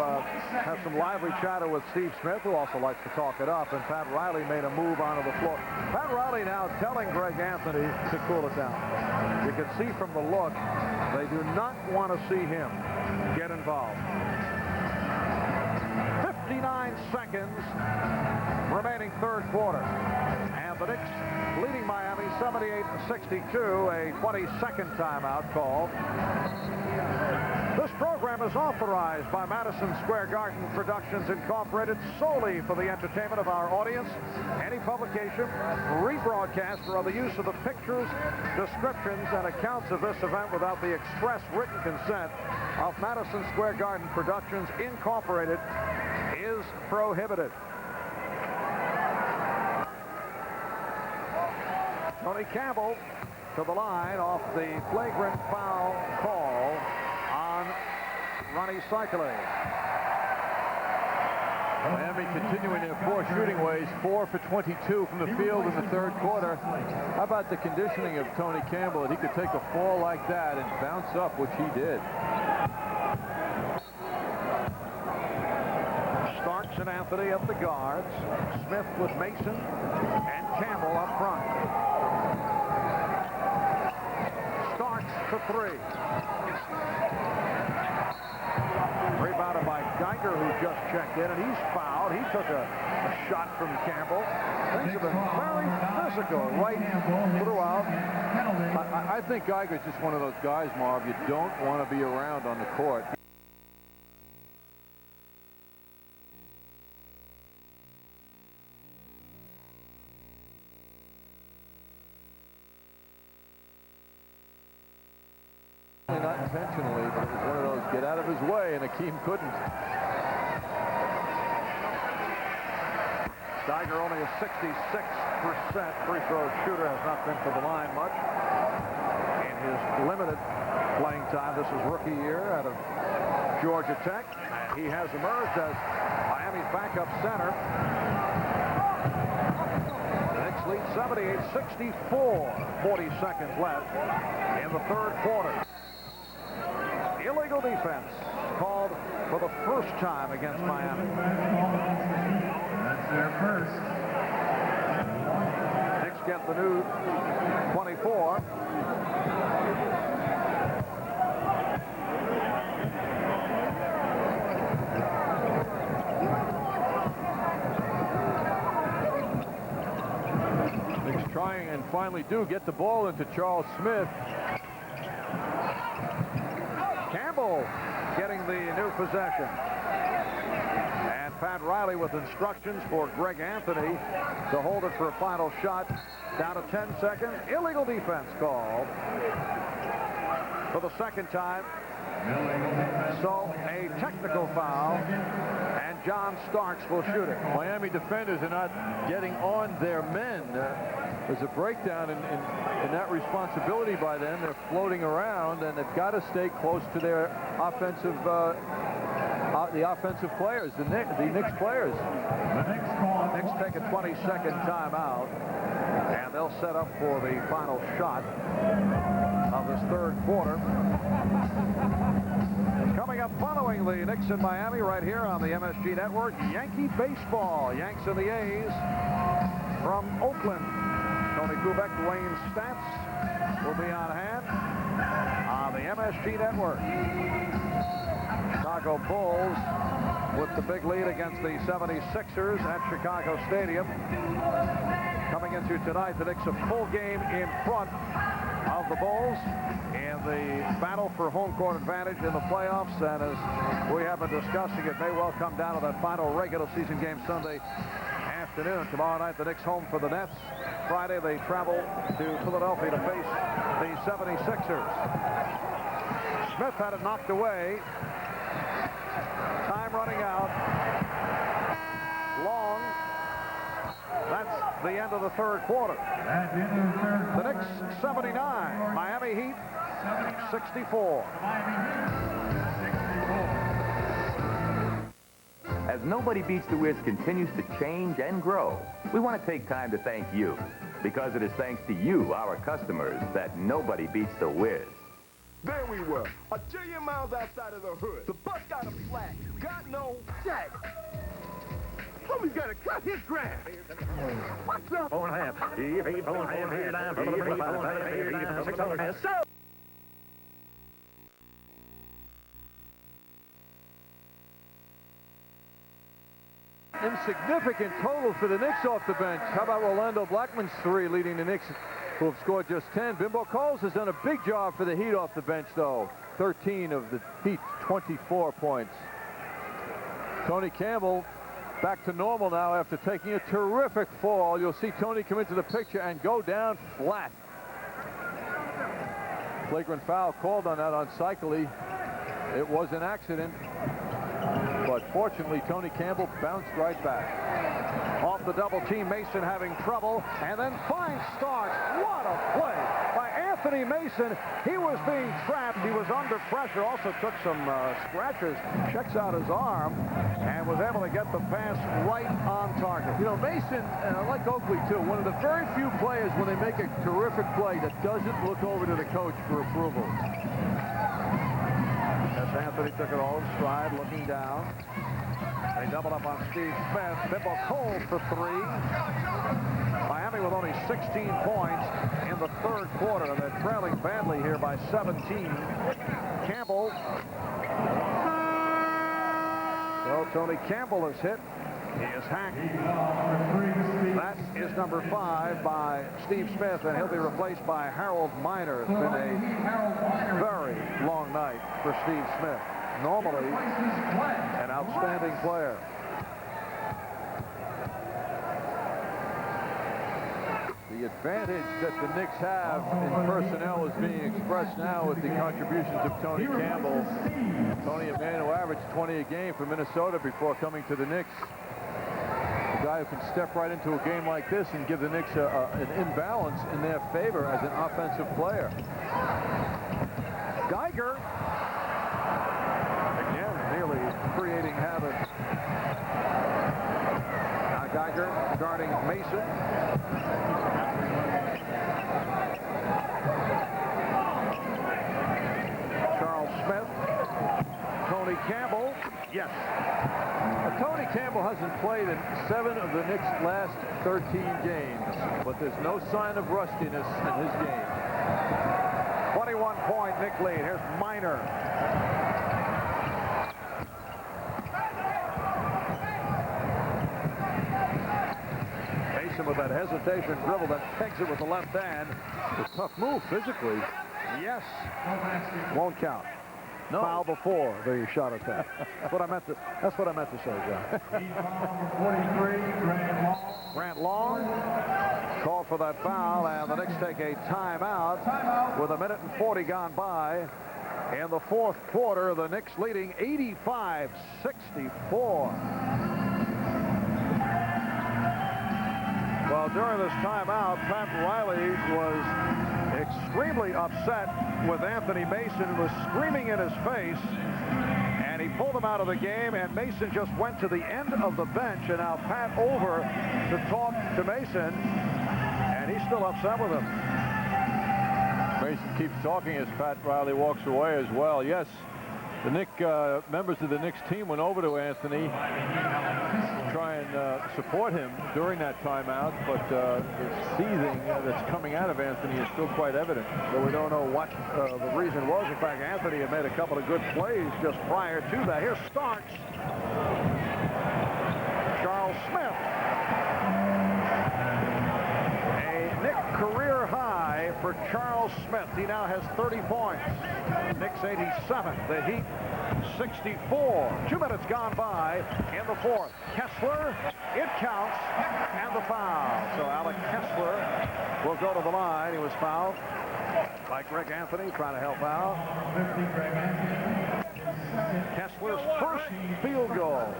B: have some lively chatter with Steve Smith, who also likes to talk it up, and Pat Riley made a move onto the floor. Pat Riley now telling Greg Anthony to cool it down. You can see from the look, they do not want to see him get involved. 59 seconds remaining third quarter. And the Knicks leading Miami 78-62, a 20-second timeout call. This program is authorized by Madison Square Garden Productions Incorporated solely for the entertainment of our audience. Any publication, rebroadcast, or other use of the pictures, descriptions, and accounts of this event without the express written consent of Madison Square Garden Productions Incorporated is prohibited. Tony Campbell to the line off the flagrant foul call on Ronnie Cycli.
C: Miami continuing their poor shooting ways, 4 for 22 from the field in the third quarter. How about the conditioning of Tony Campbell, that he could take a fall like that and bounce up, which he did.
B: Starks and Anthony at the guards. Smith with Mason and Campbell up front. Starks for 3. Rebounded by Geiger, who just checked in, and he's fouled. He took a shot from Campbell. Things have been very physical right throughout.
C: I think Geiger's just one of those guys, Marv, you don't want to be around on the court. Not intentionally, but it was one of those get out of his way, and Akeem couldn't.
B: Geiger only a 66% free throw shooter, has not been to the line much in his limited playing time. This is rookie year out of Georgia Tech, and he has emerged as Miami's backup center. The Knicks lead 78-64, 40 seconds left in the third quarter. Illegal defense called for the first time against Miami.
S: That's their first.
B: Knicks get the new 24.
C: Knicks trying and finally do get the ball into Charles Smith.
B: Campbell getting the new possession. And Pat Riley with instructions for Greg Anthony to hold it for a final shot. Down to 10 seconds. Illegal defense called for the second time.
S: Illegal defense.
B: So a technical foul, and John Starks will shoot it.
C: Miami defenders are not getting on their men. There's a breakdown in that responsibility by them. They're floating around, and they've got to stay close to their offensive, the offensive players, the Knicks players.
B: The Knicks take a 20-second timeout, and they'll set up for the final shot of this third quarter. Coming up following the Knicks in Miami right here on the MSG Network, Yankee baseball. Yanks and the A's from Oakland. Tony Kubek, Wayne Stats will be on hand on the MSG Network. Chicago Bulls with the big lead against the 76ers at Chicago Stadium. Coming into tonight, the Knicks a full game in front of the Bulls in the battle for home court advantage in the playoffs. And as we have been discussing, it may well come down to that final regular season game Sunday afternoon. Tomorrow night, the Knicks home for the Nets. Friday, they travel to Philadelphia to face the 76ers. Smith had it knocked away. Time running out. Long. That's the end of the third quarter. The Knicks 79. Miami Heat 64.
I: As Nobody Beats the Wiz continues to change and grow, we want to take time to thank you, because it is thanks to you, our customers, that nobody beats the Wiz.
M: There we were, a jillion miles outside of the hood. The bus got a flat, got no jack. Homie's got to cut his grass. What's up? 4.5. 600. So.
C: Insignificant total for the Knicks off the bench. How about Rolando Blackman's 3 leading the Knicks, who have scored just 10. Bimbo Coles has done a big job for the Heat off the bench, though. 13 of the Heat's 24 points. Tony Campbell back to normal now after taking a terrific fall. You'll see Tony come into the picture and go down flat. Flagrant foul called on that on Cycli. It was an accident, but fortunately Tony Campbell bounced right back.
B: Off the double team, Mason having trouble, and then finds Starks. What a play by Anthony Mason. He was being trapped. He was under pressure. Also took some scratches. Checks out his arm and was able to get the pass right on target.
C: You know, Mason, like Oakley too, one of the very few players when they make a terrific play that doesn't look over to the coach for approval.
B: Yes, Anthony took it all in stride, looking down. They doubled up on Steve Smith. Bimbo Coles for 3. Miami with only 16 points in the third quarter. They're trailing badly here by 17. Campbell. So Tony Campbell is hit. He is hacked. That is number 5 by Steve Smith, and he'll be replaced by Harold Miner. It's been a very long night for Steve Smith. Normally an outstanding player.
C: The advantage that the Knicks have in personnel is being expressed now with the contributions of Tony Campbell. Tony, a man who averaged 20 a game for Minnesota before coming to the Knicks. A guy who can step right into a game like this and give the Knicks an imbalance in their favor as an offensive player.
B: Geiger. Again, nearly creating havoc. Now Geiger guarding Mason. Charles Smith. Tony Campbell. Yes.
C: Tony Campbell hasn't played in 7 of the Knicks' last 13 games, but there's no sign of rustiness in his game.
B: 21-point Knick lead. Here's Miner. Mason with that hesitation dribble that pegs it with the left hand.
C: A tough move physically.
B: Yes. Won't count. No. Foul before the shot attempt. That's what I meant to say, John.
S: 43,
B: Grant Long called for that foul, and the Knicks take a timeout with 1:40 gone by In the fourth quarter, the Knicks leading 85-64. Well, during this timeout, Pat Riley was extremely upset with Anthony Mason, who was screaming in his face, and he pulled him out of the game, and Mason just went to the end of the bench, and now Pat over to talk to Mason, and he's still upset with him.
C: Mason keeps talking as Pat Riley walks away as well. Yes, the members of the Knicks team went over to Anthony to try and support him during that timeout, but the seething that's coming out of Anthony is still quite evident.
B: But we don't know what the reason was. In fact, Anthony had made a couple of good plays just prior to that. Here starts Charles Smith. A Knick career high for Charles Smith. He now has 30 points. Knicks 87. The Heat 64. 2 minutes gone by in the fourth. Kessler, it counts, and the foul. So Alec Kessler will go to the line. He was fouled by Greg Anthony, trying to help out. Kessler's first field goal.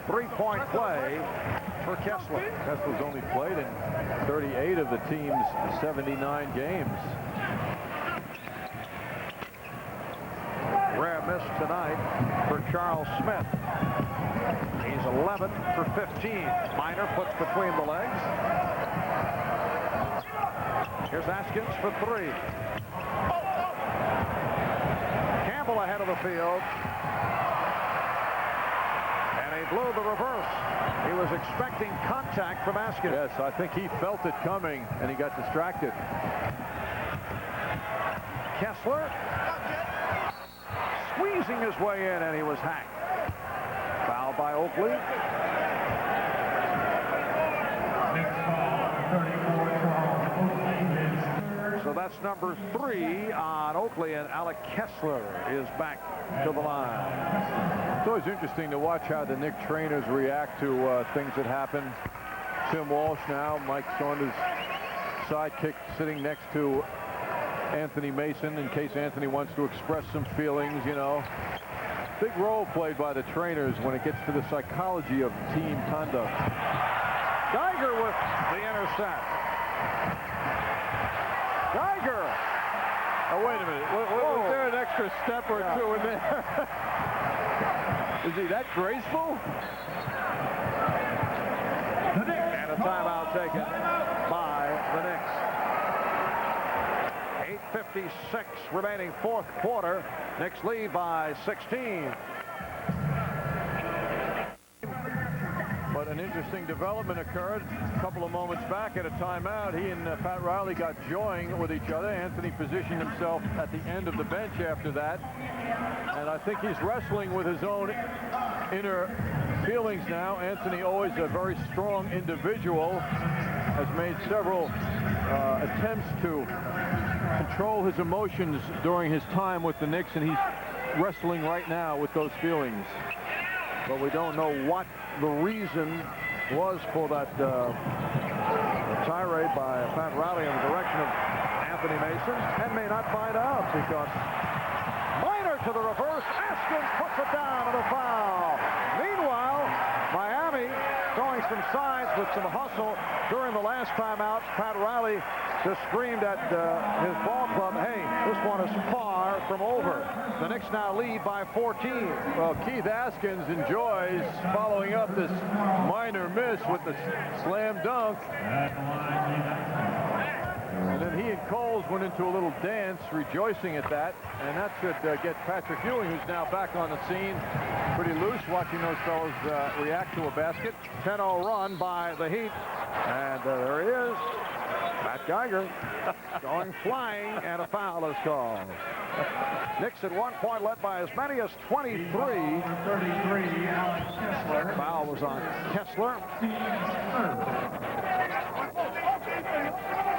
B: Three-point play for Kessler.
C: Kessler's only played in 38 of the team's 79 games.
B: Rare miss tonight for Charles Smith. He's 11 for 15. Miner puts between the legs. Here's Askins for 3. Campbell ahead of the field. And he blew the reverse. He was expecting contact from Askins.
C: Yes, I think he felt it coming, and he got distracted.
B: Kessler squeezing his way in, and he was hacked. Foul by Oakley. So that's number 3 on Oakley, and Alec Kessler is back to the line.
C: It's always interesting to watch how the Knicks trainers react to things that happen. Tim Walsh now, Mike Saunders' sidekick, sitting next to Anthony Mason in case Anthony wants to express some feelings, you know. Big role played by the trainers when it gets to the psychology of team conduct.
B: Geiger with the intercept. Geiger.
C: Oh, wait a minute. Was there an extra step or two in there? Is he that graceful?
B: And a timeout taken by the Knicks. 8:56 remaining fourth quarter. Knicks lead by 16.
C: But an interesting development occurred a couple of moments back at a timeout. He and Pat Riley got joined with each other. Anthony positioned himself at the end of the bench after that. And I think he's wrestling with his own inner feelings now. Anthony, always a very strong individual, has made several attempts to control his emotions during his time with the Knicks, and he's wrestling right now with those feelings.
B: But we don't know what the reason was for that tirade by Pat Riley in the direction of Anthony Mason, and may not find out, because Miner to the reverse. Askins puts it down and a foul. Meanwhile, Miami throwing some sides with some hustle during the last timeout. Pat Riley just screamed at his ball club, hey, this one is far from over. The Knicks now lead by 14.
C: Well, Keith Askins enjoys following up this minor miss with the slam dunk. And then he and Coles went into a little dance, rejoicing at that. And that should get Patrick Ewing, who's now back on the scene, pretty loose, watching those fellows react to a basket.
B: 10-0 run by the Heat. And there he is. Matt Geiger going flying, and a foul is called. Knicks at one point led by as many as 23.
S: 33, Alex Kessler.
B: Foul was on Kessler.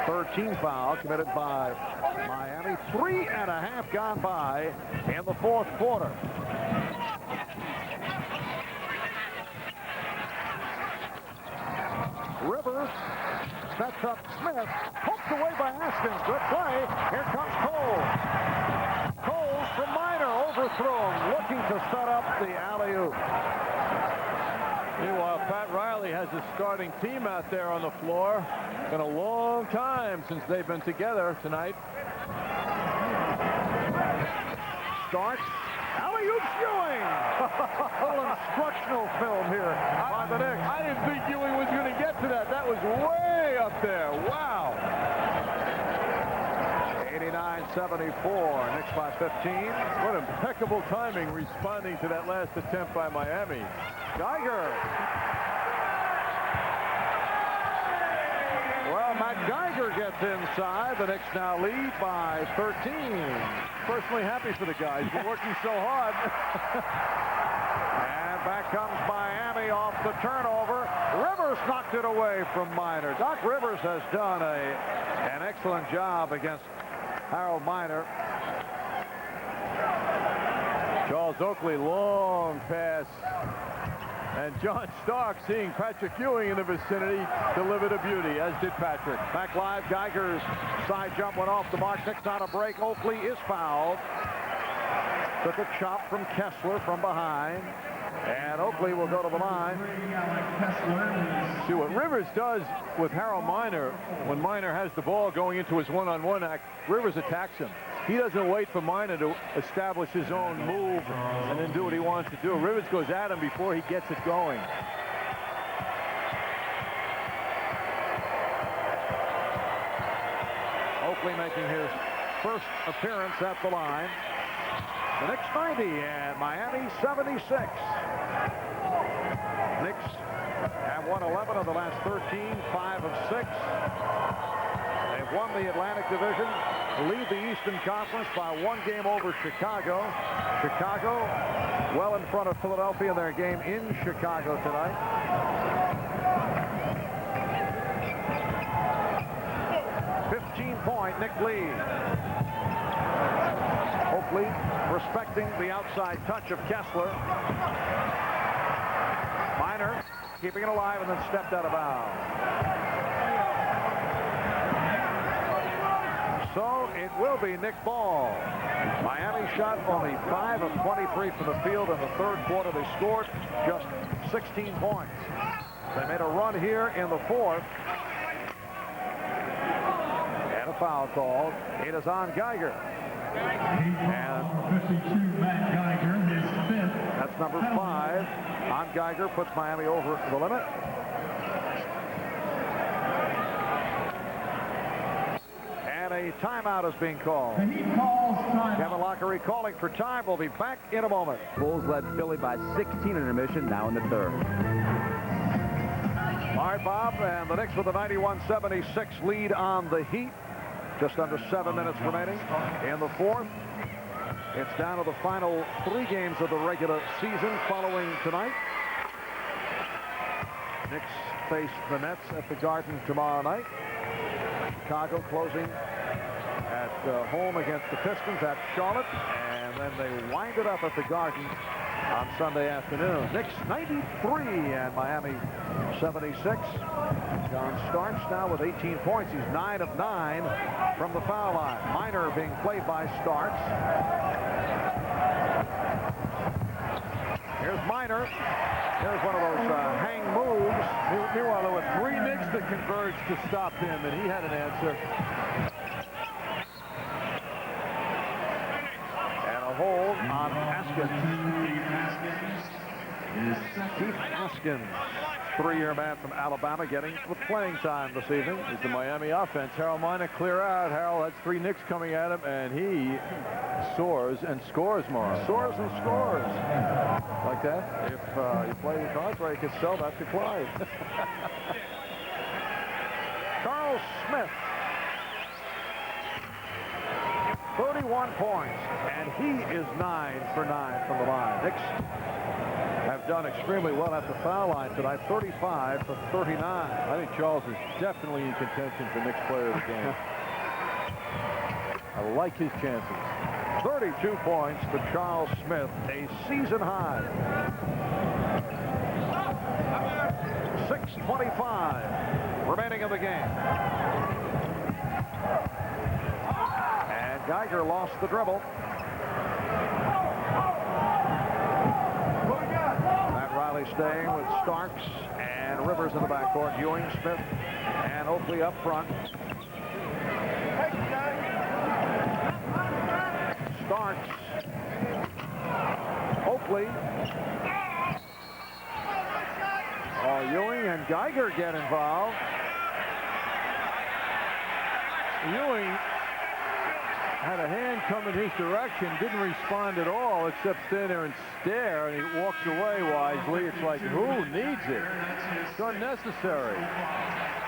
B: 13 foul committed by Miami. 3.5 gone by in the fourth quarter. Rivers Sets up Smith. Poked away by Haskins. Good play. Here comes Cole. Coles from Minor. Overthrown. Looking to set up the alley-oop.
C: Meanwhile, Pat Riley has his starting team out there on the floor. Been a long time since they've been together tonight.
B: Starts. Alley-oop Ewing. A little instructional film here by the Knicks.
C: I didn't think Ewing was going to get to that. That was way up there. Wow.
B: 89-74. Knicks by 15.
C: What impeccable timing responding to that last attempt by Miami.
B: Geiger. Well, Matt Geiger gets inside. The Knicks now lead by 13.
C: Personally happy for the guys. Been working so hard.
B: And back comes Miami off the turnover. Rivers knocked it away from Minor. Doc Rivers has done an excellent job against Harold Minor.
C: Charles Oakley, long pass. And John Stark, seeing Patrick Ewing in the vicinity, delivered a beauty, as did Patrick.
B: Back live, Geiger's side jump went off the mark. Knicks on a break. Oakley is fouled. Took a chop from Kessler from behind. And Oakley will go to the line.
C: See what Rivers does with Harold Minor. When Minor has the ball going into his one-on-one act, Rivers attacks him. He doesn't wait for Minor to establish his own move and then do what he wants to do. Rivers goes at him before he gets it going.
B: Oakley making his first appearance at the line. The Knicks 90 and Miami 76. Knicks have won 11 of the last 13, 5 of 6. They've won the Atlantic Division, lead the Eastern Conference by 1 game over Chicago. Chicago well in front of Philadelphia in their game in Chicago tonight. .5 Knick lead. Oakley respecting the outside touch of Kessler. Minor keeping it alive and then stepped out of bounds. So it will be Knick ball. Miami shot only 5 of 23 from the field in the third quarter. They scored just 16 points. They made a run here in the fourth. And a foul called. It is on Geiger. And
S: 52, Matt Geiger, his 5th.
B: That's number 5 on Geiger, puts Miami over the limit. And a timeout is being called. Kevin Lockery calling for time. We'll be back in a moment.
A: Bulls led Philly by 16 in intermission, now in the third.
B: All right, Bob, and the Knicks with a 91-76 lead on the Heat. Just under 7 minutes remaining in the fourth. It's down to the final 3 games of the regular season following tonight. Knicks face the Nets at the Garden tomorrow night. Chicago closing at home against the Pistons at Charlotte. And then they wind it up at the Garden on Sunday afternoon. Knicks 93 and Miami 76. John Starks now with 18 points. He's 9 of 9 from the foul line. Minor being played by Starks. Here's Minor. Here's one of those hang moves.
C: Meanwhile, there were 3 Knicks that converged to stop him, and he had an answer.
B: And a hold on Haskins. Keith Haskins, 3-year man from Alabama, getting the playing time this evening.
C: Is the Miami offense. Harold Minor clear out. Harold has 3 Knicks coming at him, and he soars and scores more.
B: Soars and scores.
C: Like that?
B: If you play the cards right, you can sell that to Clyde. Charles Smith. 31 points, and he is 9 for 9 from the line. Knicks have done extremely well at the foul line tonight, 35 for 39.
C: I think Charles is definitely in contention for Knicks player of the game. I like his chances.
B: 32 points for Charles Smith, a season high. 6:25 remaining in the game. And Geiger lost the dribble. Matt Riley staying with Starks and Rivers in the backcourt. Ewing, Smith, and Oakley up front. Starks, Oakley. Ewing and Geiger get involved.
C: Ewing had a hand come in his direction, didn't respond at all, except stand there and stare, and he walks away wisely. It's like, who needs it? It's unnecessary.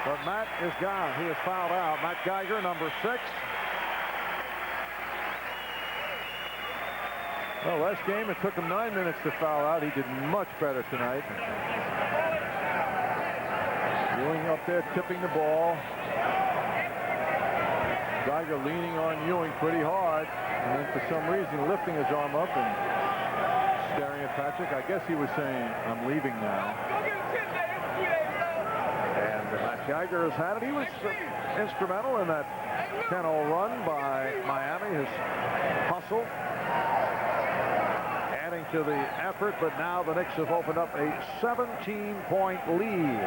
B: But Matt is gone. He is fouled out. Matt Geiger, number 6.
C: Well, last game, it took him 9 minutes to foul out. He did much better tonight. Ewing up there tipping the ball. Geiger leaning on Ewing pretty hard, and then for some reason lifting his arm up and staring at Patrick. I guess he was saying, I'm leaving now.
B: And Matt Geiger has had it. He was instrumental in that 10-0 run by Miami. His hustle adding to the effort, but now the Knicks have opened up a 17-point lead.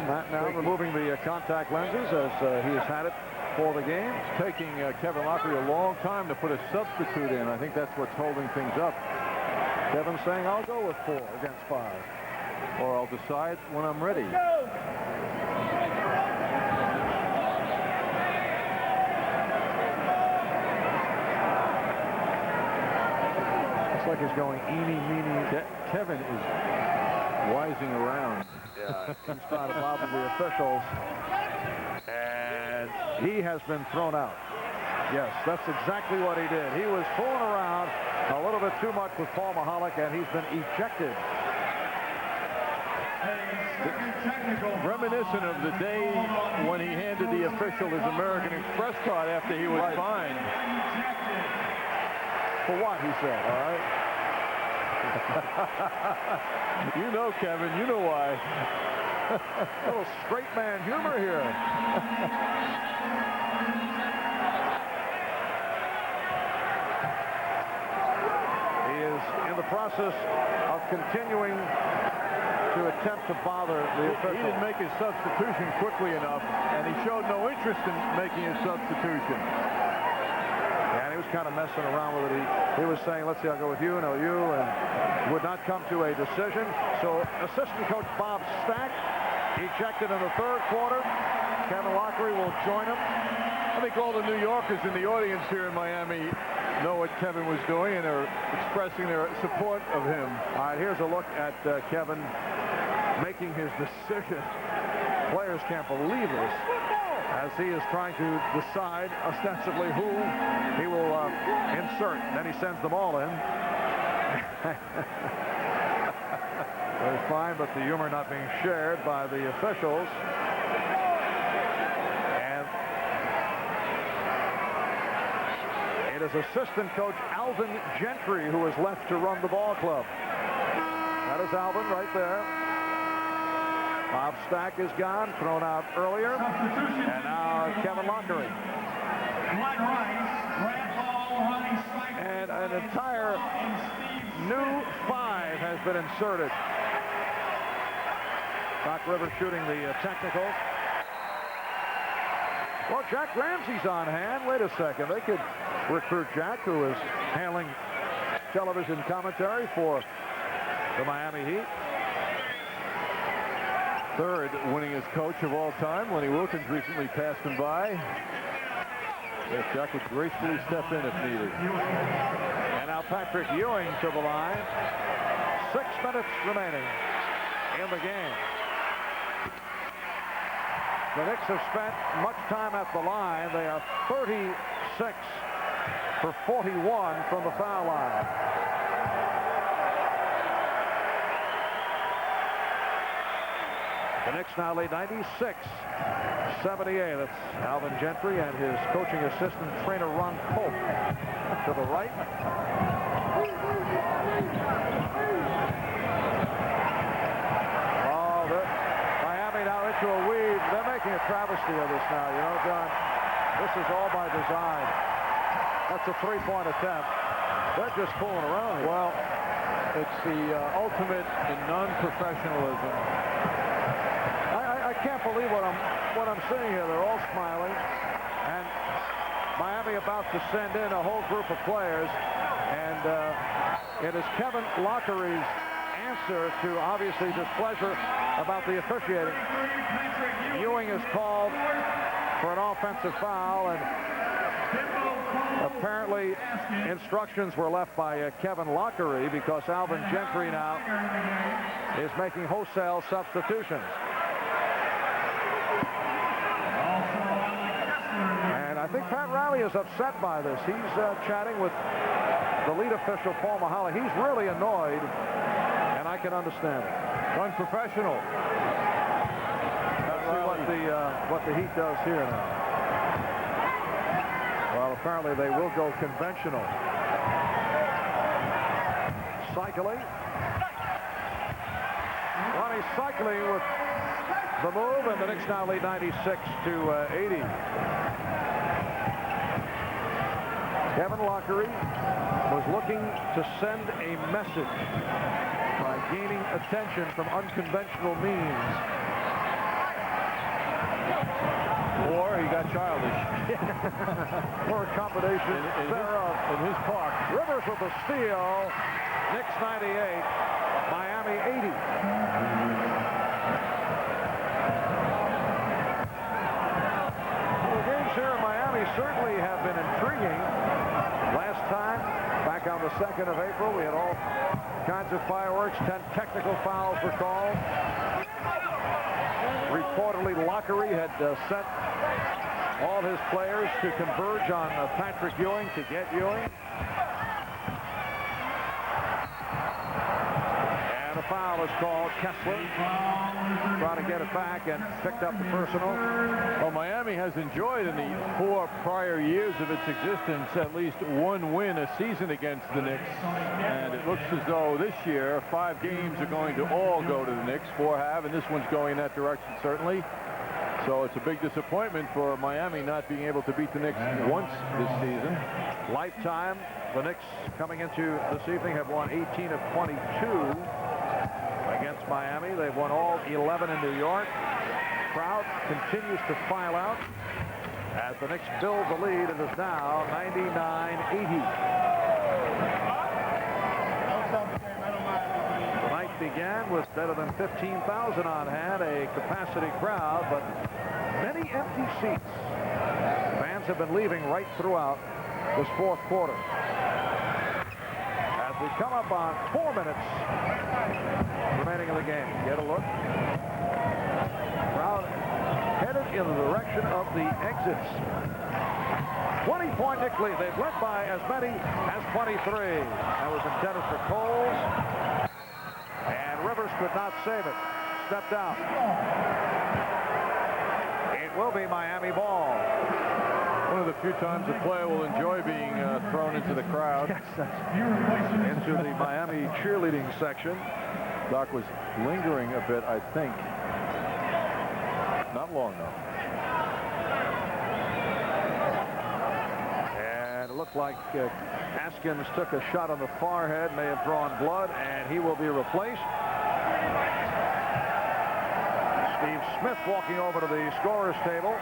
B: Matt now removing the contact lenses as he has had it for the game.
C: It's taking Kevin Lockery a long time to put a substitute in. I think that's what's holding things up.
B: Kevin saying, I'll go with 4 against 5.
C: Or I'll decide when I'm ready.
B: Looks like he's going eeny, meeny.
C: Kevin is wising around.
B: Yeah, he's trying to bother the officials. And he has been thrown out. Yes, that's exactly what he did. He was fooling around a little bit too much with Paul Mahalik, and he's been ejected.
C: Reminiscent of the day when he handed the official his American Express card after he was fined.
B: For what, he said, all right?
C: You know, Kevin, you know why.
B: A little straight man humor here. He is in the process of continuing to attempt to bother the official.
C: He didn't make his substitution quickly enough, and he showed no interest in making his substitution.
B: And he was kind of messing around with it. He was saying, let's see, I'll go with you, no, you, and would not come to a decision. So assistant coach Bob Stack ejected in the 3rd quarter. Kevin Lockery will join him.
C: I think all the New Yorkers in the audience here in Miami know what Kevin was doing and are expressing their support of him.
B: All right, here's a look at Kevin making his decision. Players can't believe this, as he is trying to decide ostensibly who he will insert. Then he sends them all in. Very fine, but the humor not being shared by the officials. And it is assistant coach Alvin Gentry who is left to run the ball club. That is Alvin right there. Bob Stack is gone, thrown out earlier. And now Kevin Lockery. And an entire new 5 has been inserted. Doc Rivers shooting the technical. Well, Jack Ramsey's on hand. Wait a second. They could recruit Jack, who is handling television commentary for the Miami Heat.
C: 3rd winningest coach of all time. Lenny Wilkins recently passed him by. Yes, Jack would gracefully step in if needed.
B: And now Patrick Ewing to the line. 6 minutes remaining in the game. The Knicks have spent much time at the line. They are 36 for 41 from the foul line. The Knicks now lead 96-78. That's Alvin Gentry and his coaching assistant trainer Ron Pope to the right. Oh, Miami they're making a travesty of this now. You know, John, this is all by design. That's a three-point attempt. They're just fooling around here.
C: Well, it's the ultimate in non-professionalism.
B: I can't believe what I'm seeing here. They're all smiling, and Miami about to send in a whole group of players, and it is Kevin Lockery's answer to obviously displeasure about the officiating. Ewing is called for an offensive foul, and apparently instructions were left by Kevin Lockery, because Alvin Gentry now is making wholesale substitutions. And I think Pat Riley is upset by this. He's chatting with the lead official, Paul Mahala. He's really annoyed, and I can understand it.
C: Unprofessional.
B: Let's see what the Heat does here now. Well, apparently they will go conventional. Cycling. Ronnie cycling with the move, and the Knicks now lead 96-80. Kevin Lockery was looking to send a message by gaining attention from unconventional means.
C: Or he got childish.
B: Or a combination thereof.
C: In his park.
B: Rivers with a steal. Knicks 98, Miami 80. Well, the games here in Miami certainly have been intriguing. Last time, back on the 2nd of April, we had all kinds of fireworks. 10 technical fouls were called. Reportedly, Lockery had sent all his players to converge on Patrick Ewing to get Ewing. And a foul is called. Kessler trying to get it back and picked up the personal.
C: Well, Miami has enjoyed in the 4 prior years of its existence at least one win a season against the Knicks. And it looks as though this year 5 games are going to all go to the Knicks. 4 have, and this one's going in that direction certainly. So it's a big disappointment for Miami not being able to beat the Knicks once this season.
B: Lifetime, the Knicks coming into this evening have won 18 of 22 against Miami. They've won all 11 in New York. Crowd continues to file out as the Knicks build the lead. It is now 99-80. The night began with better than 15,000 on hand, a capacity crowd, but many empty seats. Fans have been leaving right throughout this 4th quarter. As we come up on 4 minutes remaining in the game. Get a look. Crowd headed in the direction of the exits. 20-point Knicks lead. They've led by as many as 23. That was intended for Coles. And Rivers could not save it. Stepped out. It will be Miami ball.
C: One of the few times a player will enjoy being thrown into the crowd.
B: Into the Miami cheerleading section.
C: Doc was lingering a bit, I think. Not long, though.
B: And it looked like Haskins took a shot on the forehead, may have drawn blood, and he will be replaced. Steve Smith walking over to the scorer's table.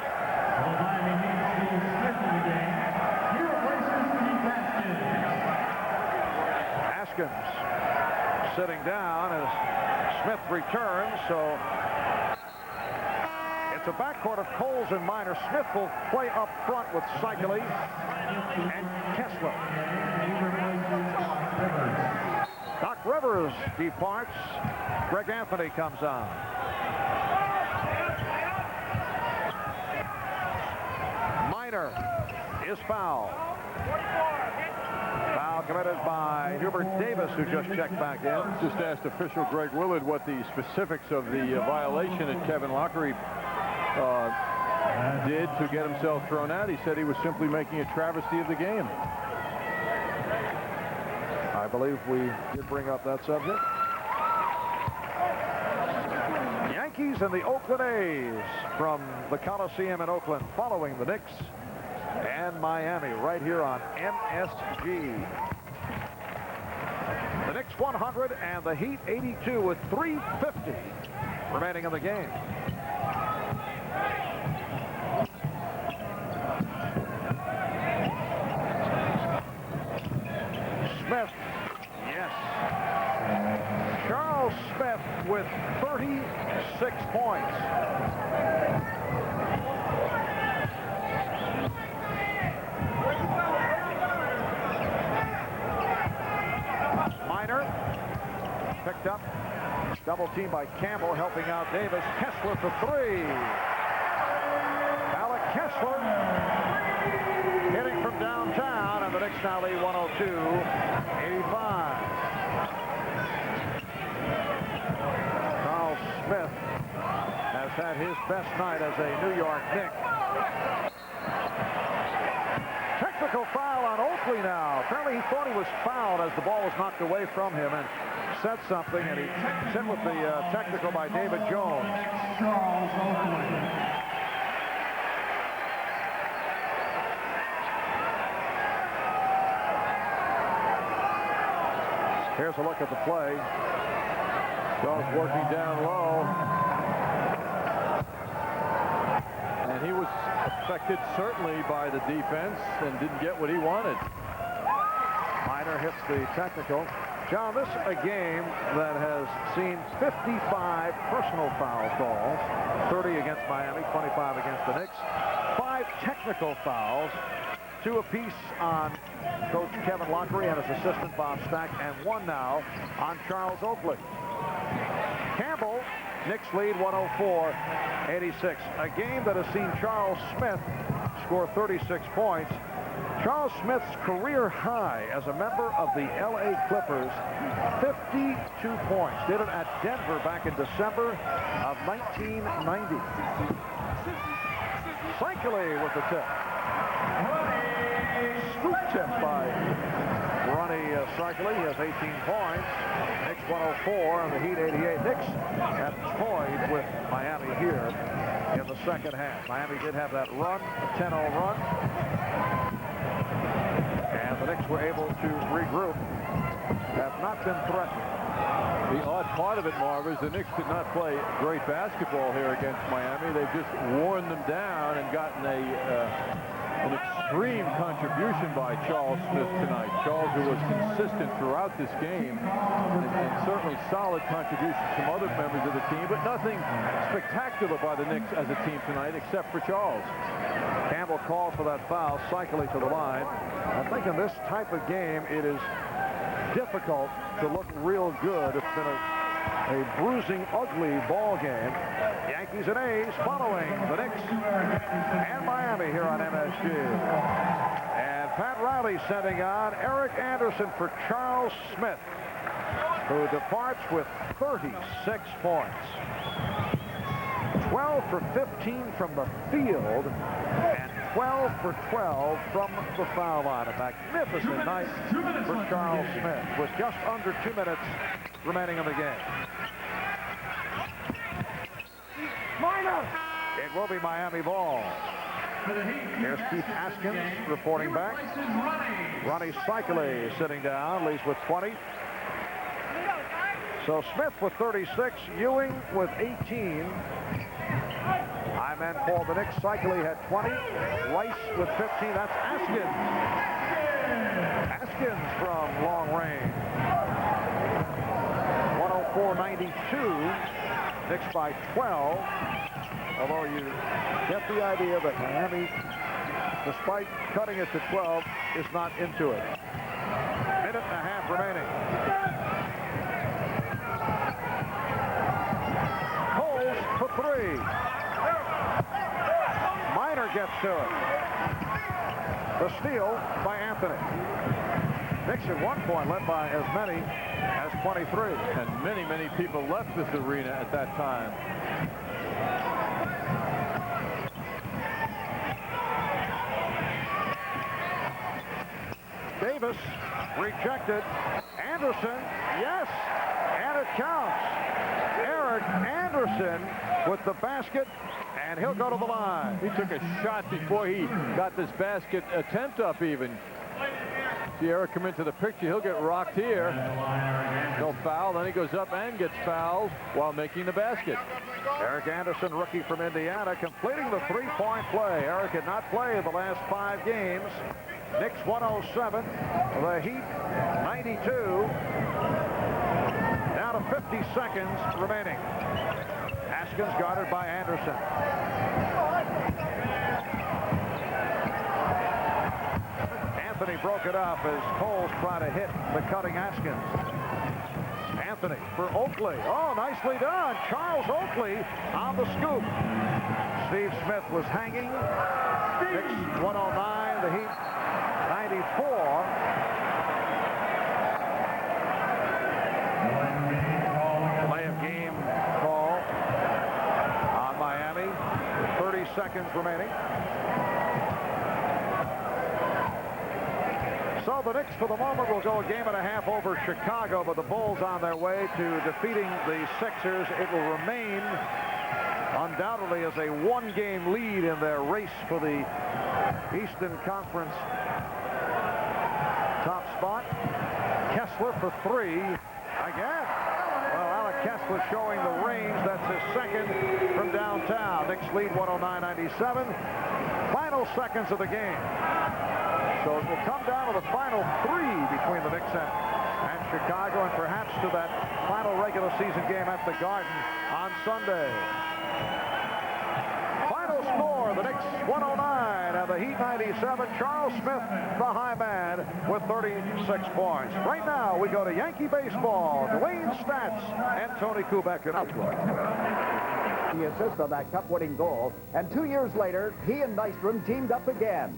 B: Haskins sitting down as Smith returns, so it's a backcourt of Coles and Minor. Smith will play up front with Cycli and Kessler. Doc Rivers departs. Greg Anthony comes on. Minor is fouled. Foul committed by Hubert Davis, who just checked back in.
C: Just asked official Greg Willard what the specifics of the violation that Kevin Lockery did to get himself thrown out. He said he was simply making a travesty of the game.
B: I believe we did bring up that subject. Yankees and the Oakland A's from the Coliseum in Oakland, following the Knicks and Miami right here on MSG. The Knicks 100 and the Heat 82 with 3:50 remaining in the game. Smith, yes. Charles Smith with 36 points. Minor picked up. Double team by Campbell, helping out Davis. Kessler for three. Alec Kessler hitting from downtown, and the Knicks now lead 102-85. Charles Smith has had his best night as a New York Knick. Technical foul on Oakley now. Apparently he thought he was fouled as the ball was knocked away from him and said something, and he sent with the technical by David Jones.
S: Charles Oakley.
B: Here's a look at the play. Jones working down low.
C: And he was affected certainly by the defense and didn't get what he wanted.
B: Minor hits the technical. John, this is a game that has seen 55 personal foul calls, 30 against Miami, 25 against the Knicks, 5 technical fouls, 2 apiece on Coach Kevin Lockery and his assistant Bob Stack, and 1 now on Charles Oakley. Campbell, Knicks lead 104-86. A game that has seen Charles Smith score 36 points. Charles Smith's career high as a member of the LA Clippers, 52 points. Did it at Denver back in December of 1990. Cycley with the tip. Scoop tip by Ronnie Cycley. He has 18 points. Knicks 104 and the Heat 88. Knicks have toyed with Miami here in the second half. Miami did have that run, a 10-0 run. And the Knicks were able to regroup. Have not been threatened.
C: The odd part of it, Marv, is the Knicks did not play great basketball here against Miami. They've just worn them down and gotten an extreme contribution by Charles Smith tonight. Charles, who was consistent throughout this game, and certainly solid contributions from other members of the team, but nothing spectacular by the Knicks as a team tonight except for Charles.
B: Campbell called for that foul, Cycley to the line. I think in this type of game, it is difficult to look real good. It's been a bruising, ugly ball game. Yankees and A's following the Knicks and Miami here on MSG. And Pat Riley sending on Eric Anderson for Charles Smith, who departs with 36 points. 12 for 15 from the field and 12 for 12 from the foul line. A magnificent night for Charles Smith with just under 2 minutes remaining in the game. Minor! It will be Miami ball. Here's Keith Askins reporting back. Ronnie Cycley sitting down, leads with 20. So Smith with 36, Ewing with 18. High man for the Knicks. Cycley had 20. Rice with 15. That's Askins. Askins from long range. 104-92. Knicks by 12. Although you get the idea that Miami, despite cutting it to 12, is not into it. Minute and a half remaining. Coles for 3. Minor gets to it. The steal by Anthony. Knicks at one point led by as many as 23.
C: And many, many people left this arena at that time.
B: Davis rejected. Anderson, yes, and it counts. Eric Anderson with the basket, and he'll go to the line.
C: He took a shot before he got this basket attempt up even. See Eric come into the picture. He'll get rocked here. No foul. Then he goes up and gets fouled while making the basket.
B: Eric Anderson, rookie from Indiana, completing the three-point play. Eric had not played the last 5 games. Knicks 107. The Heat 92. Down to 50 seconds remaining. Haskins guarded by Anderson. Anthony broke it up as Coles tried to hit the cutting Haskins. Anthony for Oakley. Oh, nicely done. Charles Oakley on the scoop. Steve Smith was hanging. Knicks 109, the Heat 94. Delay of game call on Miami. 30 seconds remaining. So the Knicks, for the moment, will go a game and a half over Chicago, but the Bulls on their way to defeating the Sixers. It will remain undoubtedly as a one-game lead in their race for the Eastern Conference top spot. Kessler for 3 again. Well, Alec Kessler showing the range. That's his second from downtown. Knicks lead 109-97. Final seconds of the game. So it will come down to the final 3 between the Knicks and Chicago, and perhaps to that final regular season game at the Garden on Sunday. Final score, the Knicks 109 and the Heat 97. Charles Smith, the high man, with 36 points. Right now, we go to Yankee baseball. Dwayne Stats and Tony Kubek in Outlook.
A: He assists on that cup-winning goal, and 2 years later, he and Nystrom teamed up again.